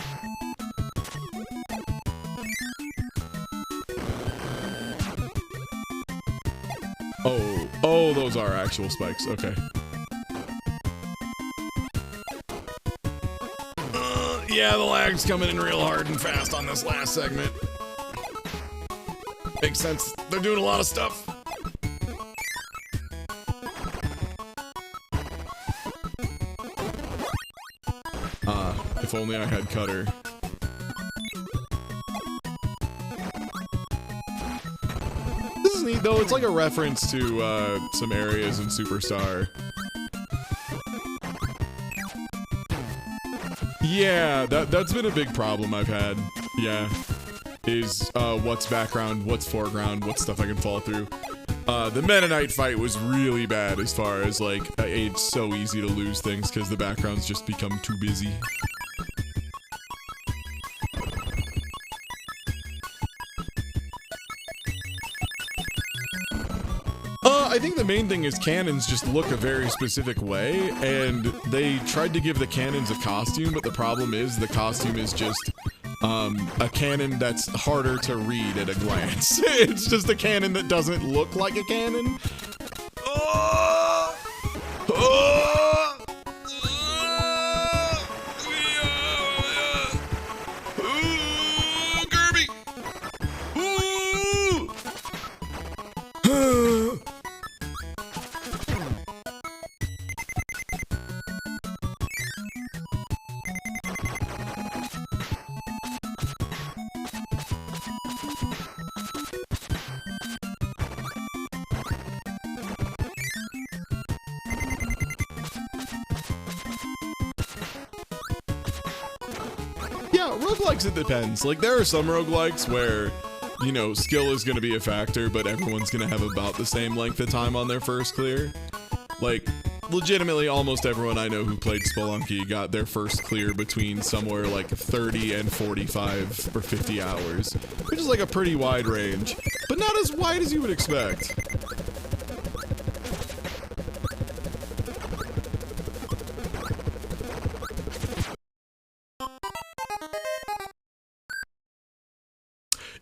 Oh, those are actual spikes. Okay. Yeah, the lag's coming in real hard and fast on this last segment. Makes sense. They're doing a lot of stuff. If only I had Cutter. This is neat, though. It's like a reference to some areas in Superstar. Yeah, that's been a big problem I've had. Yeah. Is what's background, what's foreground, what stuff I can fall through. The Meta Knight fight was really bad as far as like, it's so easy to lose things because the backgrounds just become too busy. I think the main thing is cannons just look a very specific way, and they tried to give the cannons a costume, but the problem is the costume is just a cannon that's harder to read at a glance. It's just a cannon that doesn't look like a cannon. Kirby! Yeah, roguelikes, it depends. Like, there are some roguelikes where, you know, skill is going to be a factor, but everyone's going to have about the same length of time on their first clear. Like, legitimately, almost everyone I know who played Spelunky got their first clear between somewhere like 30 and 45 or 50 hours, which is like a pretty wide range, but not as wide as you would expect.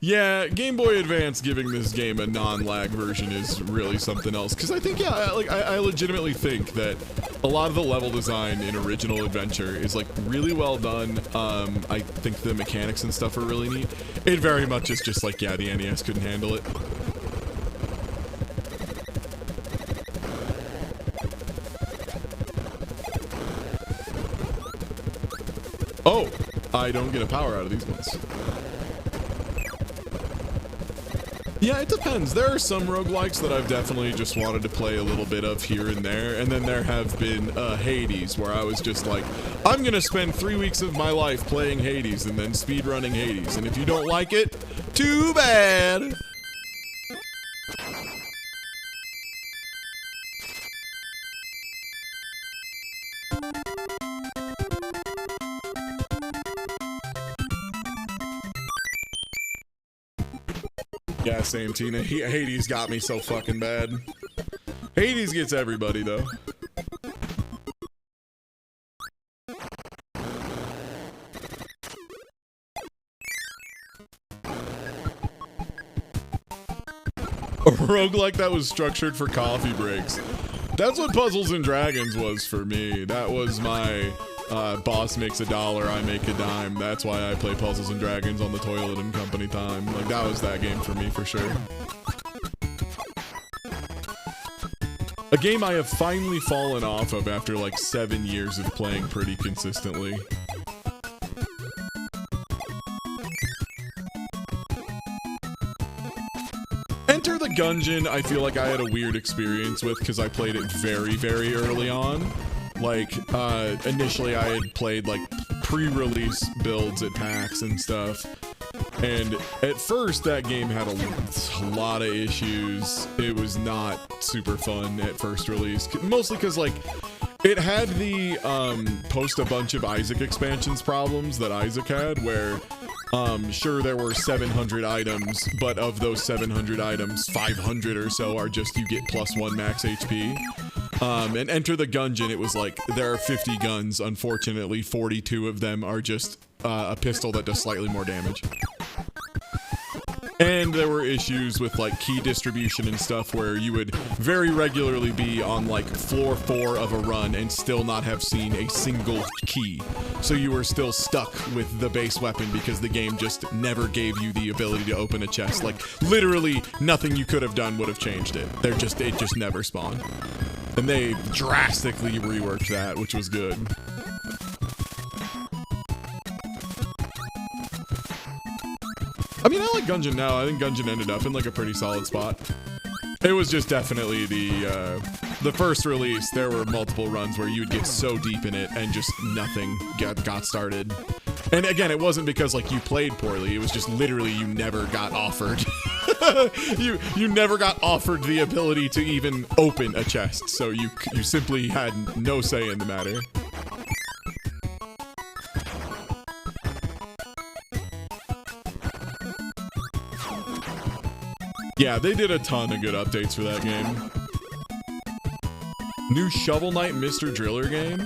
Yeah, Game Boy Advance giving this game a non-lag version is really something else. Because I think, yeah, like I legitimately think that a lot of the level design in Original Adventure is like really well done. I think the mechanics and stuff are really neat. It very much is just like, yeah, the NES couldn't handle it. Oh, I don't get a power out of these ones. Yeah, it depends. There are some roguelikes that I've definitely just wanted to play a little bit of here and there, and then there have been Hades, where I was just like, I'm gonna spend 3 weeks of my life playing Hades and then speedrunning Hades, and if you don't like it, too bad! Yeah, same, Tina. Hades got me so fucking bad. Hades gets everybody, though. A roguelike that was structured for coffee breaks. That's what Puzzles and Dragons was for me. That was my boss makes $1, I make a dime. That's why I play Puzzles and Dragons on the toilet and company time. Like, that was that game for me for sure. A game I have finally fallen off of after like 7 years of playing pretty consistently. Enter the Gungeon, I feel like I had a weird experience with because I played it very, very early on. Like, initially I had played, like, pre-release builds at PAX and stuff, and at first that game had a lot of issues. It was not super fun at first release, mostly because, like, It had the post a bunch of Isaac expansions problems that Isaac had, where sure there were 700 items, but of those 700 items, 500 or so are just you get +1 max HP. And Enter the Gungeon, it was like there are 50 guns. Unfortunately, 42 of them are just a pistol that does slightly more damage. And there were issues with like key distribution and stuff where you would very regularly be on like floor 4 of a run and still not have seen a single key. So you were still stuck with the base weapon because the game just never gave you the ability to open a chest. Like literally nothing you could have done would have changed it. It just never spawned. And they drastically reworked that, which was good. I mean, I like Gungeon now. I think Gungeon ended up in like a pretty solid spot. It was just definitely the first release. There were multiple runs where you would get so deep in it and just nothing got started. And again, it wasn't because like you played poorly. It was just literally you never got offered. you never got offered the ability to even open a chest. So you simply had no say in the matter. Yeah, they did a ton of good updates for that game. New Shovel Knight Mr. Driller game.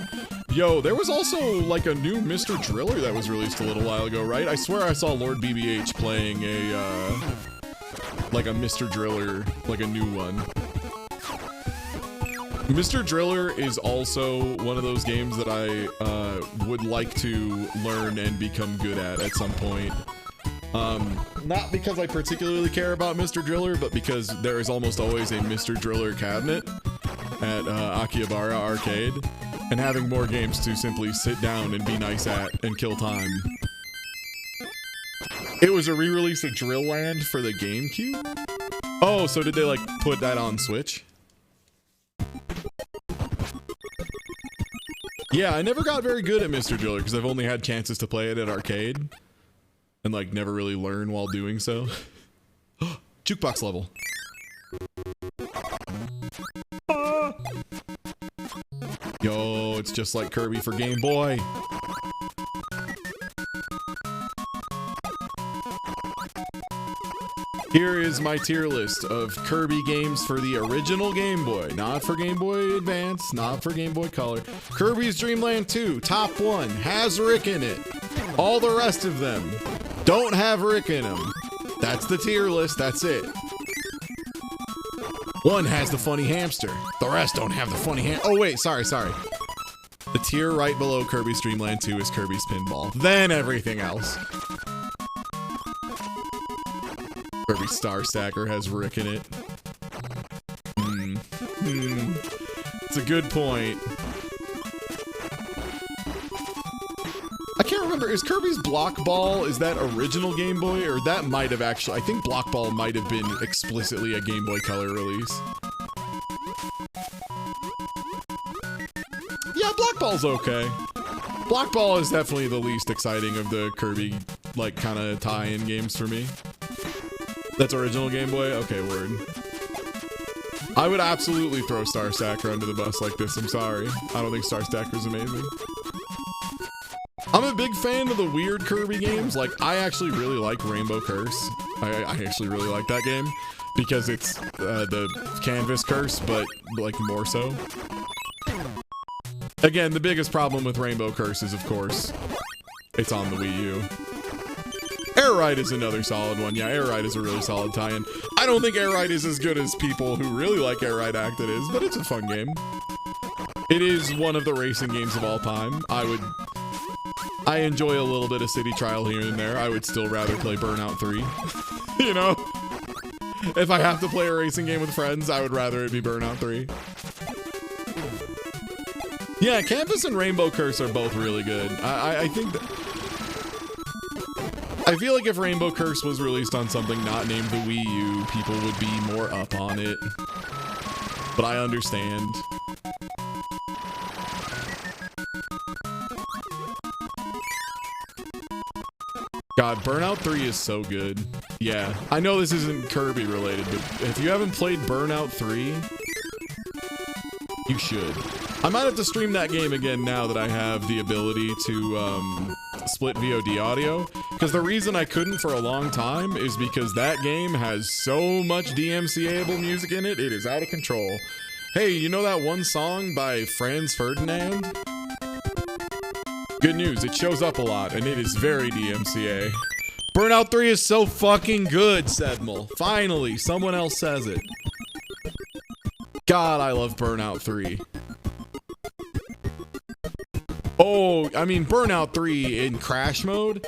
Yo, there was also like a new Mr. Driller that was released a little while ago, right? I swear I saw Lord BBH playing a like a Mr. Driller, like a new one. Mr. Driller is also one of those games that I would like to learn and become good at some point. Not because I particularly care about Mr. Driller, but because there is almost always a Mr. Driller cabinet at Akihabara Arcade, and having more games to simply sit down and be nice at and kill time. It was a re-release of Drill Land for the GameCube? Oh, so did they like put that on Switch? Yeah, I never got very good at Mr. Driller because I've only had chances to play it at arcade. And like never really learn while doing so. Jukebox level. Yo, it's just like Kirby for Game Boy. Here is my tier list of Kirby games for the original Game Boy. Not for Game Boy Advance, not for Game Boy Color. Kirby's Dream Land 2, top 1, has Rick in it. All the rest of them don't have Rick in them. That's the tier list, that's it. 1 has the funny hamster. The rest don't have the funny oh wait, sorry. The tier right below Kirby's Dream Land 2 is Kirby's Pinball. Then everything else. Kirby Star Stacker has Rick in it. It's a good point. I can't remember, is Kirby's Block Ball, is that original Game Boy? Or that might have actually, I think Block Ball might have been explicitly a Game Boy Color release. Yeah, Block Ball's okay. Block Ball is definitely the least exciting of the Kirby, like, kind of tie-in games for me. That's original Game Boy? Okay, word. I would absolutely throw Star Stacker under the bus like this, I'm sorry. I don't think Star Stacker's amazing. I'm a big fan of the weird Kirby games. Like, I actually really like Rainbow Curse. I actually really like that game because it's the Canvas Curse, but like more so. Again, the biggest problem with Rainbow Curse is, of course, it's on the Wii U. Air Ride is another solid one. Yeah, Air Ride is a really solid tie-in. I don't think Air Ride is as good as people who really like Air Ride act it is, but it's a fun game. It is one of the racing games of all time. I enjoy a little bit of City Trial here and there. I would still rather play Burnout 3. You know? If I have to play a racing game with friends, I would rather it be Burnout 3. Yeah, Canvas and Rainbow Curse are both really good. I think that... I feel like if Rainbow Curse was released on something not named the Wii U, people would be more up on it. But I understand. God, Burnout 3 is so good. Yeah, I know this isn't Kirby related, but if you haven't played Burnout 3, you should. I might have to stream that game again now that I have the ability to split VOD audio, because the reason I couldn't for a long time is because that game has so much DMCA-able music in it, it is out of control. Hey, you know that one song by Franz Ferdinand? Good news, it shows up a lot, and it is very DMCA. Burnout 3 is so fucking good, Sedmal. Finally, someone else says it. God, I love Burnout 3. Oh, I mean, Burnout 3 in crash mode.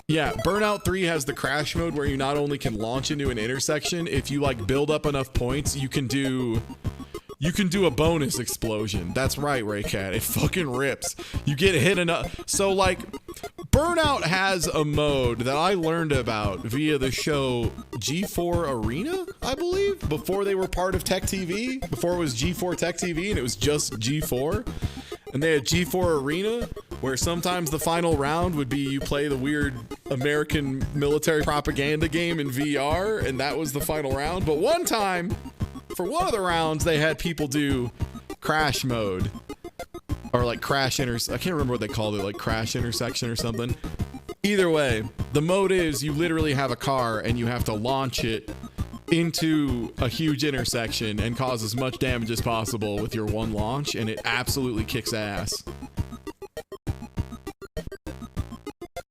Yeah, Burnout 3 has the crash mode where you not only can launch into an intersection, if you like build up enough points, you can do a bonus explosion. That's right, Raycat. It fucking rips. You get hit enough. So like, Burnout has a mode that I learned about via the show G4 Arena, I believe, before they were part of Tech TV, before it was G4 Tech TV and it was just G4. And they had G4 Arena, where sometimes the final round would be you play the weird American military propaganda game in VR, and that was the final round. But one time, for one of the rounds, they had people do crash mode. Or like crash I can't remember what they called it, like crash intersection or something. Either way, the mode is you literally have a car and you have to launch it into a huge intersection and cause as much damage as possible with your one launch, and it absolutely kicks ass.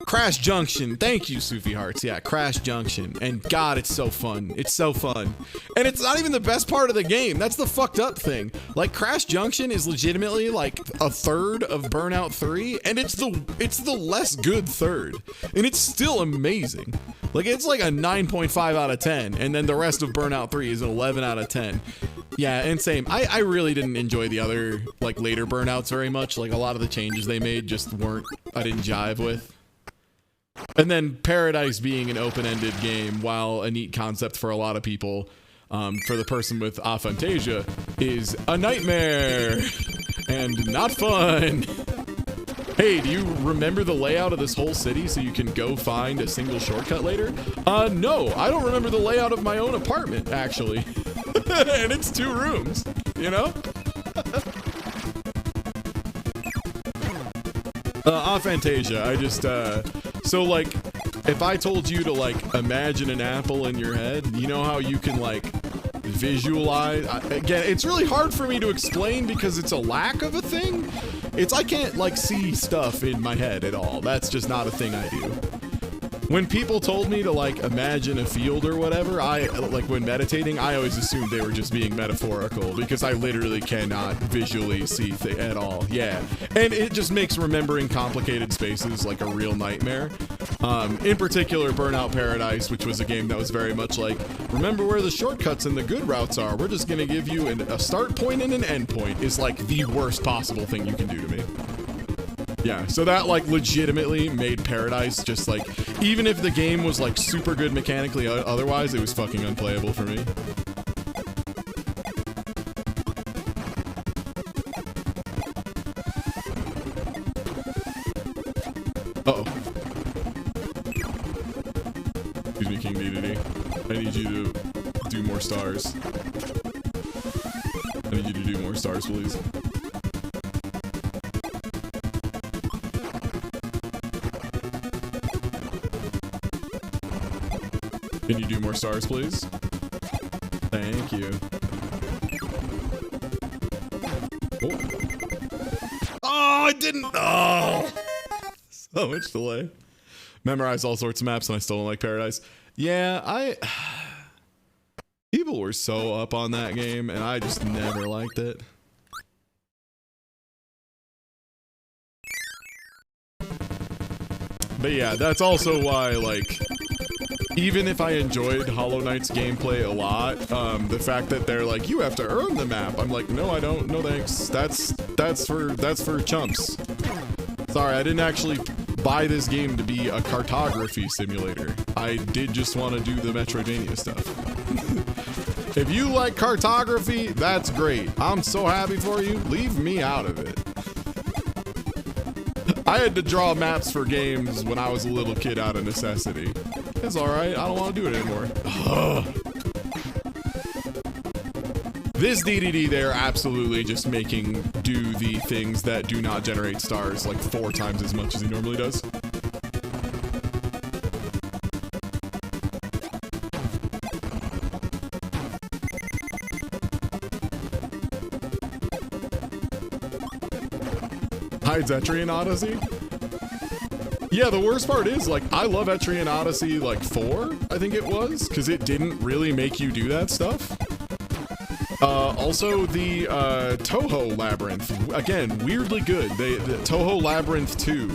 Crash Junction. Thank you, Sufi Hearts. Yeah, Crash Junction. And God, it's so fun. It's so fun. And it's not even the best part of the game. That's the fucked up thing. Like, Crash Junction is legitimately like a third of Burnout 3, and it's the less good third. And it's still amazing. Like, it's like a 9.5 out of 10, and then the rest of Burnout 3 is an 11 out of 10. Yeah, and same. I really didn't enjoy the other, like, later Burnouts very much. Like, a lot of the changes they made just weren't, I didn't jive with. And then Paradise being an open-ended game, while a neat concept for a lot of people, for the person with aphantasia, is a nightmare and not fun. Hey, do you remember the layout of this whole city so you can go find a single shortcut later? No, I don't remember the layout of my own apartment, actually. And it's 2 rooms, you know? Aphantasia, I just, so like, if I told you to like imagine an apple in your head, you know how you can like visualize, again, it's really hard for me to explain because it's a lack of a thing. I can't like see stuff in my head at all. That's just not a thing I do. When people told me to like imagine a field or whatever, like when meditating, I always assumed they were just being metaphorical because I literally cannot visually see at all. Yeah. And it just makes remembering complicated spaces like a real nightmare. In particular, Burnout Paradise, which was a game that was very much like, remember where the shortcuts and the good routes are. We're just going to give you a start point and an end point is like the worst possible thing you can do to me. Yeah, so that like legitimately made Paradise just like, even if the game was like super good mechanically otherwise, it was fucking unplayable for me. Uh-oh. Excuse me, King DDD. I need you to do more stars. I need you to do more stars, please. Can you do more stars, please? Thank you. Oh, I didn't. Oh, so much delay. Memorize all sorts of maps, and I still don't like Paradise. Yeah, people were so up on that game, and I just never liked it. But yeah, that's also why, like, even if I enjoyed Hollow Knight's gameplay a lot, the fact that they're like, you have to earn the map, I'm like, no, I don't. No thanks. That's for chumps. Sorry, I didn't actually buy this game to be a cartography simulator. I did just want to do the Metroidvania stuff. If you like cartography, that's great. I'm so happy for you. Leave me out of it. I had to draw maps for games when I was a little kid out of necessity. It's alright, I don't want to do it anymore. Ugh. This DDD there absolutely just making do the things that do not generate stars like 4 times as much as he normally does. Hides Etrian Odyssey? Yeah, the worst part is, like, I love Etrian Odyssey, like, 4, I think it was, because it didn't really make you do that stuff. Also, the Toho Labyrinth, again, weirdly good. The Toho Labyrinth 2,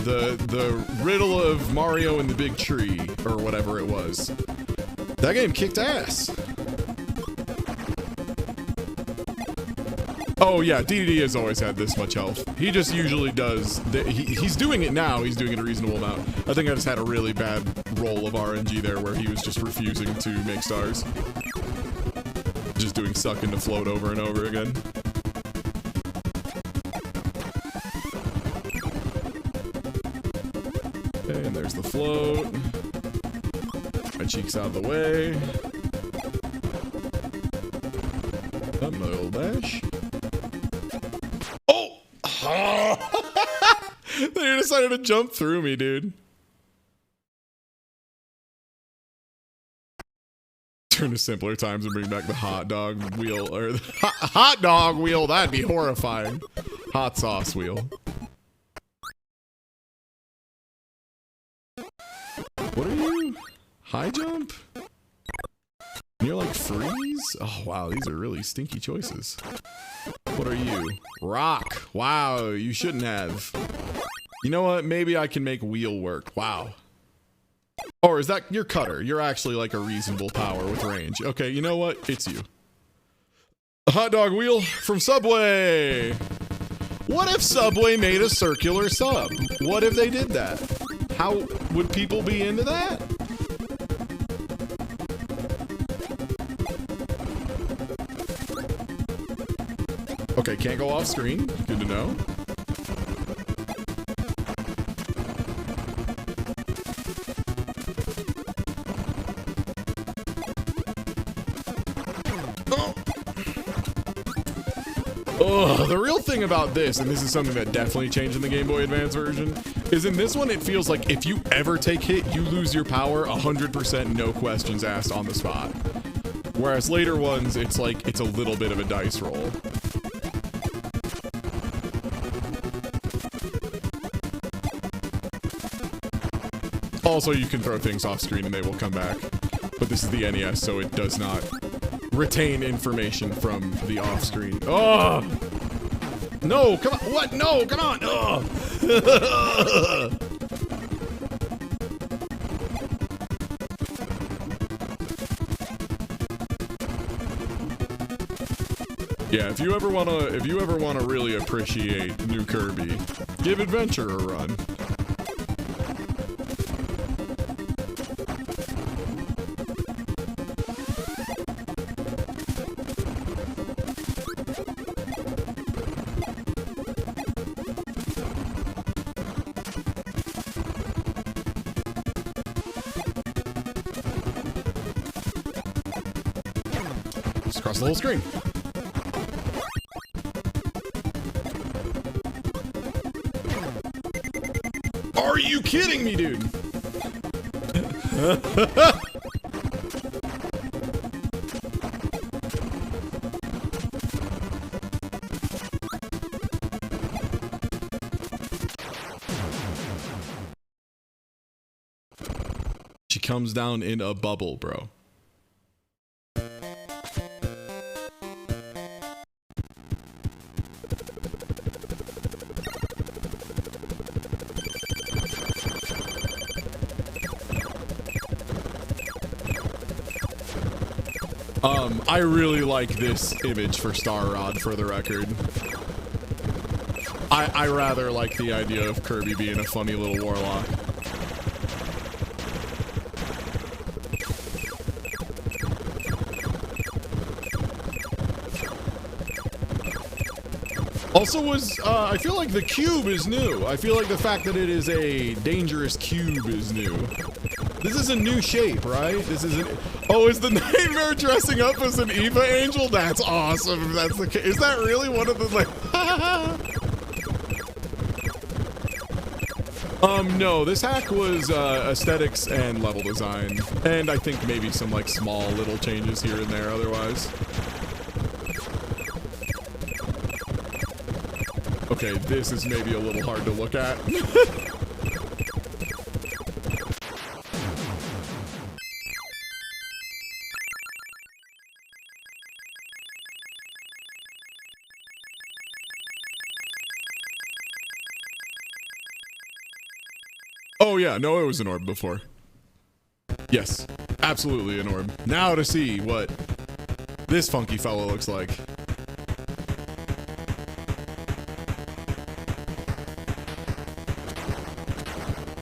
the Riddle of Mario and the Big Tree, or whatever it was. That game kicked ass. Oh yeah, DDD has always had this much health. He just usually does, he's doing it now, he's doing it a reasonable amount. I think I just had a really bad roll of RNG there where he was just refusing to make stars. Just doing suck into float over and over again. Okay, and there's the float. My cheek's out of the way. Up my little dash. They decided to jump through me, dude. Turn to simpler times and bring back the hot dog wheel, or the hot dog wheel. That'd be horrifying. Hot sauce wheel. What are you? High jump? You're like freeze? Oh wow, these are really stinky choices. What are you? Rock. Wow, you shouldn't have. You know what? Maybe I can make wheel work. Wow. Or is that your cutter? You're actually like a reasonable power with range. Okay, you know what? It's you. A hot dog wheel from Subway. What if Subway made a circular sub? What if they did that? How would people be into that? Okay, can't go off screen. Good to know. Oh, the real thing about this, and this is something that definitely changed in the Game Boy Advance version, is in this one it feels like if you ever take hit, you lose your power 100%, no questions asked on the spot. Whereas later ones, it's like, it's a little bit of a dice roll. Also, you can throw things off screen and they will come back. But this is the NES, so it does not retain information from the off screen. Oh! No, come on. What? No, come on. Oh! Yeah, if you ever wanna really appreciate New Kirby, give Adventure a run. Across the whole screen. Are you kidding me, dude? She comes down in a bubble, bro. I really like this image for Star Rod, for the record. I rather like the idea of Kirby being a funny little warlock. Also I feel like the cube is new. I feel like the fact that it is a dangerous cube is new. This is a new shape, right? This is oh, is the nightmare dressing up as an Eva angel? That's awesome if that's the case. Is that really one of the like no, this hack was aesthetics and level design. And I think maybe some like small little changes here and there otherwise. Okay, this is maybe a little hard to look at. Oh yeah, no, it was an orb before. Yes, absolutely an orb. Now to see what this funky fellow looks like.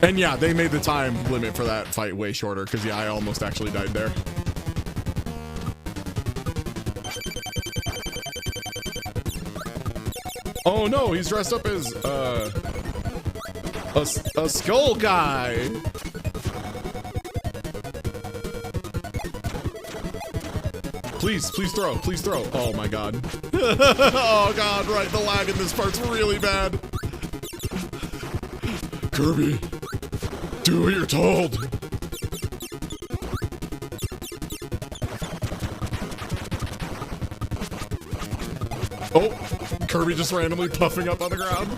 And yeah, they made the time limit for that fight way shorter, because yeah, I almost actually died there. Oh no, he's dressed up as, a skull guy. Please throw, please throw. Oh my god. Oh god, right, the lag in this part's really bad. Kirby, do what you're told. Oh, Kirby just randomly puffing up on the ground.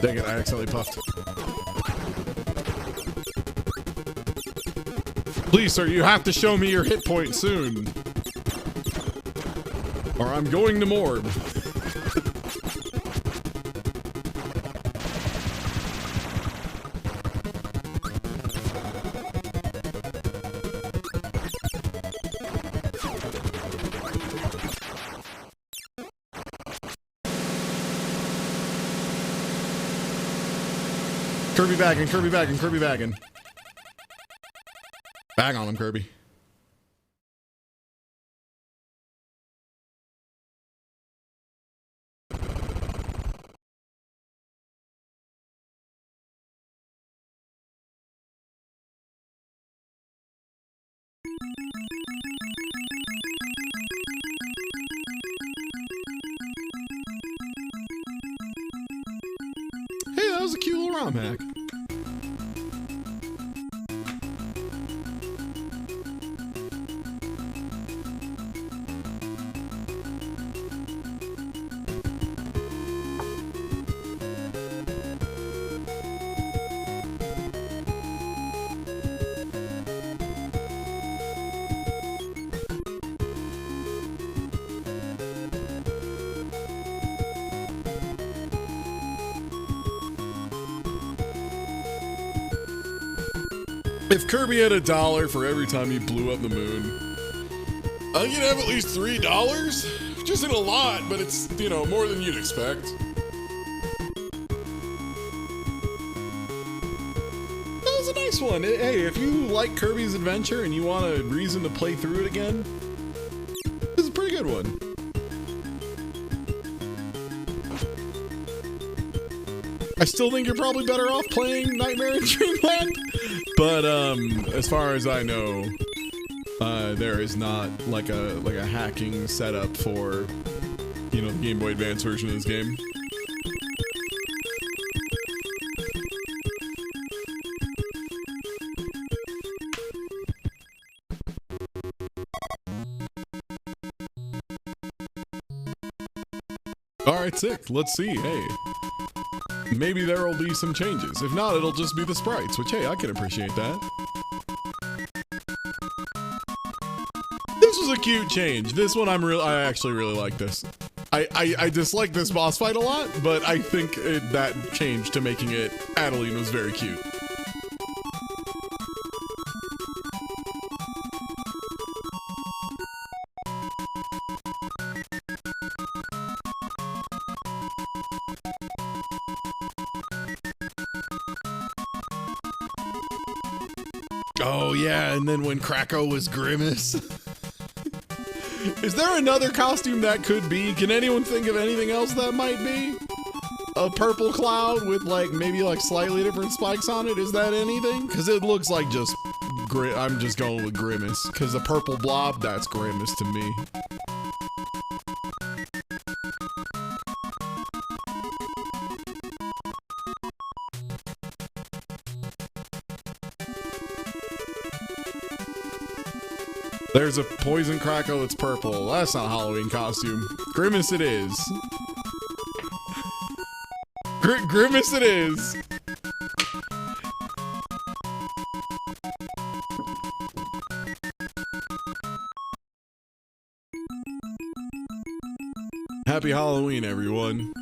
Dang it, I accidentally puffed. Please, sir, you have to show me your hit point soon. Or I'm going to morb. Kirby bagging, Kirby bagging, Kirby bagging. Bag on him, Kirby. Hey, that was a cute little ROM hack. If Kirby had $1 for every time he blew up the moon, I could have at least $3. Which isn't a lot, but it's, you know, more than you'd expect. That was a nice one. Hey, if you like Kirby's Adventure and you want a reason to play through it again, this is a pretty good one. I still think you're probably better off playing Nightmare in Dreamland. But as far as I know, there is not like a hacking setup for, you know, the Game Boy Advance version of this game. All right, sick. Let's see. Hey. Maybe there will be some changes. If not, it'll just be the sprites, which, hey, I can appreciate that. This was a cute change. This one I actually really like this. I dislike this boss fight a lot, but I think that change to making it Adeline was very cute. Oh yeah, and then when Krakow was Grimace. Is there another costume that could be? Can anyone think of anything else that might be? A purple cloud with like maybe like slightly different spikes on it? Is that anything? Because it looks like just I'm just going with Grimace. Because the purple blob, that's Grimace to me. There's a poison Krakow that's purple. That's not a Halloween costume. Grimace it is. Grimace it is. Happy Halloween, everyone.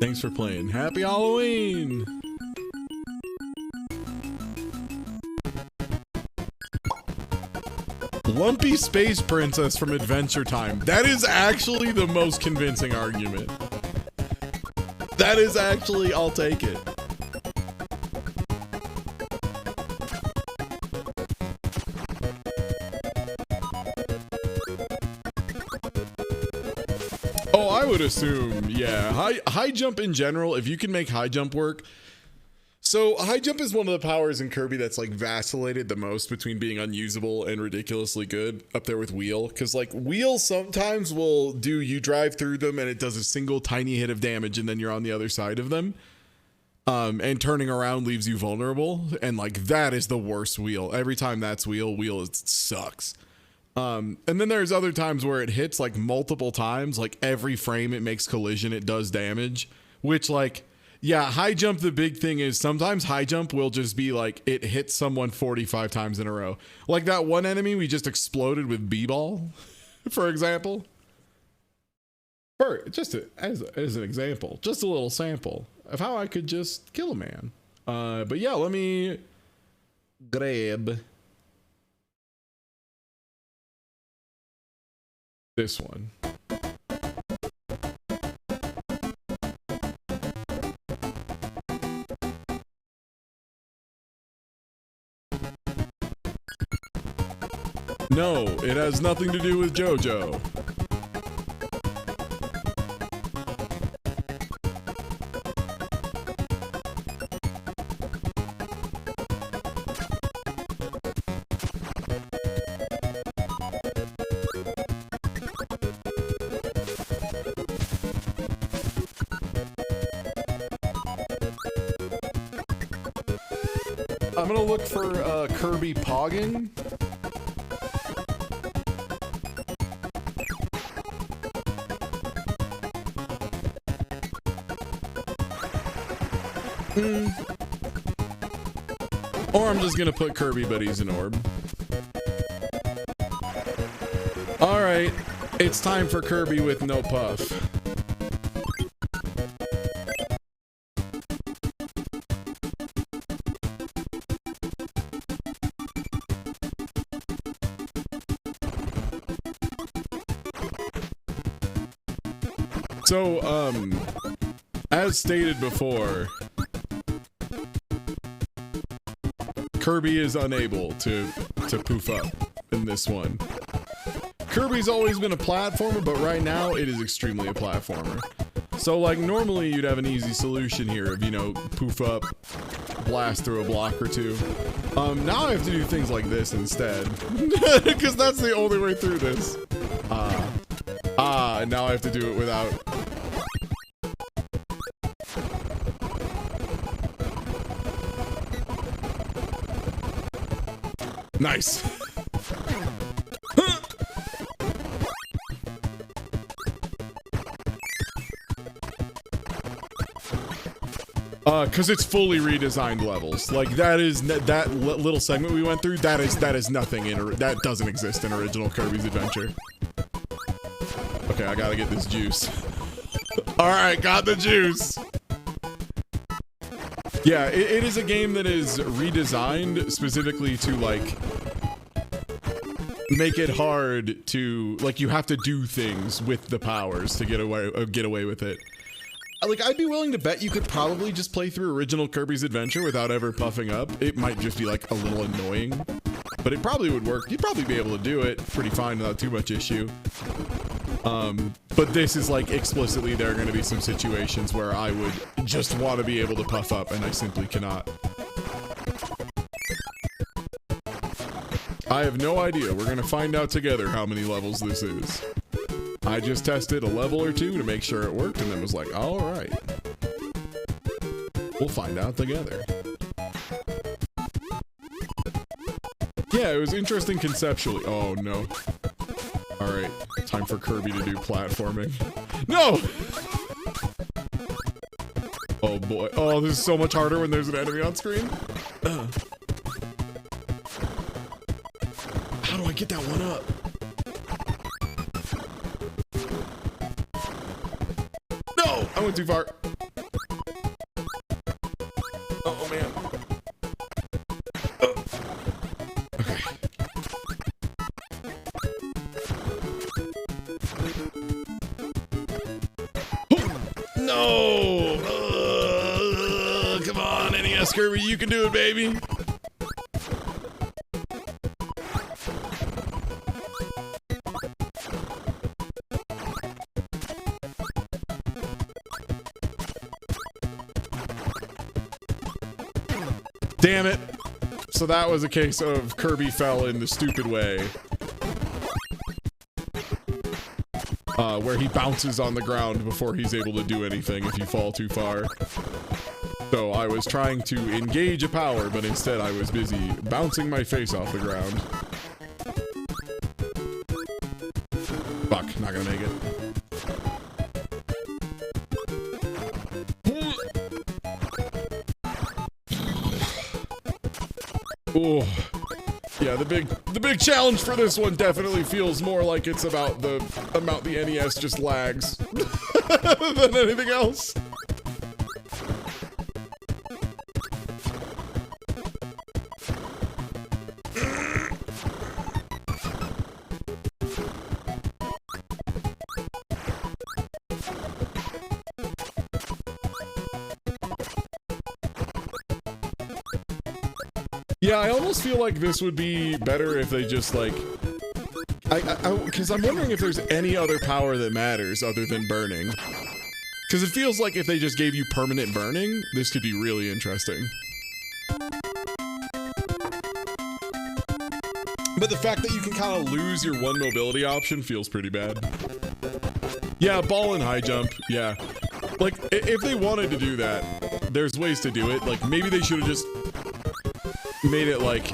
Thanks for playing. Happy Halloween. Lumpy Space Princess from Adventure Time. That is actually the most convincing argument. That is actually, I'll take it. Oh, I would assume, yeah. High jump in general, if you can make high jump work. So high jump is one of the powers in Kirby that's like vacillated the most between being unusable and ridiculously good, up there with wheel. Because like wheel sometimes will do, you drive through them and it does a single tiny hit of damage and then you're on the other side of them. And turning around leaves you vulnerable. And like that is the worst wheel. Every time that's wheel it sucks. And then there's other times where it hits like multiple times, like every frame it makes collision, it does damage, which like, yeah, high jump, the big thing is sometimes high jump will just be like it hits someone 45 times in a row. Like that one enemy we just exploded with B-ball, for example. As an example, just a little sample of how I could just kill a man. But yeah, let me grab this one. No, it has nothing to do with JoJo. I'm gonna look for Kirby Pogging. Or I'm just gonna put Kirby, but he's an orb. Alright, it's time for Kirby with no puff. So, as stated before, Kirby is unable to poof up in this one. Kirby's always been a platformer, but right now it is extremely a platformer. So like normally you'd have an easy solution here of, you know, poof up, blast through a block or two. Now I have to do things like this instead, because that's the only way through this. And now I have to do it without. Nice. Cause it's fully redesigned levels. Like that is that little segment we went through. That is nothing in that doesn't exist in original Kirby's Adventure. Okay, I gotta get this juice. All right, got the juice. Yeah, it is a game that is redesigned specifically to like make it hard to like you have to do things with the powers to get away with it. Like I'd be willing to bet you could probably just play through original Kirby's Adventure without ever puffing up. It might just be like a little annoying, but it probably would work. You'd probably be able to do it pretty fine without too much issue. But this is like explicitly there are going to be some situations where I would just want to be able to puff up and I simply cannot. I have no idea. We're going to find out together how many levels this is. I just tested a level or two to make sure it worked and then was like, all right. We'll find out together. Yeah, it was interesting conceptually. Oh no. All right, time for Kirby to do platforming. No! Oh boy. Oh, this is so much harder when there's an enemy on screen. How do I get that one up? No! I went too far. Oh man. Oh. Okay. No! Come on, NES Kirby, you can do it, baby. Damn it. So that was a case of Kirby fell in the stupid way. Where he bounces on the ground before he's able to do anything if you fall too far. So I was trying to engage a power, but instead I was busy bouncing my face off the ground. Fuck, not gonna make it. Oh, yeah, the big challenge for this one definitely feels more like it's about the amount the NES just lags than anything else. Yeah, I almost feel like this would be better if they just like, because I'm wondering if there's any other power that matters other than burning. Because it feels like if they just gave you permanent burning, this could be really interesting. But the fact that you can kind of lose your one mobility option feels pretty bad. Yeah, ball and high jump, yeah. Like, if they wanted to do that, there's ways to do it. Like, maybe they should have just made it like,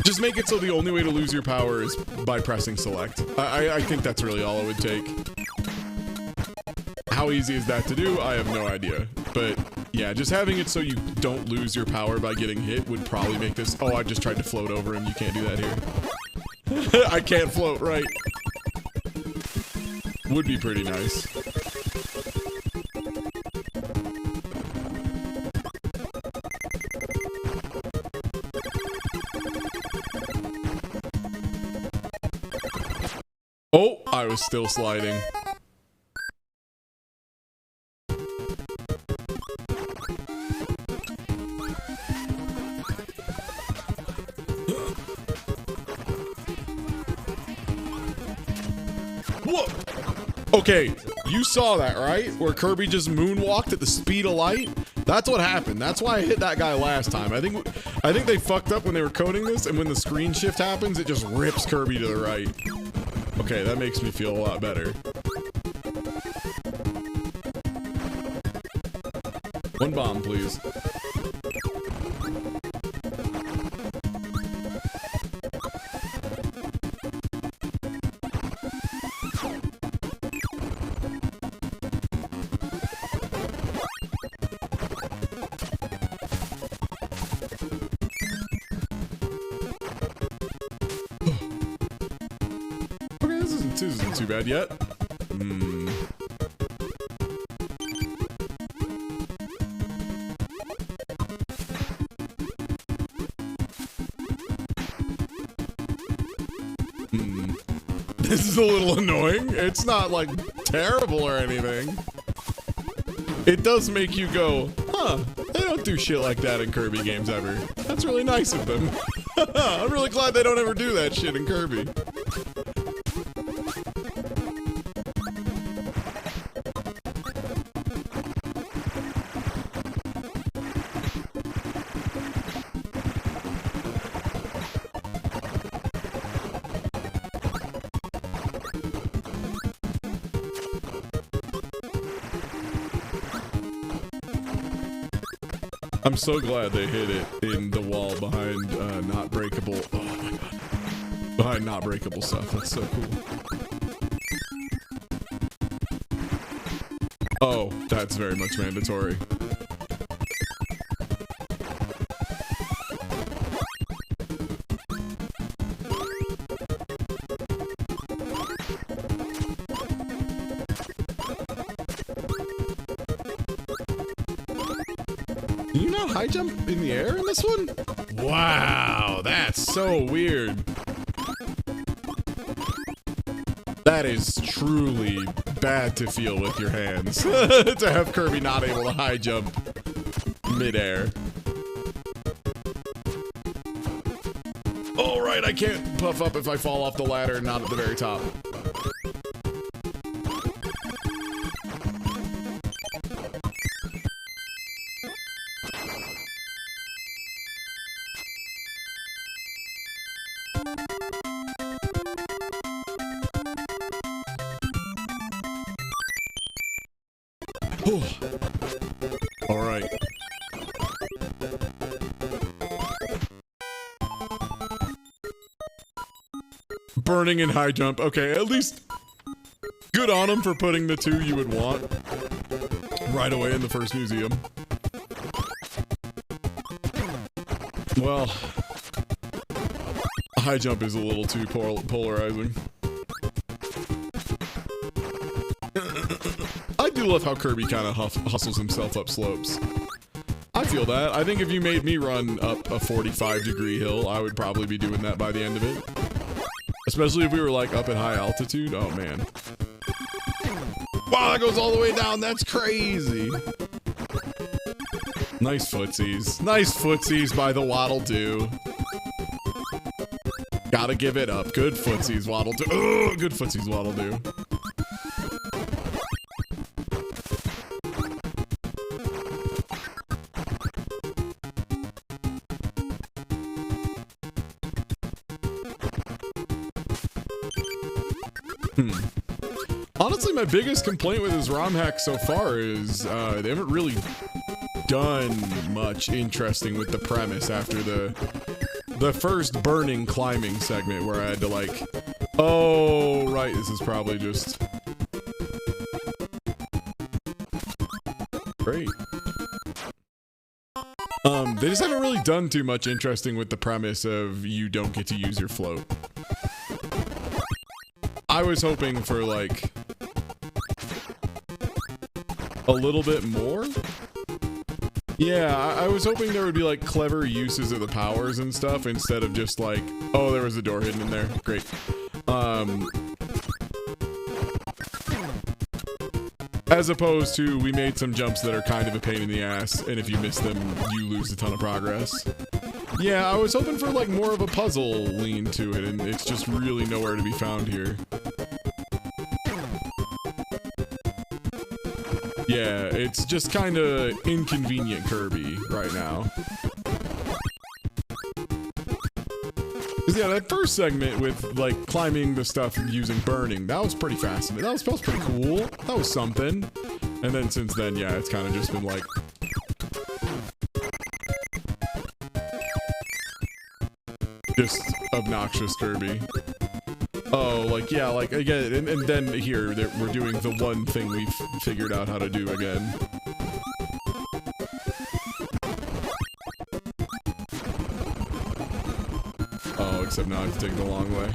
just make it so the only way to lose your power is by pressing select. I think that's really all it would take. How easy is that to do? I have no idea. But yeah, just having it so you don't lose your power by getting hit would probably make this. Oh, I just tried to float over him. You can't do that here. I can't float, right? Would be pretty nice. Oh, I was still sliding. Whoa! Okay, you saw that, right? Where Kirby just moonwalked at the speed of light? That's what happened. That's why I hit that guy last time. I think they fucked up when they were coding this, and when the screen shift happens, it just rips Kirby to the right. Okay, that makes me feel a lot better. One bomb, please. chances. Isn't too bad yet. This is a little annoying. It's not like terrible or anything. It does make you go, huh, they don't do shit like that in Kirby games ever. That's really nice of them. I'm really glad they don't ever do that shit in Kirby. I'm so glad they hit it in the wall behind not breakable. Oh my god. Behind not breakable stuff. That's so cool. Oh, that's very much mandatory. Can you not high jump in the air in this one? Wow, that's so weird. That is truly bad to feel with your hands. To have Kirby not able to high jump mid-air. Oh, right, I can't puff up if I fall off the ladder and not at the very top. All right. Burning and high jump. Okay, at least good on him for putting the two you would want right away in the first museum. Well, high jump is a little too polarizing. I do love how Kirby kind of hustles himself up slopes. I feel that. I think if you made me run up a 45-degree hill, I would probably be doing that by the end of it. Especially if we were like up at high altitude. Oh man. Wow, that goes all the way down. That's crazy. Nice footsies. Nice footsies by the Waddle Doo. Gotta give it up. Good footsies, Waddle Doo. Oh, good footsies, Waddle Doo. Honestly, my biggest complaint with his ROM hack so far is they haven't really done much interesting with the premise after the first burning climbing segment where I had to like, oh right, this is probably just great. They just haven't really done too much interesting with the premise of you don't get to use your float. I was hoping for like a little bit more. Yeah, I was hoping there would be like clever uses of the powers and stuff instead of just like, oh, there was a door hidden in there. Great. As opposed to we made some jumps that are kind of a pain in the ass, and if you miss them, you lose a ton of progress. Yeah, I was hoping for like more of a puzzle lean to it, and it's just really nowhere to be found here. Yeah, it's just kind of inconvenient Kirby right now. Cause yeah, that first segment with like climbing the stuff using burning, that was pretty fascinating. That was pretty cool. That was something. And then since then, yeah, it's kind of just been like just obnoxious Kirby. Oh, like, yeah, like, again, and then here, we're doing the one thing we've figured out how to do again. Oh, except now I have to take the long way.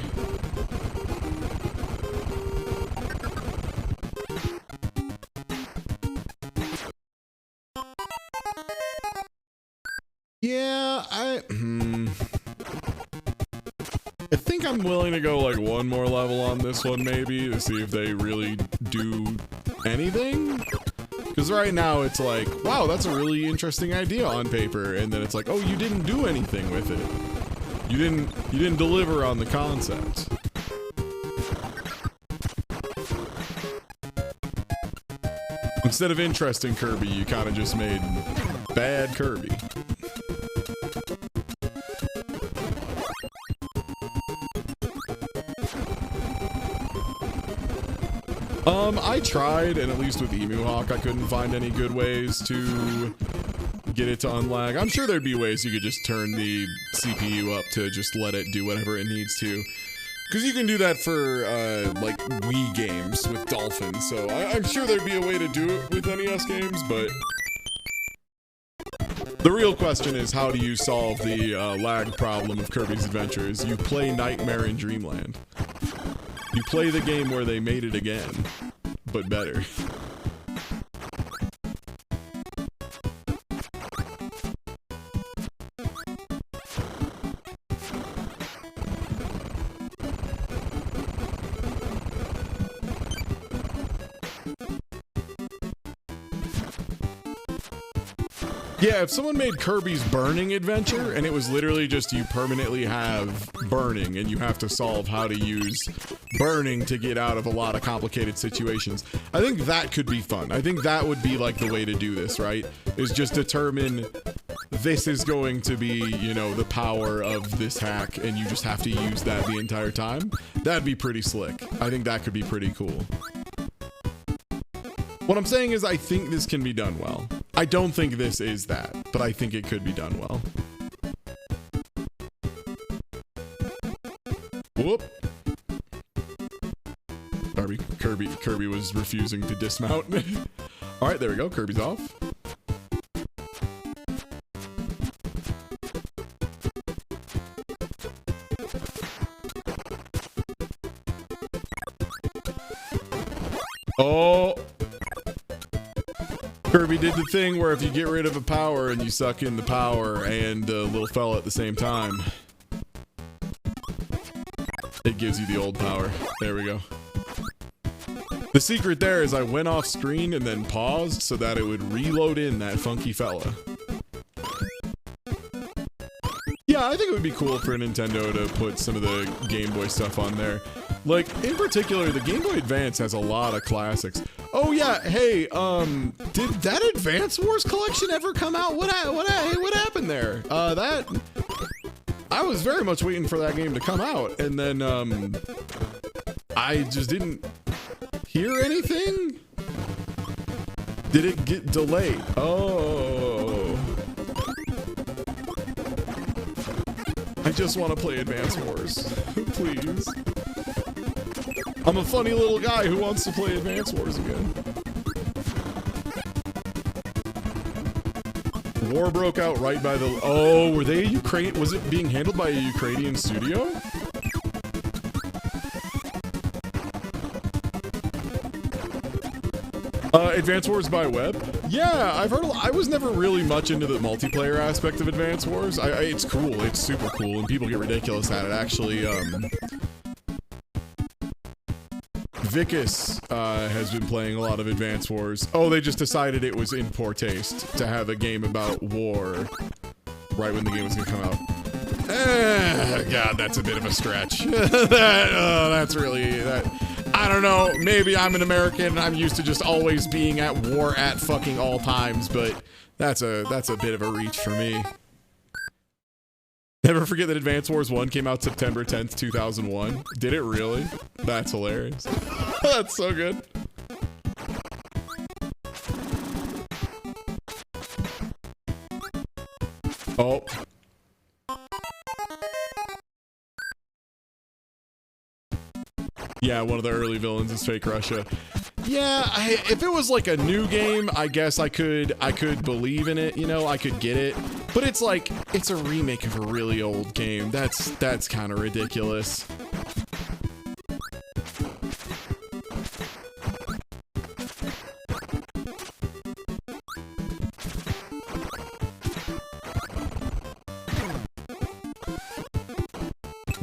I think I'm willing to go like one more level on this one maybe to see if they really do anything. Because right now it's like, wow, that's a really interesting idea on paper, and then it's like, oh, you didn't do anything with it. You didn't deliver on the concept. Instead of interesting Kirby, you kind of just made bad Kirby. I tried, and at least with Emu Hawk, I couldn't find any good ways to get it to unlag. I'm sure there'd be ways you could just turn the CPU up to just let it do whatever it needs to. Because you can do that for, like, Wii games with Dolphin, so I'm sure there'd be a way to do it with NES games, but... The real question is, how do you solve the lag problem of Kirby's Adventures? You play Nightmare in Dreamland. You play the game where they made it again, but better. Yeah, if someone made Kirby's Burning Adventure, and it was literally just you permanently have burning, and you have to solve how to use burning to get out of a lot of complicated situations, I think that could be fun. I think that would be like the way to do this, right? Is just determine this is going to be, you know, the power of this hack, and you just have to use that the entire time. That'd be pretty slick. I think that could be pretty cool. What I'm saying is I think this can be done well. I don't think this is that, but I think it could be done well. Whoop. Kirby was refusing to dismount. All right, there we go. Kirby's off. Oh. Kirby did the thing where if you get rid of a power and you suck in the power and the little fella at the same time, it gives you the old power. There we go. The secret there is I went off screen and then paused so that it would reload in that funky fella. Yeah, I think it would be cool for Nintendo to put some of the Game Boy stuff on there. Like, in particular, the Game Boy Advance has a lot of classics. Oh yeah, hey, did that Advance Wars collection ever come out? What happened there? I was very much waiting for that game to come out, and then, I just didn't hear anything? Did it get delayed? Oh. I just want to play Advance Wars, please. I'm a funny little guy who wants to play Advance Wars again. War broke out right by the... Oh, were they Ukraine? Was it being handled by a Ukrainian studio? Advance Wars by web? Yeah, I've heard. I was never really much into the multiplayer aspect of Advance Wars. It's cool. It's super cool, and people get ridiculous at it. Actually, Vicus has been playing a lot of Advance Wars. Oh, they just decided it was in poor taste to have a game about war right when the game was gonna come out. God, that's a bit of a stretch. That's really that. I don't know. Maybe I'm an American and I'm used to just always being at war at fucking all times, but that's a bit of a reach for me. Never forget that Advance Wars 1 came out September 10th, 2001. Did it really? That's hilarious. That's so good. Oh. Yeah, one of the early villains is Fake Russia. Yeah, if it was like a new game, I guess I could believe in it, you know, I could get it. But it's like, it's a remake of a really old game. That's kind of ridiculous.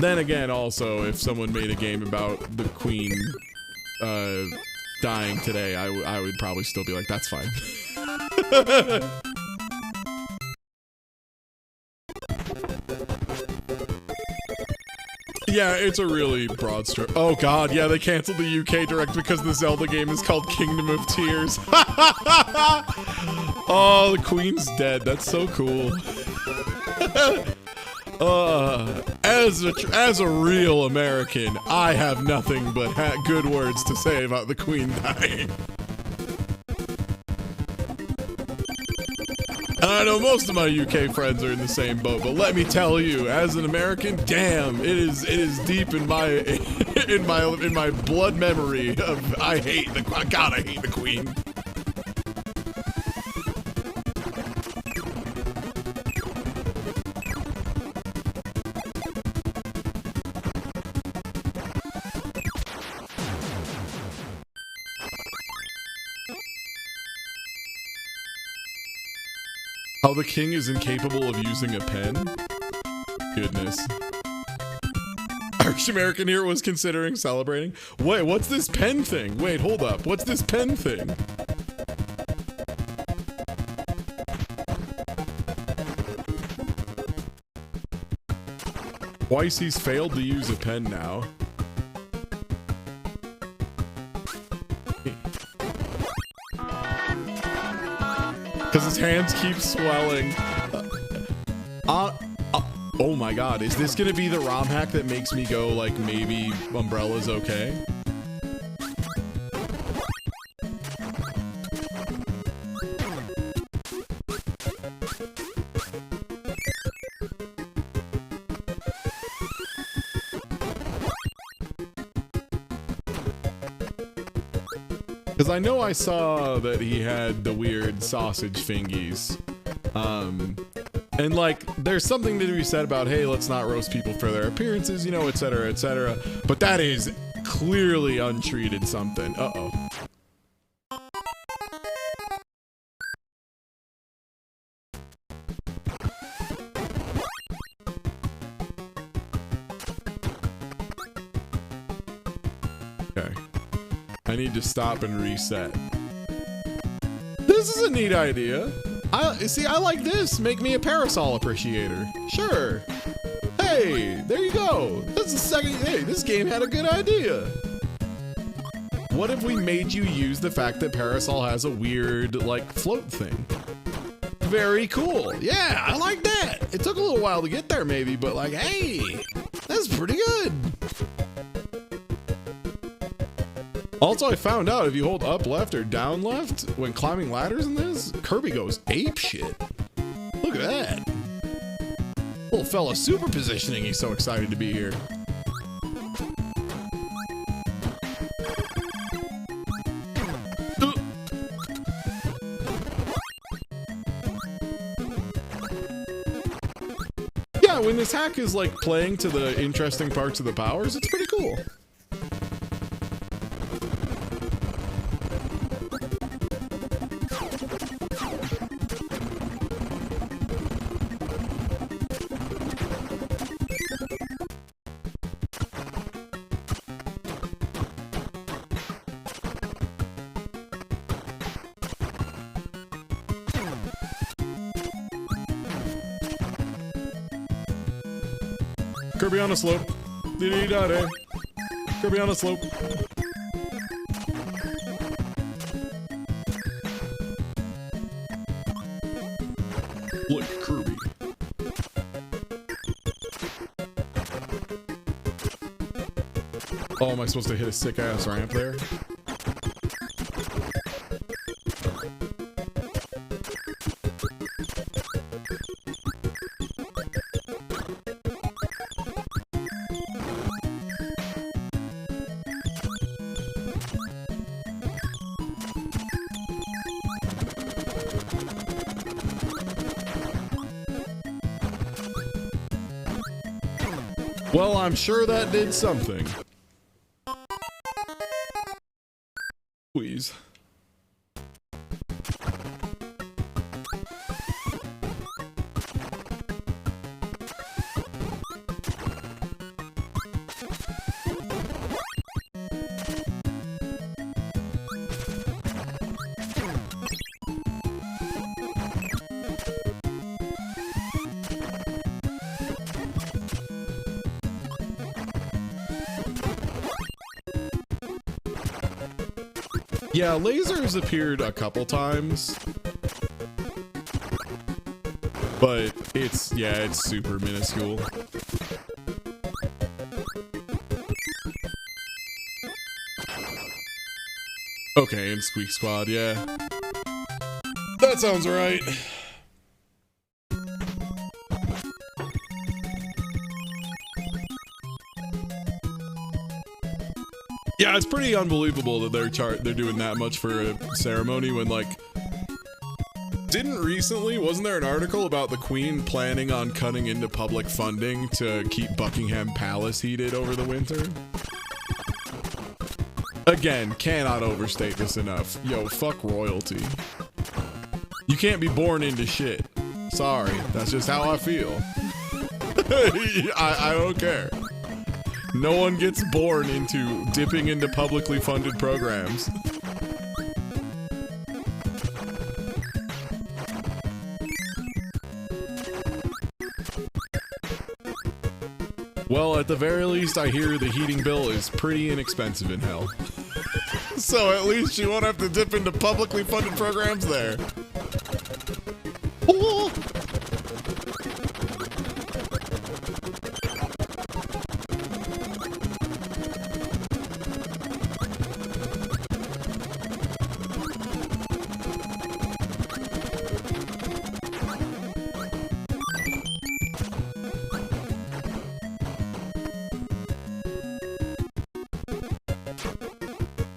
Then again, also, if someone made a game about the Queen dying today, I would probably still be like, that's fine. Yeah, it's a really broad stroke. Oh god, yeah, they canceled the UK Direct because the Zelda game is called Kingdom of Tears. Oh, the Queen's dead. That's so cool. As a real American, I have nothing but good words to say about the Queen dying. And I know most of my UK friends are in the same boat, but let me tell you, as an American, damn, it is deep in my in my blood memory of I hate the Queen. How the king is incapable of using a pen? Goodness. Irish American here was considering celebrating. Wait, what's this pen thing? Wait, hold up. What's this pen thing? Twice he's failed to use a pen now. Because his hands keep swelling. Oh my god, is this gonna be the ROM hack that makes me go like, maybe Umbrella's okay? Because I know I saw that he had the weird sausage fingies. And like, there's something to be said about, hey, let's not roast people for their appearances, you know, etc., etc. But that is clearly untreated something. Uh-oh. Okay. I need to stop and reset. This is a neat idea. I like this. Make me a parasol appreciator. Sure. Hey, there you go. That's the second. Hey, this game had a good idea. What if we made you use the fact that Parasol has a weird, like, float thing? Very cool. Yeah, I like that. It took a little while to get there, maybe, but like, hey, that's pretty good. Also, I found out if you hold up left or down left when climbing ladders in this, Kirby goes ape shit. Look at that. Little fella super positioning. He's so excited to be here. Yeah, when this hack is like playing to the interesting parts of the powers, it's pretty cool. Kirby on a slope. Dee-dee-da-day. Kirby on a slope. Look, Kirby. Oh, am I supposed to hit a sick-ass ramp there? Well, I'm sure that did something. Please. Yeah, lasers appeared a couple times. But it's super minuscule. Okay, and Squeak Squad, yeah. That sounds right. Yeah, it's pretty unbelievable that they're doing that much for a ceremony when, like, wasn't there an article about the Queen planning on cutting into public funding to keep Buckingham Palace heated over the winter? Again, cannot overstate this enough. Yo, fuck royalty. You can't be born into shit. Sorry, that's just how I feel. I don't care. No one gets born into dipping into publicly funded programs. Well, at the very least, I hear the heating bill is pretty inexpensive in hell. So at least you won't have to dip into publicly funded programs there. Oh.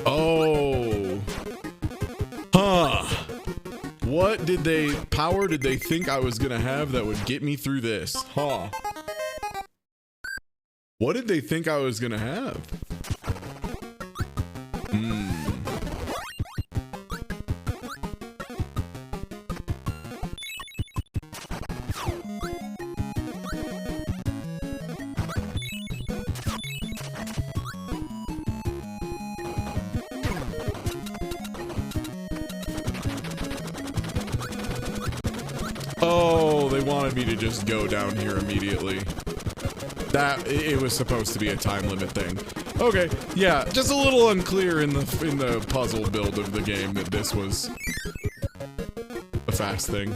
Oh. Huh. What power did they think I was gonna have that would get me through this? Huh. What did they think I was gonna have? Oh, they wanted me to just go down here immediately. It was supposed to be a time limit thing. Okay, yeah, just a little unclear in the puzzle build of the game that this was a fast thing.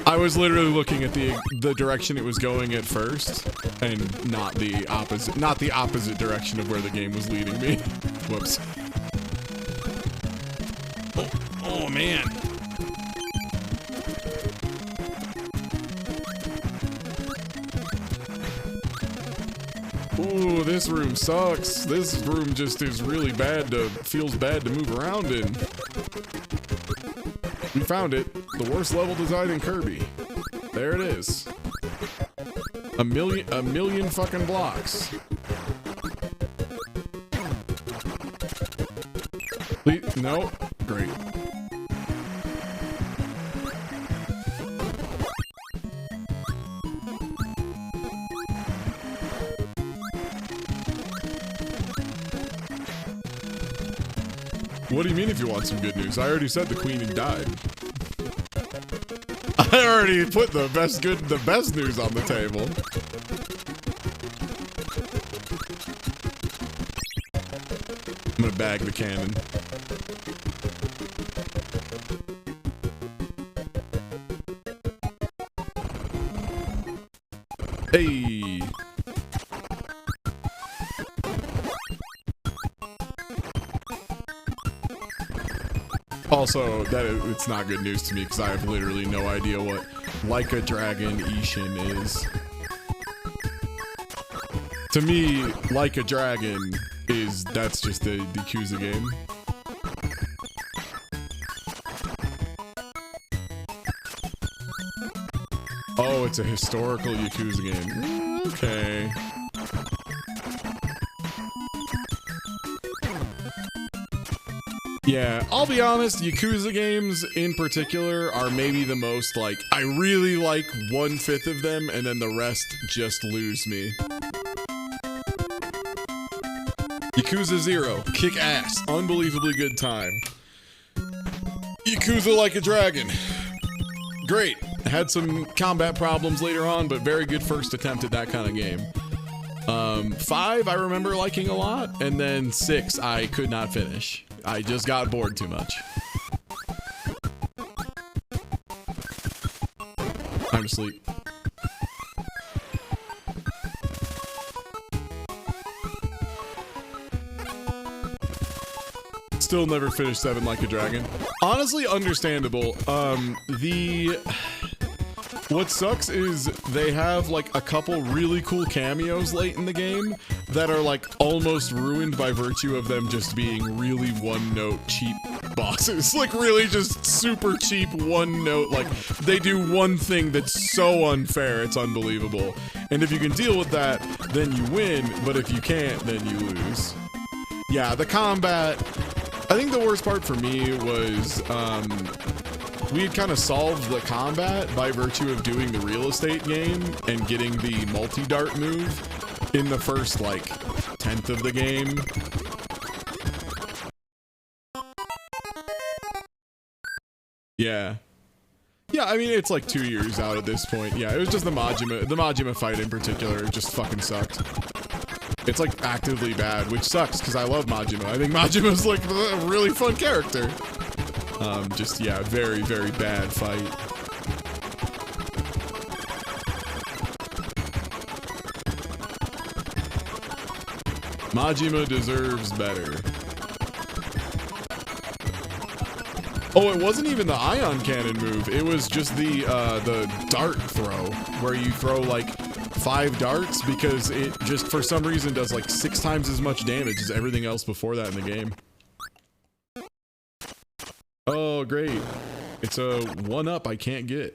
I was literally looking at the direction it was going at first, and not the opposite direction of where the game was leading me. Whoops. Oh man. Ooh, this room sucks. This room just is really feels bad to move around in. We found it. The worst level design in Kirby. There it is. A million fucking blocks. Please, no. Great. What do you mean if you want some good news? I already said the queen had died. I already put the best news on the table. I'm gonna bag the cannon. Hey. Also, it's not good news to me because I have literally no idea what Like a Dragon Ishin is. To me, Like a Dragon that's just the Yakuza game. Oh, it's a historical Yakuza game. Okay. Yeah, I'll be honest, Yakuza games in particular are maybe the most, like, I really like 1/5 of them, and then the rest just lose me. Yakuza 0, kick ass, unbelievably good time. Yakuza Like a Dragon, great. Had some combat problems later on, but very good first attempt at that kind of game. 5 I remember liking a lot, and then 6 I could not finish. I just got bored too much. I'm asleep. Still never finished 7 Like a Dragon. Honestly, understandable. What sucks is they have like a couple really cool cameos late in the game that are like almost ruined by virtue of them just being really one-note cheap bosses. Like really just super cheap one-note, like they do one thing that's so unfair, it's unbelievable. And if you can deal with that, then you win, but if you can't, then you lose. Yeah, the combat, I think the worst part for me was, we had kind of solved the combat by virtue of doing the real estate game and getting the multi-dart move in the first, like, 10th of the game. Yeah. Yeah, I mean, it's like 2 years out at this point. Yeah, it was just the Majima fight in particular just fucking sucked. It's like actively bad, which sucks because I love Majima. I think Majima's like a really fun character. Just, yeah, very, very bad fight. Majima deserves better. Oh, it wasn't even the ion cannon move. It was just the dart throw, where you throw like 5 darts because it just for some reason does like 6 times as much damage as everything else before that in the game. Oh, great. It's a 1-up I can't get.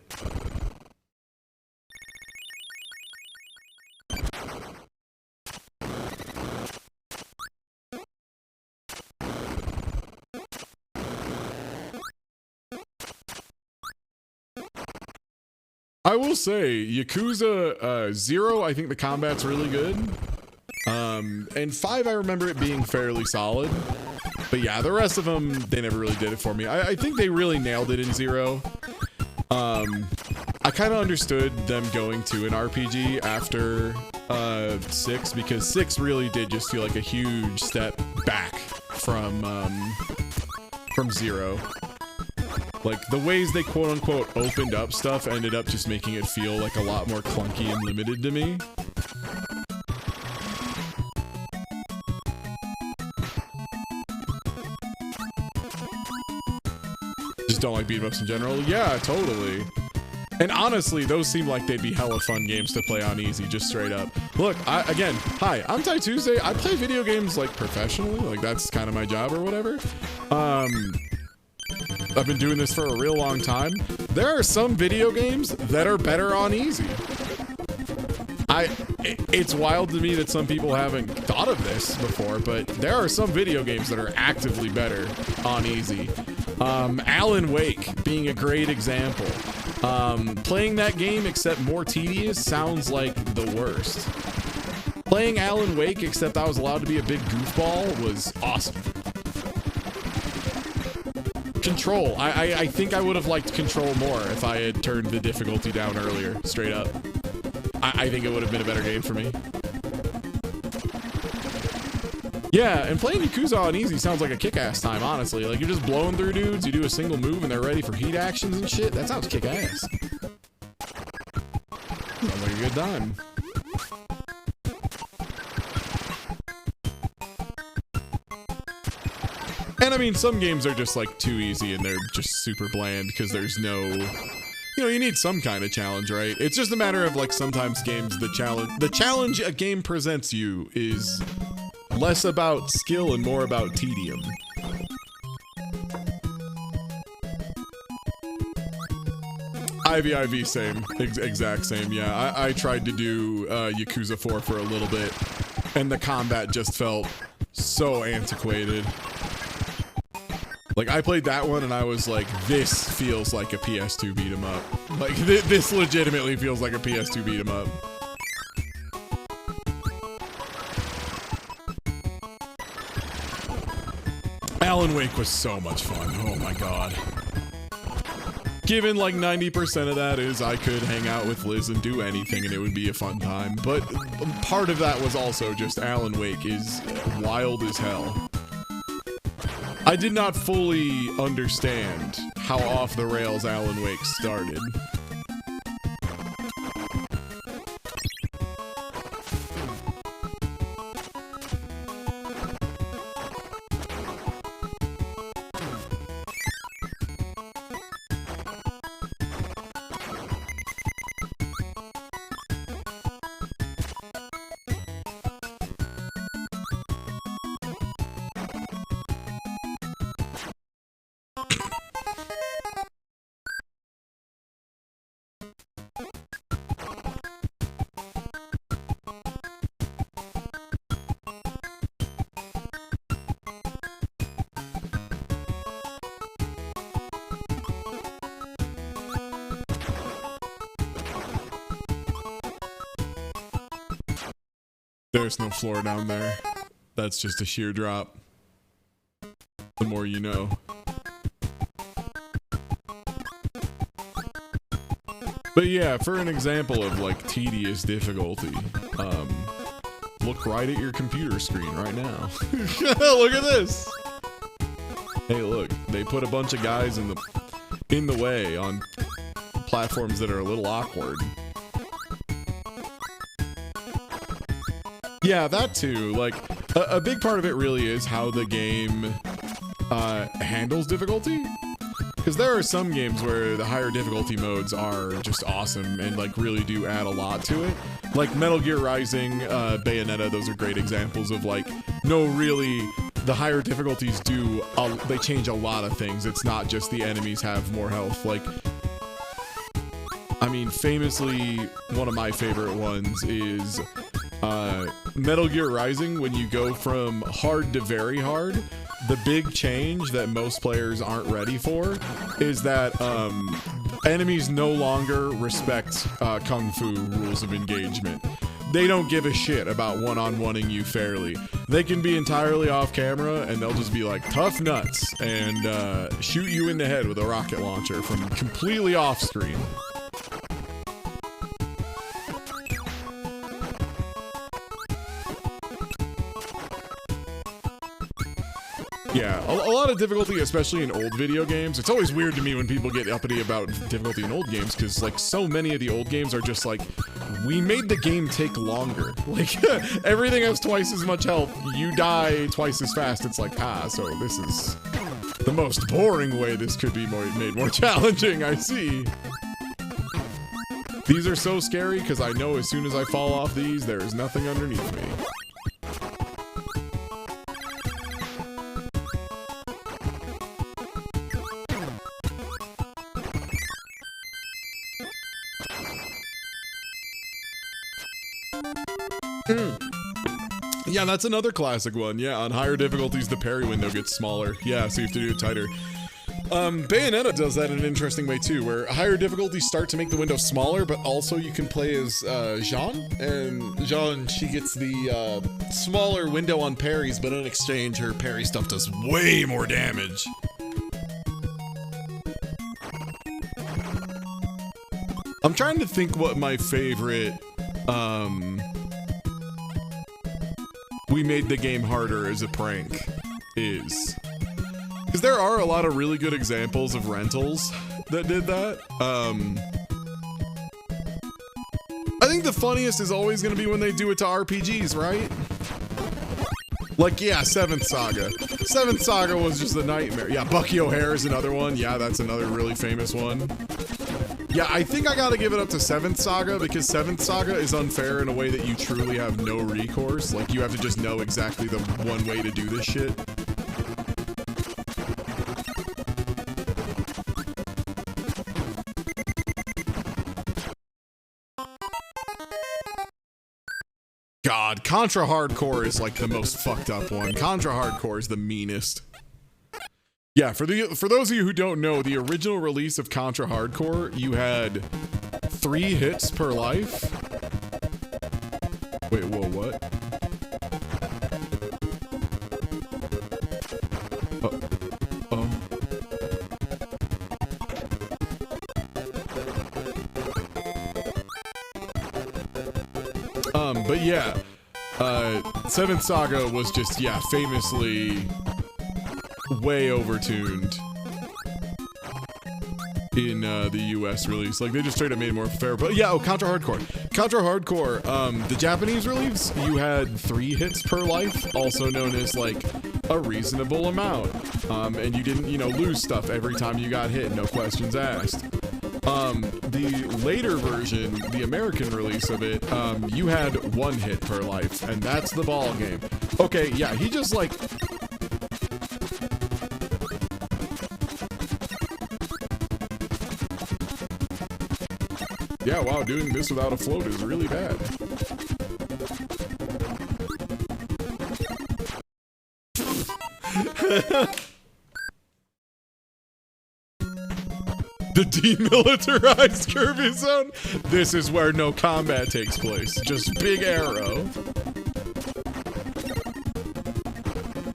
I will say, Yakuza 0, I think the combat's really good. And 5, I remember it being fairly solid. But yeah, the rest of them, they never really did it for me. I think they really nailed it in 0. I kind of understood them going to an RPG after 6, because 6 really did just feel like a huge step back from 0. Like, the ways they quote-unquote opened up stuff ended up just making it feel like a lot more clunky and limited to me. Just don't like beat-em-ups in general? Yeah, totally. And honestly, those seem like they'd be hella fun games to play on easy, just straight up. Look, again, hi, I'm Ty Tuesday. I play video games, like, professionally. Like, that's kind of my job or whatever. I've been doing this for a real long time. There are some video games that are better on easy. It's wild to me that some people haven't thought of this before, but there are some video games that are actively better on easy. Alan Wake being a great example. Playing that game except more tedious sounds like the worst. Playing Alan Wake except I was allowed to be a big goofball was awesome. Control. I think I would have liked Control more if I had turned the difficulty down earlier, straight up. I think it would have been a better game for me. Yeah, and playing Yakuza on easy sounds like a kick-ass time, honestly. Like, you're just blowing through dudes, you do a single move and they're ready for heat actions and shit. That sounds kick-ass. Sounds like a good time. And I mean, some games are just like too easy and they're just super bland because there's no, you know, you need some kind of challenge, right? It's just a matter of like sometimes games, the challenge a game presents you is less about skill and more about tedium. IV, same, exact same. Yeah, I tried to do Yakuza 4 for a little bit and the combat just felt so antiquated. Like, I played that one and I was like, this feels like a PS2 beat 'em up. Like, this legitimately feels like a PS2 beat 'em up. Alan Wake was so much fun. Oh my god. Given like 90% of that is I could hang out with Liz and do anything and it would be a fun time. But part of that was also just Alan Wake is wild as hell. I did not fully understand how off the rails Alan Wake started. There's no floor down there. That's just a sheer drop. The more you know. But yeah, for an example of like tedious difficulty, look right at your computer screen right now. Look at this. Hey, look, they put a bunch of guys in the way on platforms that are a little awkward. Yeah, that too. Like, a big part of it really is how the game handles difficulty. Because there are some games where the higher difficulty modes are just awesome and like really do add a lot to it. Like Metal Gear Rising, Bayonetta, those are great examples of like, no, really, the higher difficulties they change a lot of things. It's not just the enemies have more health. Like, I mean, famously, one of my favorite ones is Metal Gear Rising. When you go from hard to very hard, the big change that most players aren't ready for is that enemies no longer respect Kung Fu rules of engagement. They don't give a shit about one-on-oneing you fairly. They can be entirely off camera and they'll just be like tough nuts and shoot you in the head with a rocket launcher from completely off screen. Yeah, a lot of difficulty, especially in old video games. It's always weird to me when people get uppity about difficulty in old games, because like so many of the old games are just like, we made the game take longer. Like, everything has twice as much health, you die twice as fast. It's like, so this is the most boring way this could be made more challenging, I see. These are so scary, because I know as soon as I fall off these, there is nothing underneath me. Yeah, that's another classic one. Yeah, on higher difficulties, the parry window gets smaller. Yeah, so you have to do it tighter. Bayonetta does that in an interesting way too, where higher difficulties start to make the window smaller, but also you can play as Jeanne, and Jeanne, she gets the smaller window on parries, but in exchange, her parry stuff does way more damage. I'm trying to think what my favorite, we made the game harder as a prank is. Because there are a lot of really good examples of rentals that did that. I think the funniest is always going to be when they do it to RPGs, right? Like, yeah, Seventh Saga. Seventh Saga was just a nightmare. Yeah, Bucky O'Hare is another one. Yeah, that's another really famous one. Yeah, I think I gotta give it up to Seventh Saga, because Seventh Saga is unfair in a way that you truly have no recourse. Like, you have to just know exactly the one way to do this shit. God, Contra Hardcore is like the most fucked up one. Contra Hardcore is the meanest. Yeah, for those of you who don't know, the original release of Contra Hardcore, you had 3 hits per life. Wait, whoa, what? But yeah, Seventh Saga was just, yeah, famously way overtuned in the US release. Like, they just straight up made it more fair. But yeah, Contra Hardcore. Contra Hardcore, the Japanese release, you had 3 hits per life, also known as like a reasonable amount. And you didn't, you know, lose stuff every time you got hit, no questions asked. The later version, the American release of it, you had 1 hit per life, and that's the ball game. Okay, yeah, he just like... Yeah, wow, doing this without a float is really bad. The demilitarized Kirby zone? This is where no combat takes place. Just big arrow.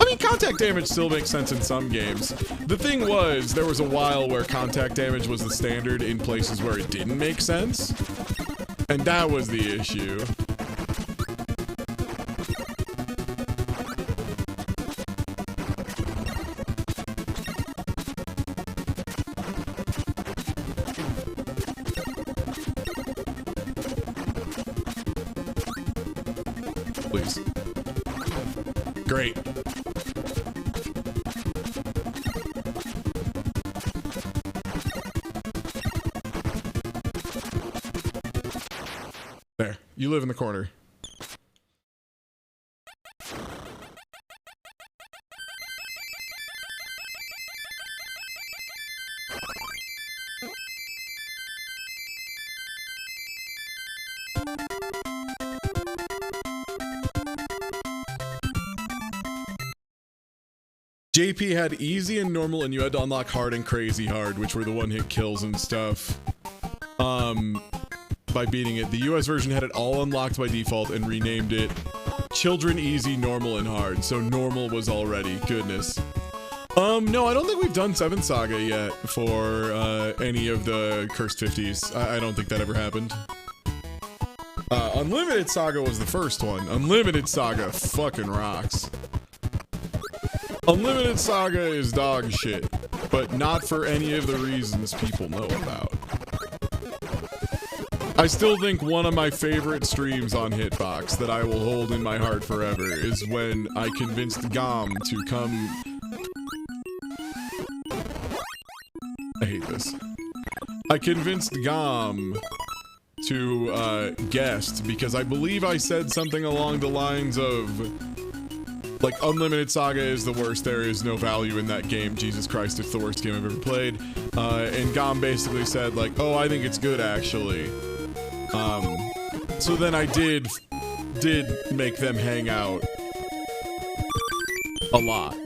I mean, contact damage still makes sense in some games. The thing was, there was a while where contact damage was the standard in places where it didn't make sense. And that was the issue. Please. Great. There. You live in the corner. JP had easy and normal, and you had to unlock hard and crazy hard, which were the one-hit kills and stuff. By beating it. The US version had it all unlocked by default and renamed it Children Easy, Normal, and Hard. So normal was already. Goodness. No, I don't think we've done 7th Saga yet for any of the Cursed 50s. I don't think that ever happened. Unlimited Saga was the first one. Unlimited Saga fucking rocks. Unlimited Saga is dog shit, but not for any of the reasons people know about. I still think one of my favorite streams on Hitbox that I will hold in my heart forever is when I convinced Gom to come... I hate this. I convinced Gom to guest because I believe I said something along the lines of like, Unlimited Saga is the worst, there is no value in that game, Jesus Christ, it's the worst game I've ever played. And Gom basically said like, oh, I think it's good actually. So then I did make them hang out a lot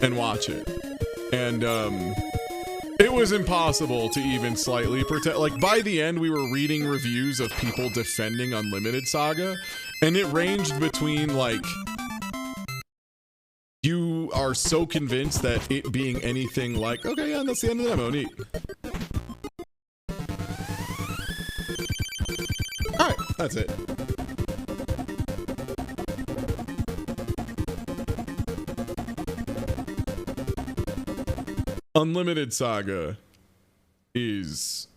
and watch it. And, it was impossible to even slightly protect. Like, by the end, we were reading reviews of people defending Unlimited Saga, and it ranged between, like, you are so convinced that it being anything like, okay, yeah, that's the end of the demo, neat. Alright, that's it. Unlimited Saga is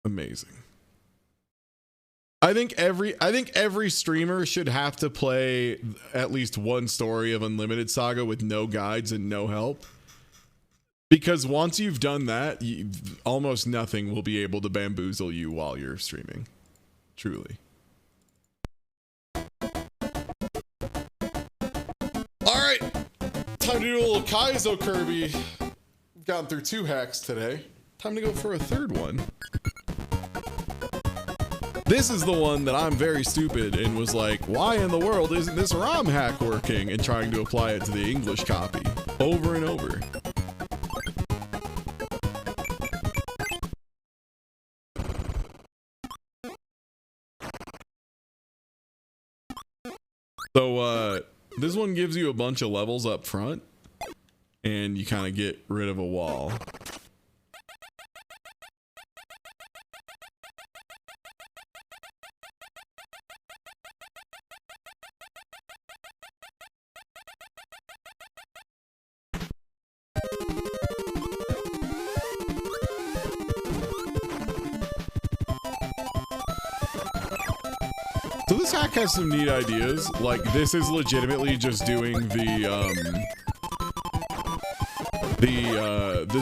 amazing. I think every streamer should have to play at least one story of Unlimited Saga with no guides and no help. Because once you've done that, almost nothing will be able to bamboozle you while you're streaming. Truly. Alright. Time to do a little Kaizo Kirby. We've gotten through 2 hacks today. Time to go for a 3rd one. This is the one that I'm very stupid and was like, why in the world isn't this ROM hack working? And trying to apply it to the English copy over and over. So, this one gives you a bunch of levels up front, and you kind of get rid of a wall. this hack has some neat ideas. Like, this is legitimately just doing the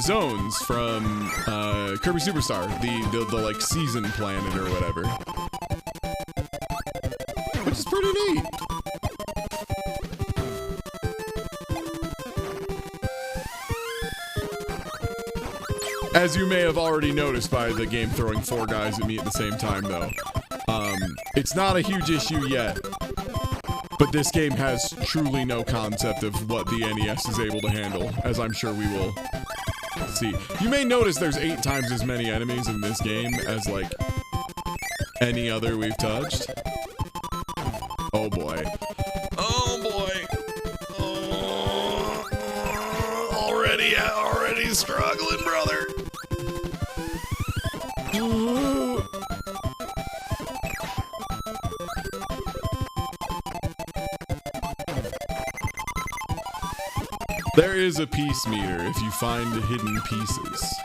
zones from Kirby Superstar, the like season planet or whatever, which is pretty neat. As you may have already noticed by the game throwing 4 guys at me at the same time, though, it's not a huge issue yet. But this game has truly no concept of what the NES is able to handle, as I'm sure we will see. You may notice there's 8 times as many enemies in this game as, like, any other we've touched. Oh boy. Oh boy. Oh, already struggling, brother. There is a piece meter if you find hidden pieces.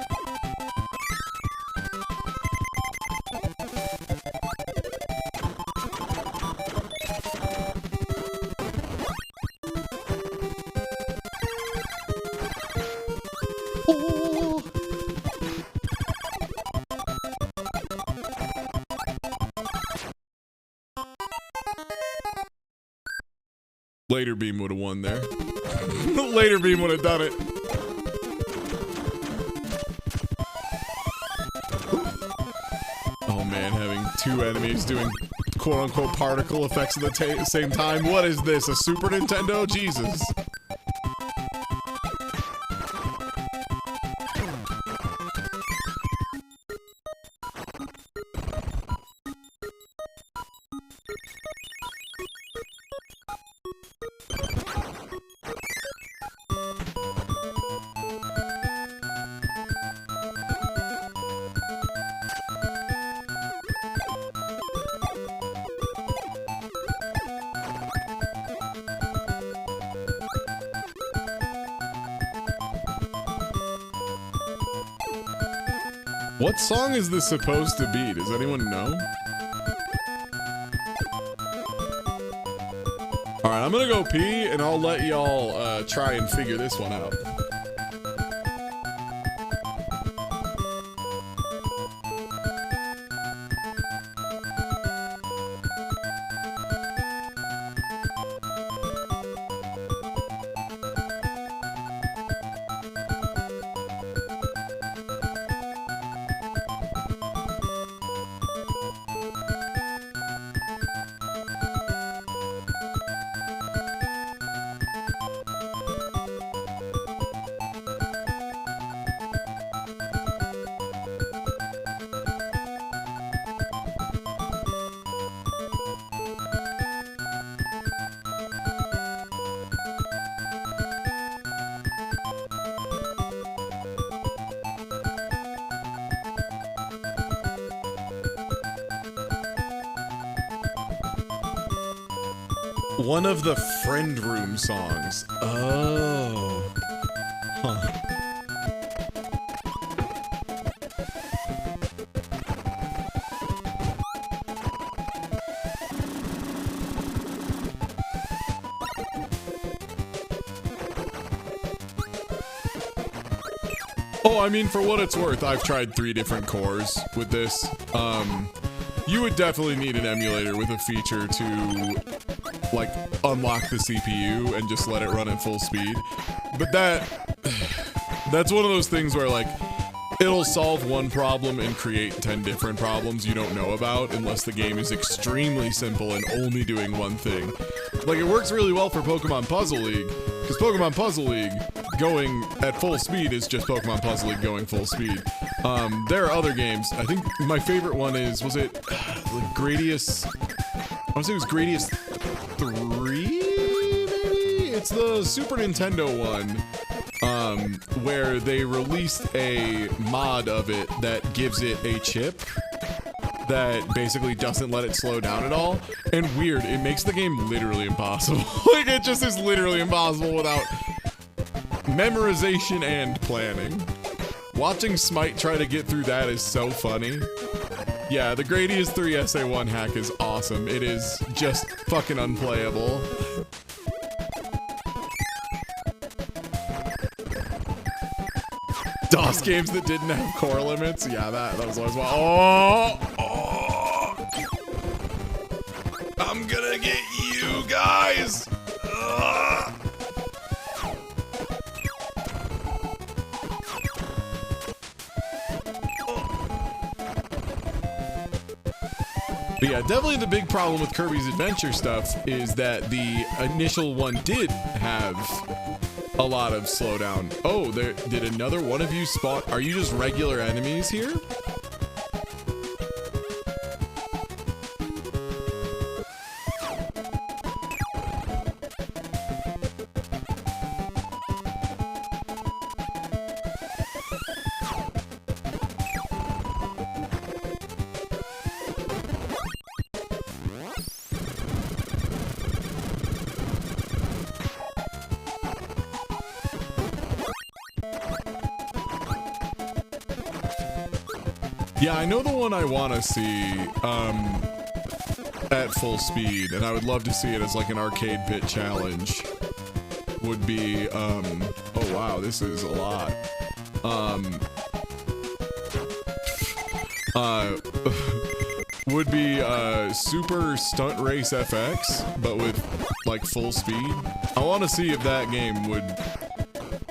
Oh. Later Beam would have won there. Later Beam would have done it. Oh man, having 2 enemies doing quote-unquote particle effects at the same time. What is this, a Super Nintendo? Jesus. What song is this supposed to be? Does anyone know? Alright, I'm gonna go pee and I'll let y'all try and figure this one out. One of the Friend Room songs. Oh. Huh. Oh, I mean, for what it's worth, I've tried 3 different cores with this. You would definitely need an emulator with a feature to like unlock the CPU and just let it run at full speed. But that's one of those things where like it'll solve one problem and create 10 different problems you don't know about unless the game is extremely simple and only doing one thing. Like it works really well for Pokemon Puzzle League because Pokemon Puzzle League going at full speed is just Pokemon Puzzle League going full speed. There are other games. I think my favorite one was it like Gradius? I want to say it was Gradius 3, maybe? It's the Super Nintendo one, where they released a mod of it that gives it a chip that basically doesn't let it slow down at all. And weird, it makes the game literally impossible. Like, it just is literally impossible without memorization and planning. Watching Smite try to get through that is so funny. Yeah, the Gradius 3 SA1 hack is awesome. It is just fucking unplayable. DOS games that didn't have core limits? Yeah, that was always wild. Oh! I'm gonna get you guys! Ugh. But yeah, definitely the big problem with Kirby's Adventure stuff is that the initial one did have a lot of slowdown. Oh, there did another one of you spot? Are you just regular enemies here? Yeah, I know the one I want to see at full speed, and I would love to see it as like an arcade pit challenge. Would be, oh wow, this is a lot. Would be Super Stunt Race FX, but with like full speed. I want to see if that game would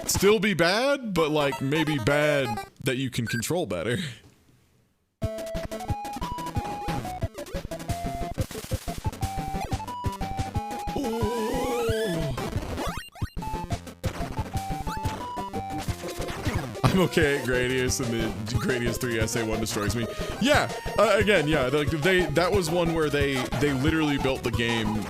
still be bad, but like maybe bad that you can control better. I'm okay at Gradius, and the Gradius 3 SA1 destroys me. Yeah, again, yeah, like that was one where they literally built the game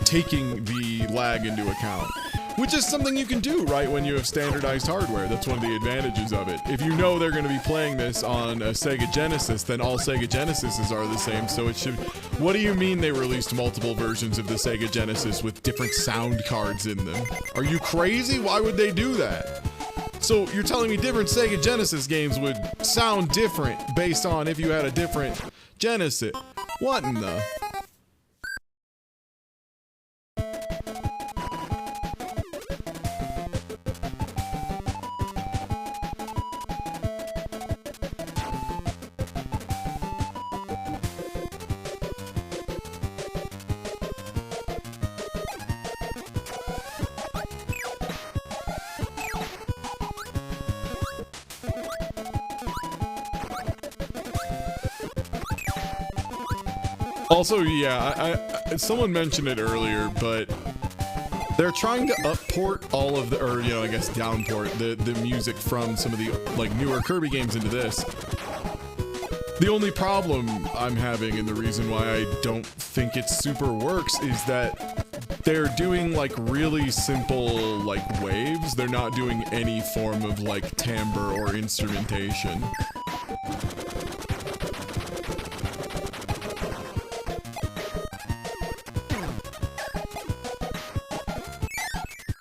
taking the lag into account, which is something you can do, right, when you have standardized hardware. That's one of the advantages of it. If you know they're going to be playing this on a Sega Genesis, then all Sega Genesises are the same, so it should... What do you mean they released multiple versions of the Sega Genesis with different sound cards in them? Are you crazy? Why would they do that? So you're telling me different Sega Genesis games would sound different based on if you had a different Genesis? What in the... Also, yeah, someone mentioned it earlier, but they're trying to upport all of the, or, you know, I guess downport the music from some of the, like, newer Kirby games into this. The only problem I'm having, and the reason why I don't think it super works, is that they're doing, like, really simple, like, waves. They're not doing any form of, like, timbre or instrumentation.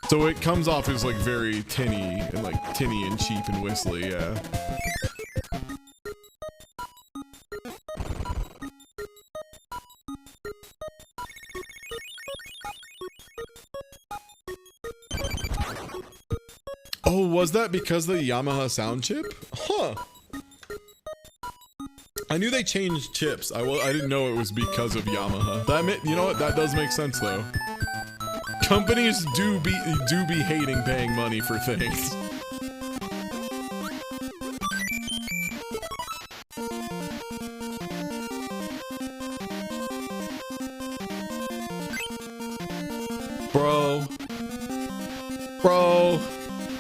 So it comes off as like very tinny and cheap and whistly, yeah. Oh, was that because of the Yamaha sound chip? Huh. I knew they changed chips. I didn't know it was because of Yamaha. You know what? That does make sense though. Companies do be hating paying money for things.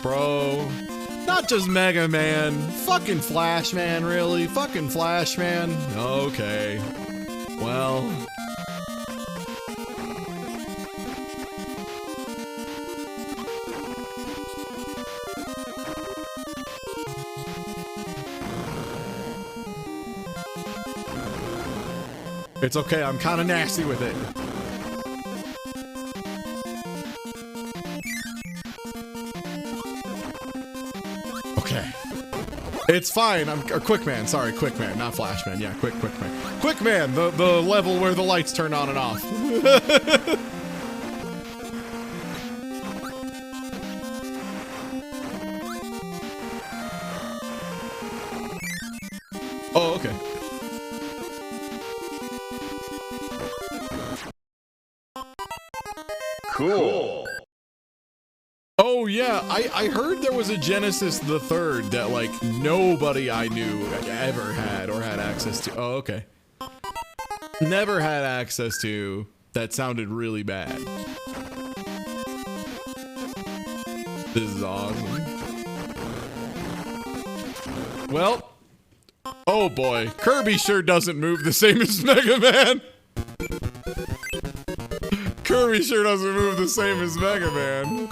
Bro. Not just Mega Man. Fucking Flash Man, really? Fucking Flash Man? Okay. Well... It's okay, I'm kind of nasty with it. Okay. It's fine. I'm Quickman. Sorry, Quickman, not Flashman. Yeah, Quickman. Quickman, the level where the lights turn on and off. Oh, okay. Cool. Oh yeah, I heard there was a Genesis the Third that like nobody I knew ever had or had access to. Oh, okay. Never had access to. That sounded really bad. This is awesome. Well, oh boy, Kirby sure doesn't move the same as Mega Man. Kirby sure doesn't move the same as Mega Man.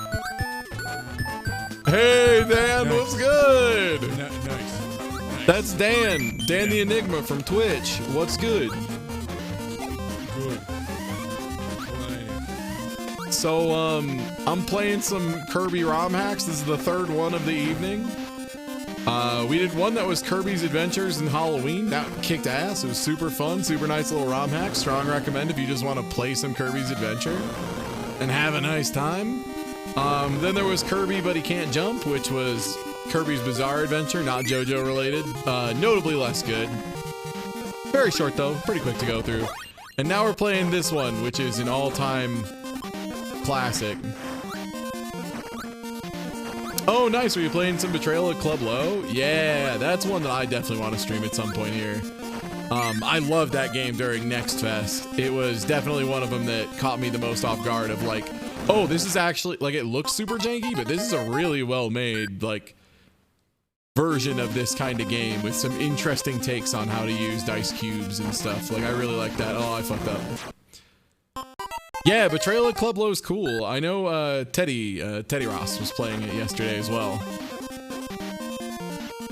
Hey, Dan, nice. What's good? Nice. That's Dan. Dan the Enigma from Twitch. What's good? Good. So, I'm playing some Kirby ROM hacks. This is the third one of the evening. We did one that was Kirby's Adventures in Halloween. That kicked ass. It was super fun, super nice little ROM hack. Strong recommend if you just want to play some Kirby's Adventure and have a nice time. Then there was Kirby But He Can't Jump, which was Kirby's Bizarre Adventure, not JoJo related. Notably less good. Very short though, pretty quick to go through. And now we're playing this one, which is an all-time classic. Oh, nice. Were you playing some Betrayal at Club Low? Yeah, that's one that I definitely want to stream at some point here. I loved that game during Next Fest. It was definitely one of them that caught me the most off guard of like, oh, this is actually, like, it looks super janky, but this is a really well-made, like, version of this kind of game with some interesting takes on how to use dice cubes and stuff. Like, I really like that. Oh, I fucked up. Yeah, Betrayal at Club Low is cool. I know Teddy Ross was playing it yesterday as well.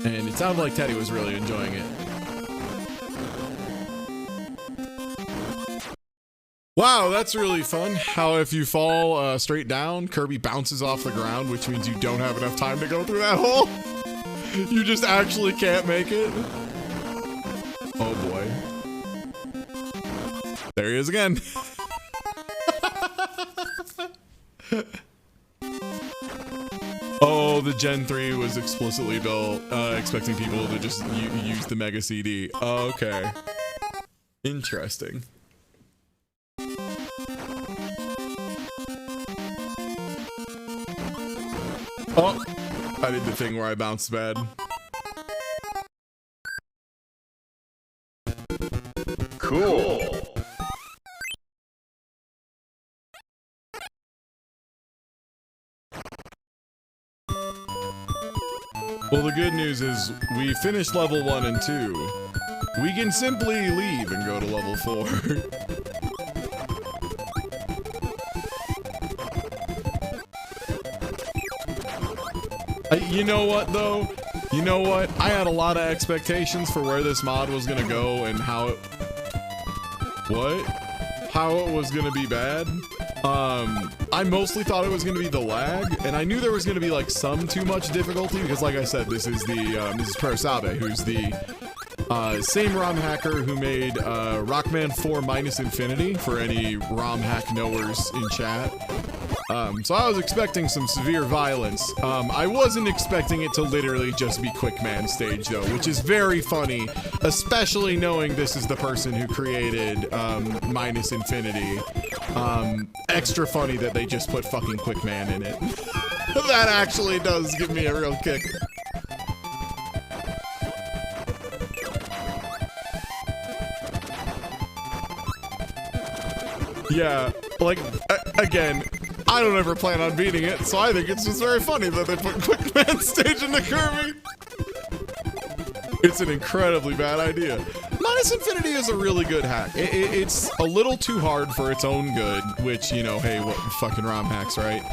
And it sounded like Teddy was really enjoying it. Wow, that's really fun. How if you fall straight down, Kirby bounces off the ground, which means you don't have enough time to go through that hole. You just actually can't make it. Oh boy. There he is again. Oh, the Gen 3 was explicitly built, expecting people to just use the Mega CD. Oh, okay. Interesting. Oh, I did the thing where I bounced bad. Cool. Well, the good news is we finished level 1 and 2. We can simply leave and go to level 4. You know what, though? You know what? I had a lot of expectations for where this mod was gonna go and how it... What? How it was gonna be bad. I mostly thought it was gonna be the lag, and I knew there was gonna be like some too much difficulty because, like I said, this is Perosabe, who's the same ROM hacker who made Rockman 4 Minus Infinity for any ROM hack knowers in chat. So I was expecting some severe violence. I wasn't expecting it to literally just be Quickman stage though, which is very funny, especially knowing this is the person who created Minus Infinity. Extra funny that they just put fucking Quickman in it. That actually does give me a real kick. Yeah, like, again, I don't ever plan on beating it, so I think it's just very funny that they put Quickman stage into Kirby. It's an incredibly bad idea. Minus Infinity is a really good hack. It's a little too hard for its own good, which, you know, hey, what fucking ROM hacks, right?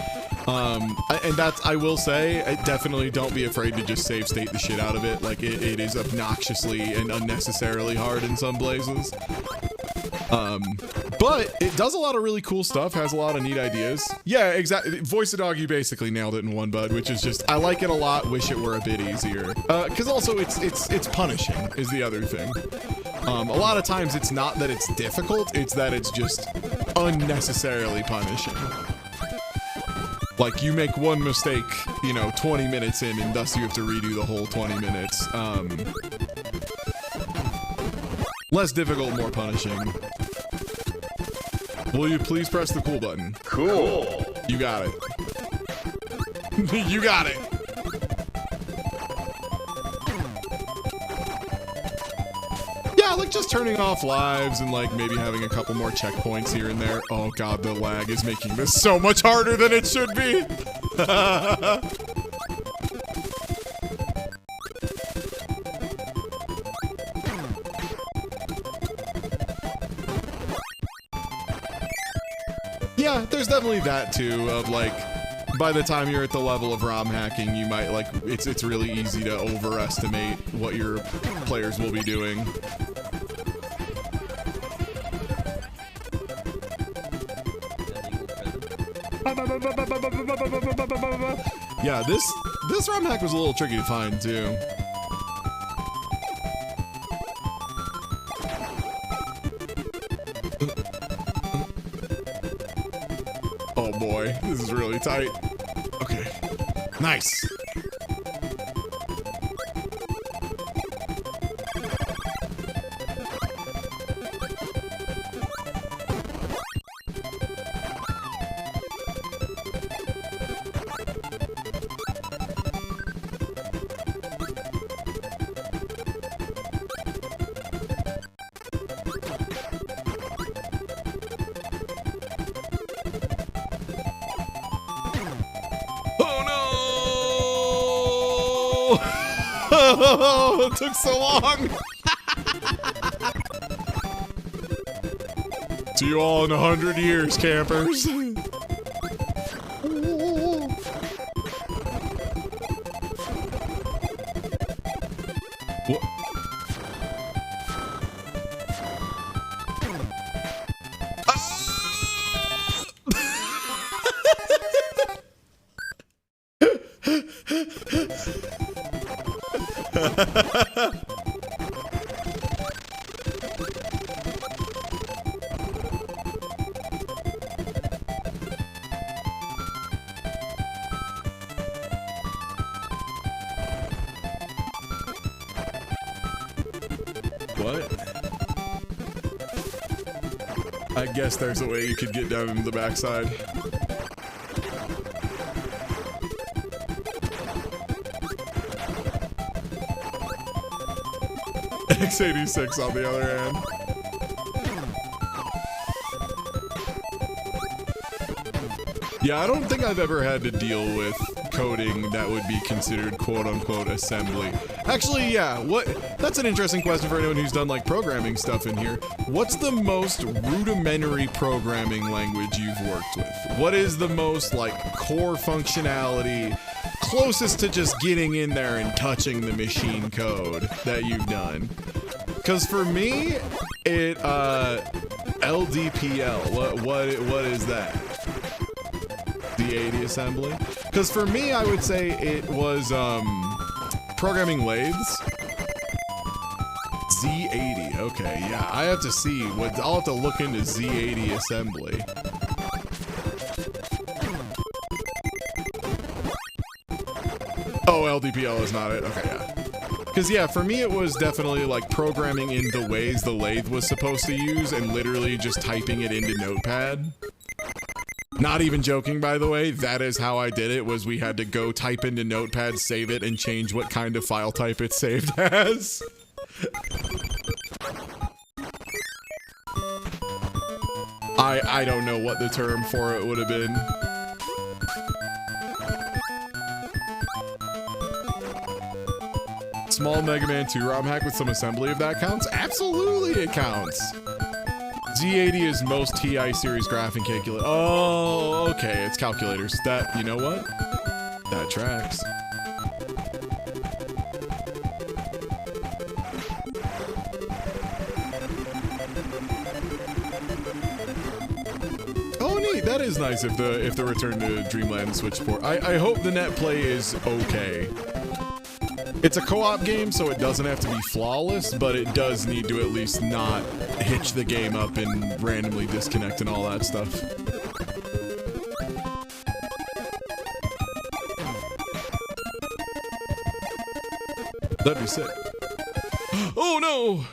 And that's, I will say, definitely don't be afraid to just save state the shit out of it. Like, it is obnoxiously and unnecessarily hard in some places. But it does a lot of really cool stuff, has a lot of neat ideas. Yeah, exactly. Voice a Dog, you basically nailed it in one, bud, which is just, I like it a lot, wish it were a bit easier. Because also it's punishing is the other thing. A lot of times it's not that it's difficult, it's that it's just unnecessarily punishing. Like, you make one mistake, you know, 20 minutes in, and thus you have to redo the whole 20 minutes. Less difficult, more punishing. Will you please press the cool button? Cool. You got it. You got it. Yeah, like just turning off lives and like maybe having a couple more checkpoints here and there. Oh god, the lag is making this so much harder than it should be. Yeah, there's definitely that too, of like, by the time you're at the level of ROM hacking, you might like, it's really easy to overestimate what your players will be doing. Yeah, this ROM hack was a little tricky to find too. Oh boy, this is really tight. Okay, nice. Oh, it took so long. See you all in 100 years, campers. What? What? I guess there's a way you could get down into the backside. X86 on the other hand. Yeah, I don't think I've ever had to deal with coding that would be considered quote-unquote assembly. Actually, yeah, that's an interesting question for anyone who's done like programming stuff in here. What's the most rudimentary programming language you've worked with? What is the most like core functionality, closest to just getting in there and touching the machine code that you've done? Because for me, it, LDPL, what is that? Z80 assembly? Because for me, I would say it was, programming lathes. Z80, okay, yeah, I have to see, I'll have to look into Z80 assembly. Oh, LDPL is not it, okay, yeah. Because, yeah, for me, it was definitely, like, programming in the ways the lathe was supposed to use and literally just typing it into Notepad. Not even joking, by the way, that is how I did it, was we had to go type into Notepad, save it, and change what kind of file type it's saved as. I don't know what the term for it would have been. Small Mega Man 2 ROM hack with some assembly, if that counts? Absolutely it counts! Z80 is most TI series graphing calculator. Oh, okay, it's calculators. That, you know what? That tracks. that is nice if the Return to Dreamland Switch port. I hope the net play is okay. It's a co-op game, so it doesn't have to be flawless, but it does need to at least not hitch the game up and randomly disconnect and all that stuff. That'd be sick. Oh no!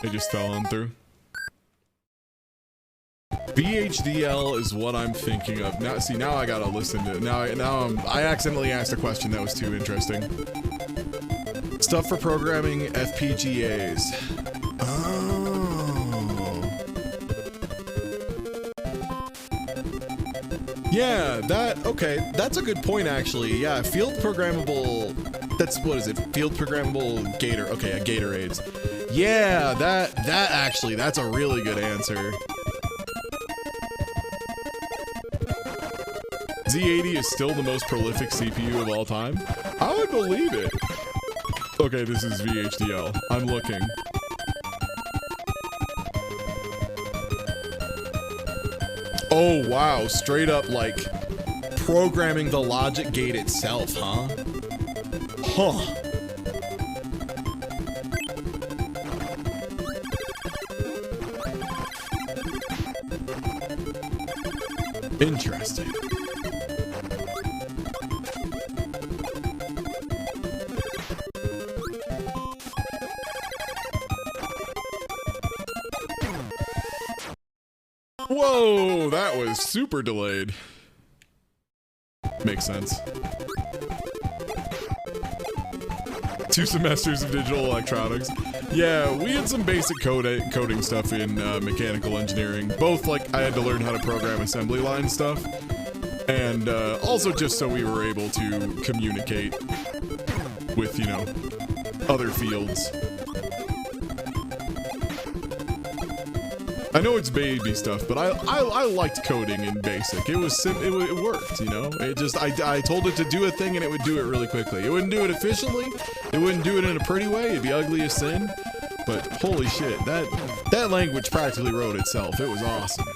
It just fell on through. VHDL is what I'm thinking of. Now, see, now I gotta listen to it. Now I accidentally asked a question that was too interesting. Stuff for programming FPGAs. Oh. Yeah, okay, that's a good point actually. Yeah, field programmable, what is it? Field programmable Gator, okay, Gatorades. Yeah, that's a really good answer. Z80 is still the most prolific CPU of all time? I would believe it. Okay, this is VHDL. I'm looking. Oh, wow. Straight up, like, programming the logic gate itself, huh? Huh. Interesting. Whoa, that was super delayed. Makes sense. 2 semesters of digital electronics. Yeah, we had some basic coding stuff in mechanical engineering. Both, like, I had to learn how to program assembly line stuff, and also just so we were able to communicate with, you know, other fields. I know it's baby stuff, but I liked coding in basic. It was it worked, you know? It just, I told it to do a thing and it would do it really quickly. It wouldn't do it efficiently. It wouldn't do it in a pretty way. It'd be ugly as sin. But holy shit, that language practically wrote itself. It was awesome.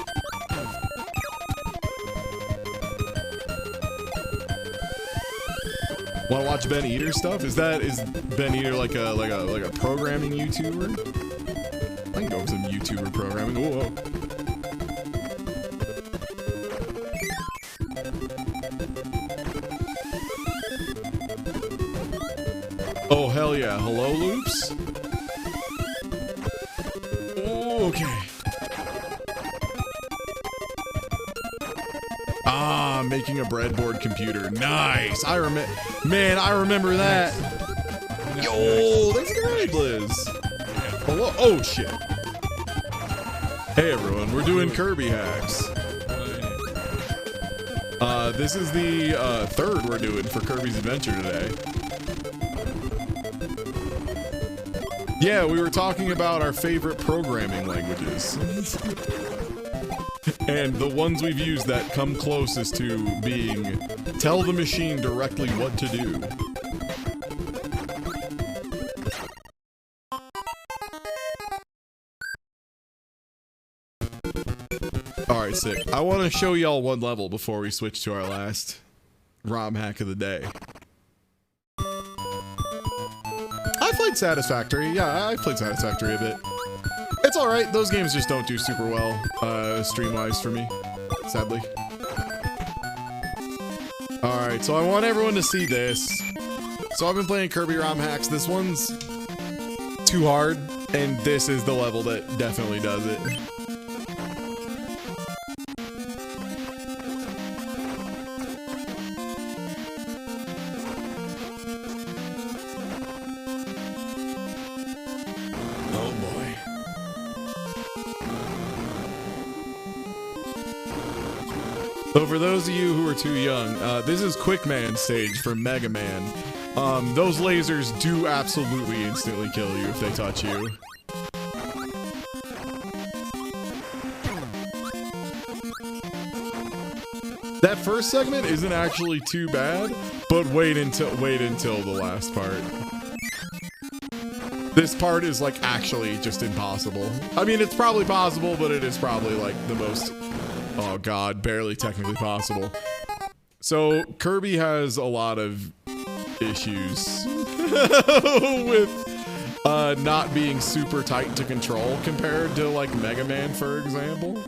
Want to watch Ben Eater stuff? Is Ben Eater like a programming YouTuber? I can go over some YouTuber programming. Whoa. Oh, hell yeah. Hello, Loops? Oh, okay. Ah, making a breadboard computer. Nice. I remember that. Yo, that's great, Liz. Hello? Oh, shit. Hey, everyone. We're doing Kirby hacks. This is the third we're doing for Kirby's Adventure today. Yeah, we were talking about our favorite programming languages. And the ones we've used that come closest to being tell the machine directly what to do. Alright, sick. I want to show y'all one level before we switch to our last ROM hack of the day. I played Satisfactory. Yeah, I played Satisfactory a bit. It's alright. Those games just don't do super well, stream-wise for me, sadly. Alright, so I want everyone to see this. So I've been playing Kirby ROM hacks. This one's too hard, and this is the level that definitely does it. So for those of you who are too young, this is Quick Man stage for Mega Man. Those lasers do absolutely instantly kill you if they touch you. That first segment isn't actually too bad, but wait until the last part. This part is like actually just impossible. I mean, it's probably possible, but it is probably like the most Oh God, barely technically possible. So Kirby has a lot of issues with not being super tight to control compared to like Mega Man, for example.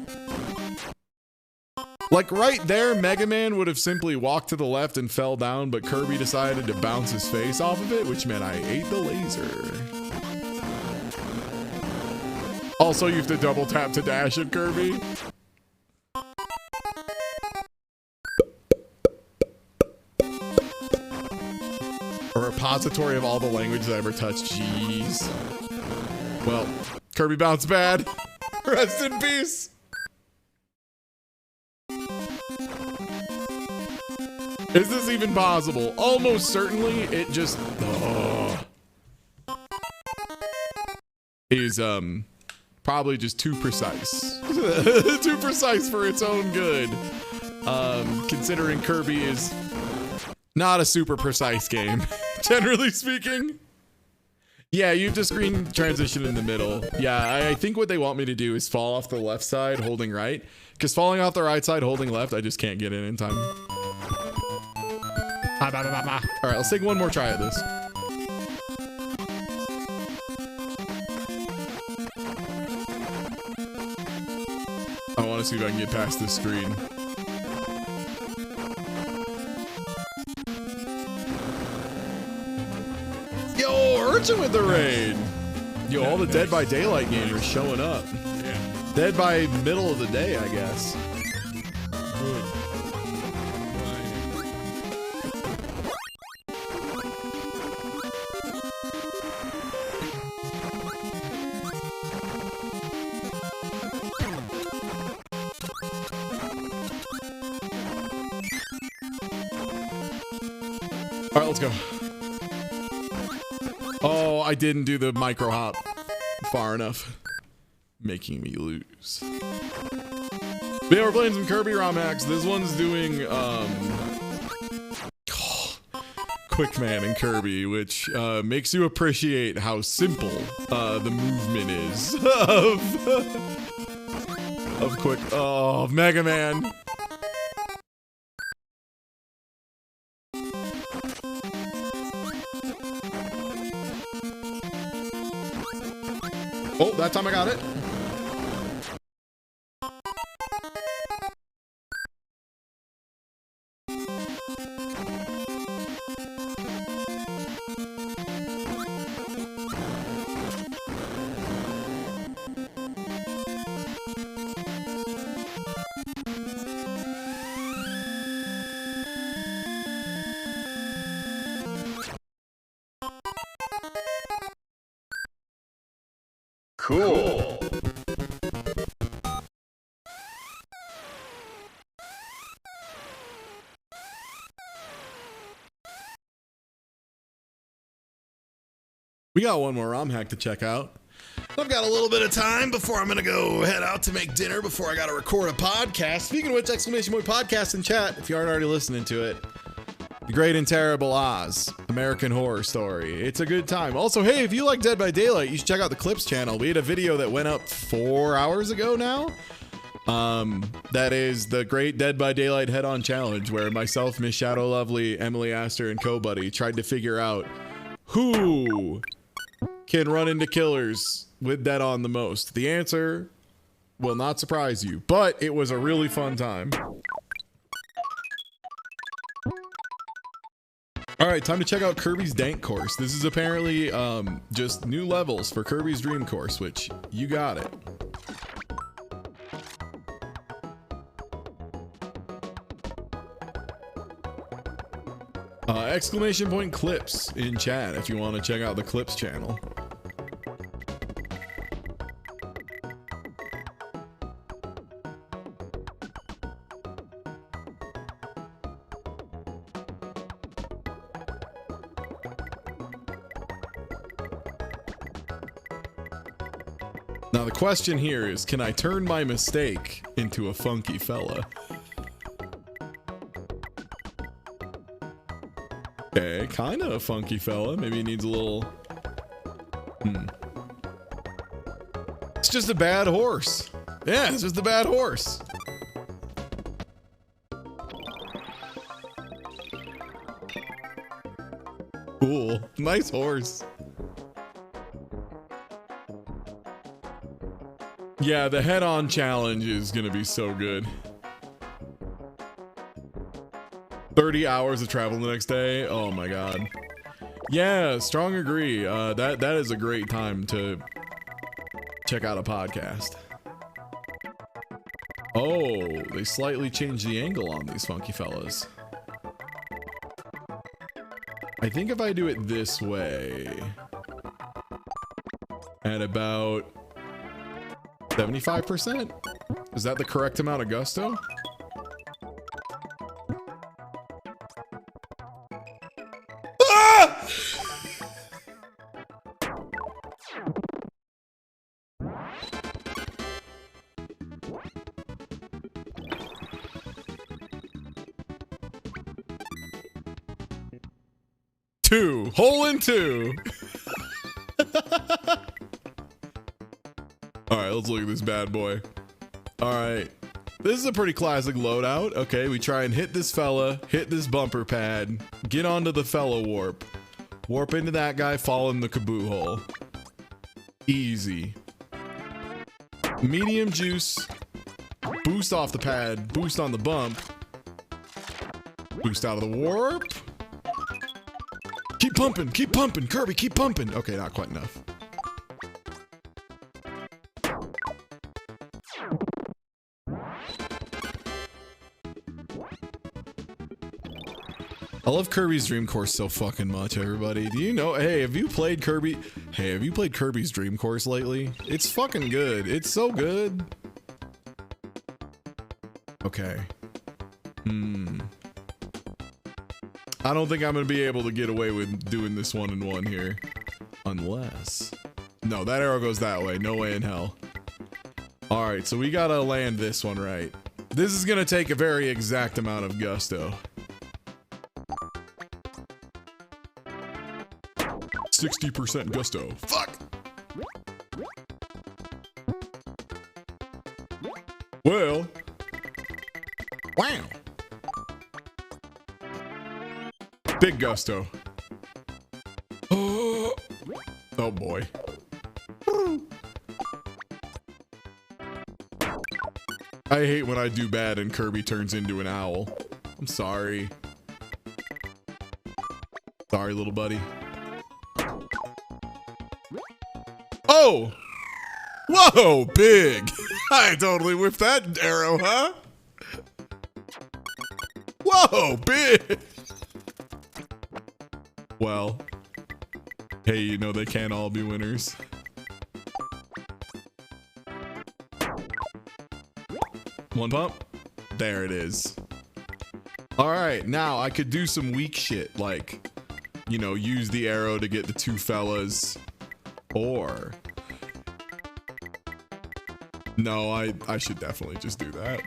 Like right there, Mega Man would have simply walked to the left and fell down, but Kirby decided to bounce his face off of it, which meant I ate the laser. Also, you have to double tap to dash at Kirby. A repository of all the languages I ever touched. Jeez. Well, Kirby bounced bad. Rest in peace. Is this even possible? Almost certainly it just is probably just too precise. Too precise for its own good. Considering Kirby is not a super precise game, generally speaking. Yeah, you have to screen transition in the middle. Yeah, I think what they want me to do is fall off the left side holding right, because falling off the right side holding left, I just can't get in time. All right, let's take one more try at this. I want to see if I can get past this screen. Yo, Urchin with the raid. Yo, all the Dead by Daylight gamers showing up. Yeah. Dead by middle of the day, I guess. Good. All right, let's go. Oh, I didn't do the micro hop far enough, making me lose. But yeah, we're playing some Kirby ROM hacks. This one's doing Quickman and Kirby, which makes you appreciate how simple the movement is of Mega Man. Oh, that time I got it. Cool. We got one more ROM hack to check out. I've got a little bit of time before I'm gonna go head out to make dinner before I gotta record a podcast. Speaking of which, exclamation point podcast in chat if you aren't already listening to it. The Great and Terrible Oz, American Horror Story. It's a good time. Also, hey, if you like Dead by Daylight, you should check out the Clips channel. We had a video that went up 4 hours ago now. That is the Great Dead by Daylight Head-On Challenge, where myself, Miss Shadow Lovely, Emily Astor, and Co-Buddy tried to figure out who can run into killers with dead on the most. The answer will not surprise you, but it was a really fun time. All right, time to check out Kirby's Dank Course. This is apparently just new levels for Kirby's Dream Course, which you got it. Exclamation point Clips in chat if you want to check out the Clips channel. Now the question here is, can I turn my mistake into a funky fella? Okay, kind of a funky fella. Maybe he needs a little... It's just a bad horse. Yeah, it's just a bad horse. Cool. Nice horse. Yeah, the head-on challenge is gonna be so good. 30 hours of travel the next day. Oh my god. Yeah, strong agree. That is a great time to check out a podcast. Oh, they slightly changed the angle on these funky fellas. I think if I do it this way, at about 75%, is that the correct amount of gusto? Ah! Two. Hole in two. Alright, let's look at this bad boy. Alright. This is a pretty classic loadout. Okay, we try and hit this fella, hit this bumper pad, get onto the fella warp. Warp into that guy, fall in the kaboo hole. Easy. Medium juice. Boost off the pad, boost on the bump. Boost out of the warp. Keep pumping, Kirby, keep pumping. Okay, not quite enough. I love Kirby's Dream Course so fucking much, everybody. Do you know? Hey, have you played Kirby? Hey, have you played Kirby's Dream Course lately? It's fucking good. It's so good. Okay. I don't think I'm gonna be able to get away with doing this 1-in-1 here. Unless... No, that arrow goes that way. No way in hell. Alright, so we gotta land this one right. This is gonna take a very exact amount of gusto. 60% gusto. Fuck! Well... Wow! Big gusto. Oh boy. I hate when I do bad and Kirby turns into an owl. I'm sorry. Sorry, little buddy. Oh! Whoa, big! I totally whipped that arrow, huh? Whoa, big! Well, hey, you know they can't all be winners. One pump. There it is. All right, now I could do some weak shit, like, you know, use the arrow to get the two fellas, or... No, I should definitely just do that.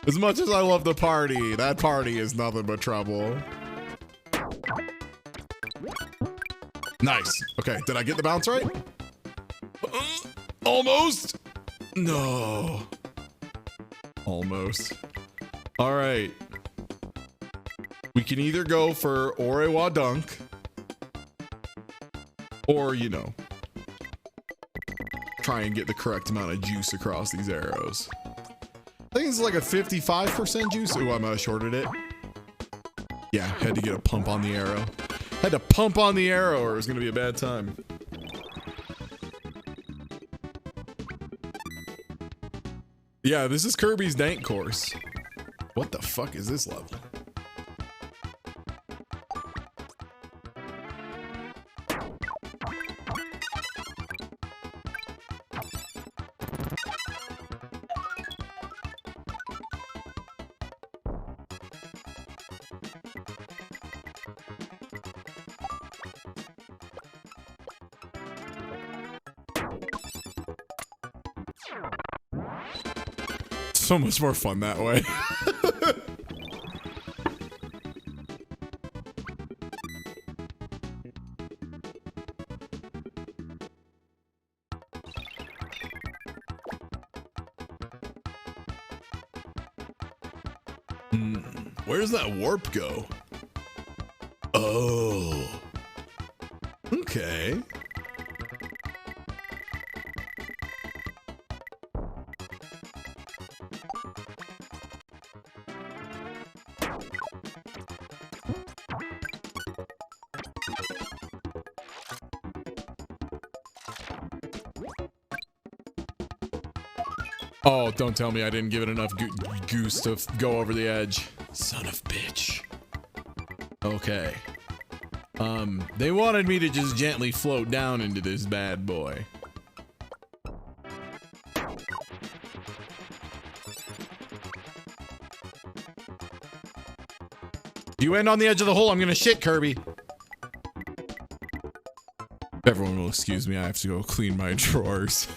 As much as I love the party, that party is nothing but trouble. Nice. Okay, did I get the bounce right? Almost. No. Almost. All right. We can either go for Orewa Dunk or, you know, try and get the correct amount of juice across these arrows. I think it's like a 55% juice. Ooh, I might have shorted it. Yeah, had to get a pump on the arrow. Had to pump on the arrow or it was gonna be a bad time. Yeah, this is Kirby's Dank Course. What the fuck is this level? So much more fun that way. Where does that warp go? Oh. Okay. Oh, don't tell me I didn't give it enough goose to go over the edge. Son of bitch. Okay. They wanted me to just gently float down into this bad boy. You end on the edge of the hole, I'm gonna shit, Kirby. Everyone will excuse me, I have to go clean my drawers.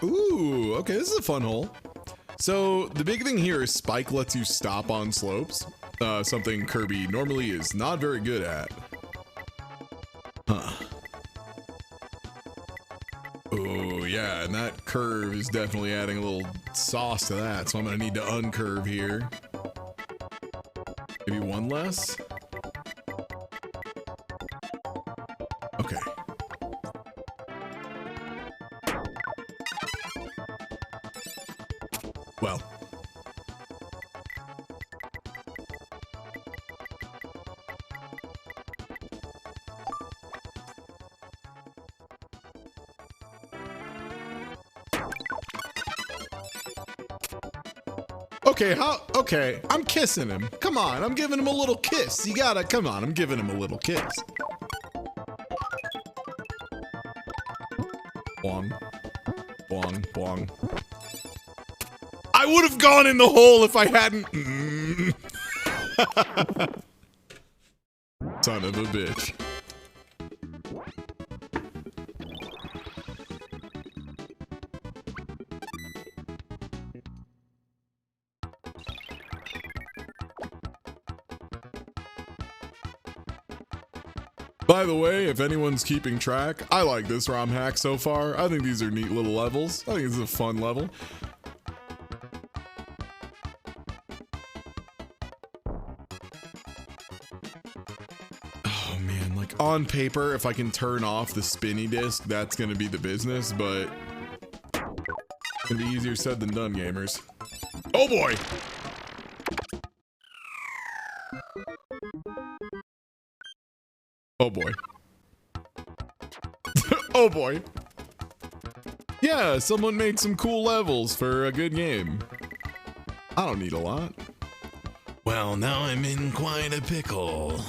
Ooh, okay, this is a fun hole. So the big thing here is Spike lets you stop on slopes, something Kirby normally is not very good at. Huh. Oh yeah, and that curve is definitely adding a little sauce to that, so I'm gonna need to uncurve here. Maybe one less? Okay. Well. Okay, okay, I'm kissing him. Come on, I'm giving him a little kiss. You gotta, come on, I'm giving him a little kiss. Bong. Bong, bong. I would have gone in the hole if I hadn't. Son of a bitch. By the way, if anyone's keeping track, I like this ROM hack so far. I think these are neat little levels. I think this is a fun level. Oh man, like on paper, if I can turn off the spinny disc, that's gonna be the business, but it's gonna be easier said than done, gamers. Oh boy! Oh boy. Oh boy. Yeah, someone made some cool levels for a good game. I don't need a lot. Well, now I'm in quite a pickle.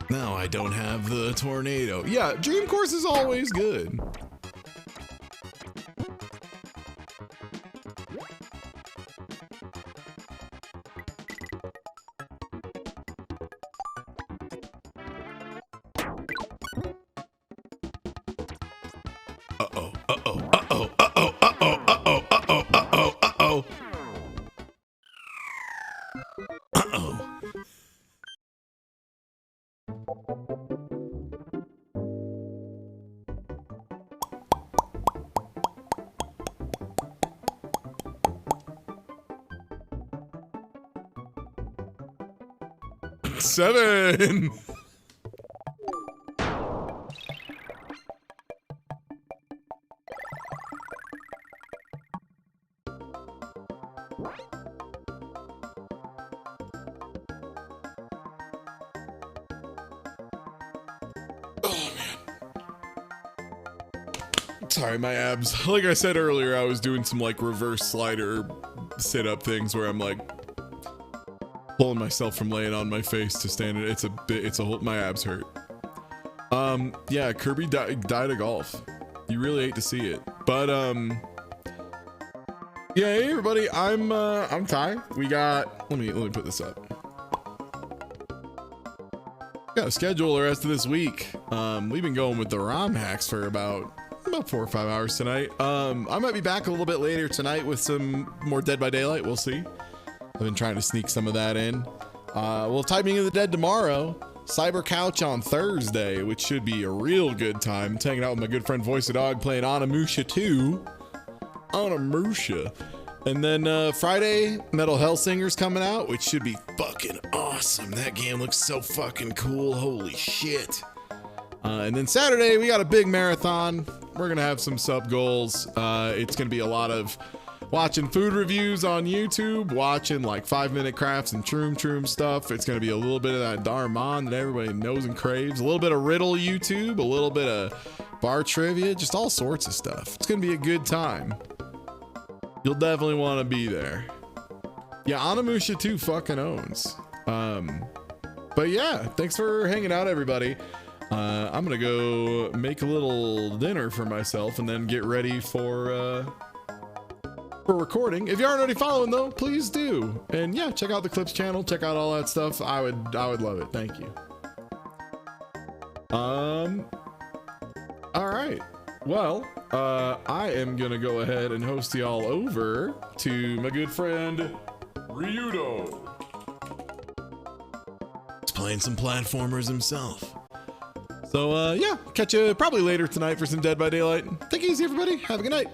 Now I don't have the tornado. Yeah, Dream Course is always good. Uh-oh, uh-oh, uh-oh, uh-oh, uh-oh, uh-oh, uh-oh, uh-oh, uh-oh. Uh-oh. Seven. Sorry, my abs. Like I said earlier, I was doing some like reverse slider sit-up things where I'm like pulling myself from laying on my face to stand it. It's a whole, my abs hurt. Yeah, Kirby died of golf. You really hate to see it, but yeah, hey everybody, I'm Ty. We got, let me put this up. Got a schedule the rest of this week. We've been going with the ROM hacks for about 4 or 5 hours tonight. I might be back a little bit later tonight with some more Dead by Daylight. We'll see. I've been trying to sneak some of that in. Well, Typing of the Dead tomorrow. Cyber Couch on Thursday, which should be a real good time. Hanging out with my good friend Voice of Dog playing Onimusha 2. Onimusha. And then Friday, Metal Hellsinger's coming out, which should be fucking awesome. That game looks so fucking cool. Holy shit. And then Saturday, we got a big marathon. We're going to have some sub goals. It's going to be a lot of watching food reviews on YouTube, watching like 5-minute crafts and Troom stuff. It's going to be a little bit of that Darmon that everybody knows and craves. A little bit of Riddle YouTube, a little bit of bar trivia, just all sorts of stuff. It's going to be a good time. You'll definitely want to be there. Yeah, Onimusha 2 fucking owns. But yeah, thanks for hanging out, everybody. I'm gonna go make a little dinner for myself and then get ready for recording. If you aren't already following though, please do. And yeah, check out the Clips channel, check out all that stuff. I would love it. Thank you. All right. Well, I am gonna go ahead and host y'all over to my good friend Ryudo. He's playing some platformers himself. So yeah, catch you probably later tonight for some Dead by Daylight. Take it easy, everybody. Have a good night.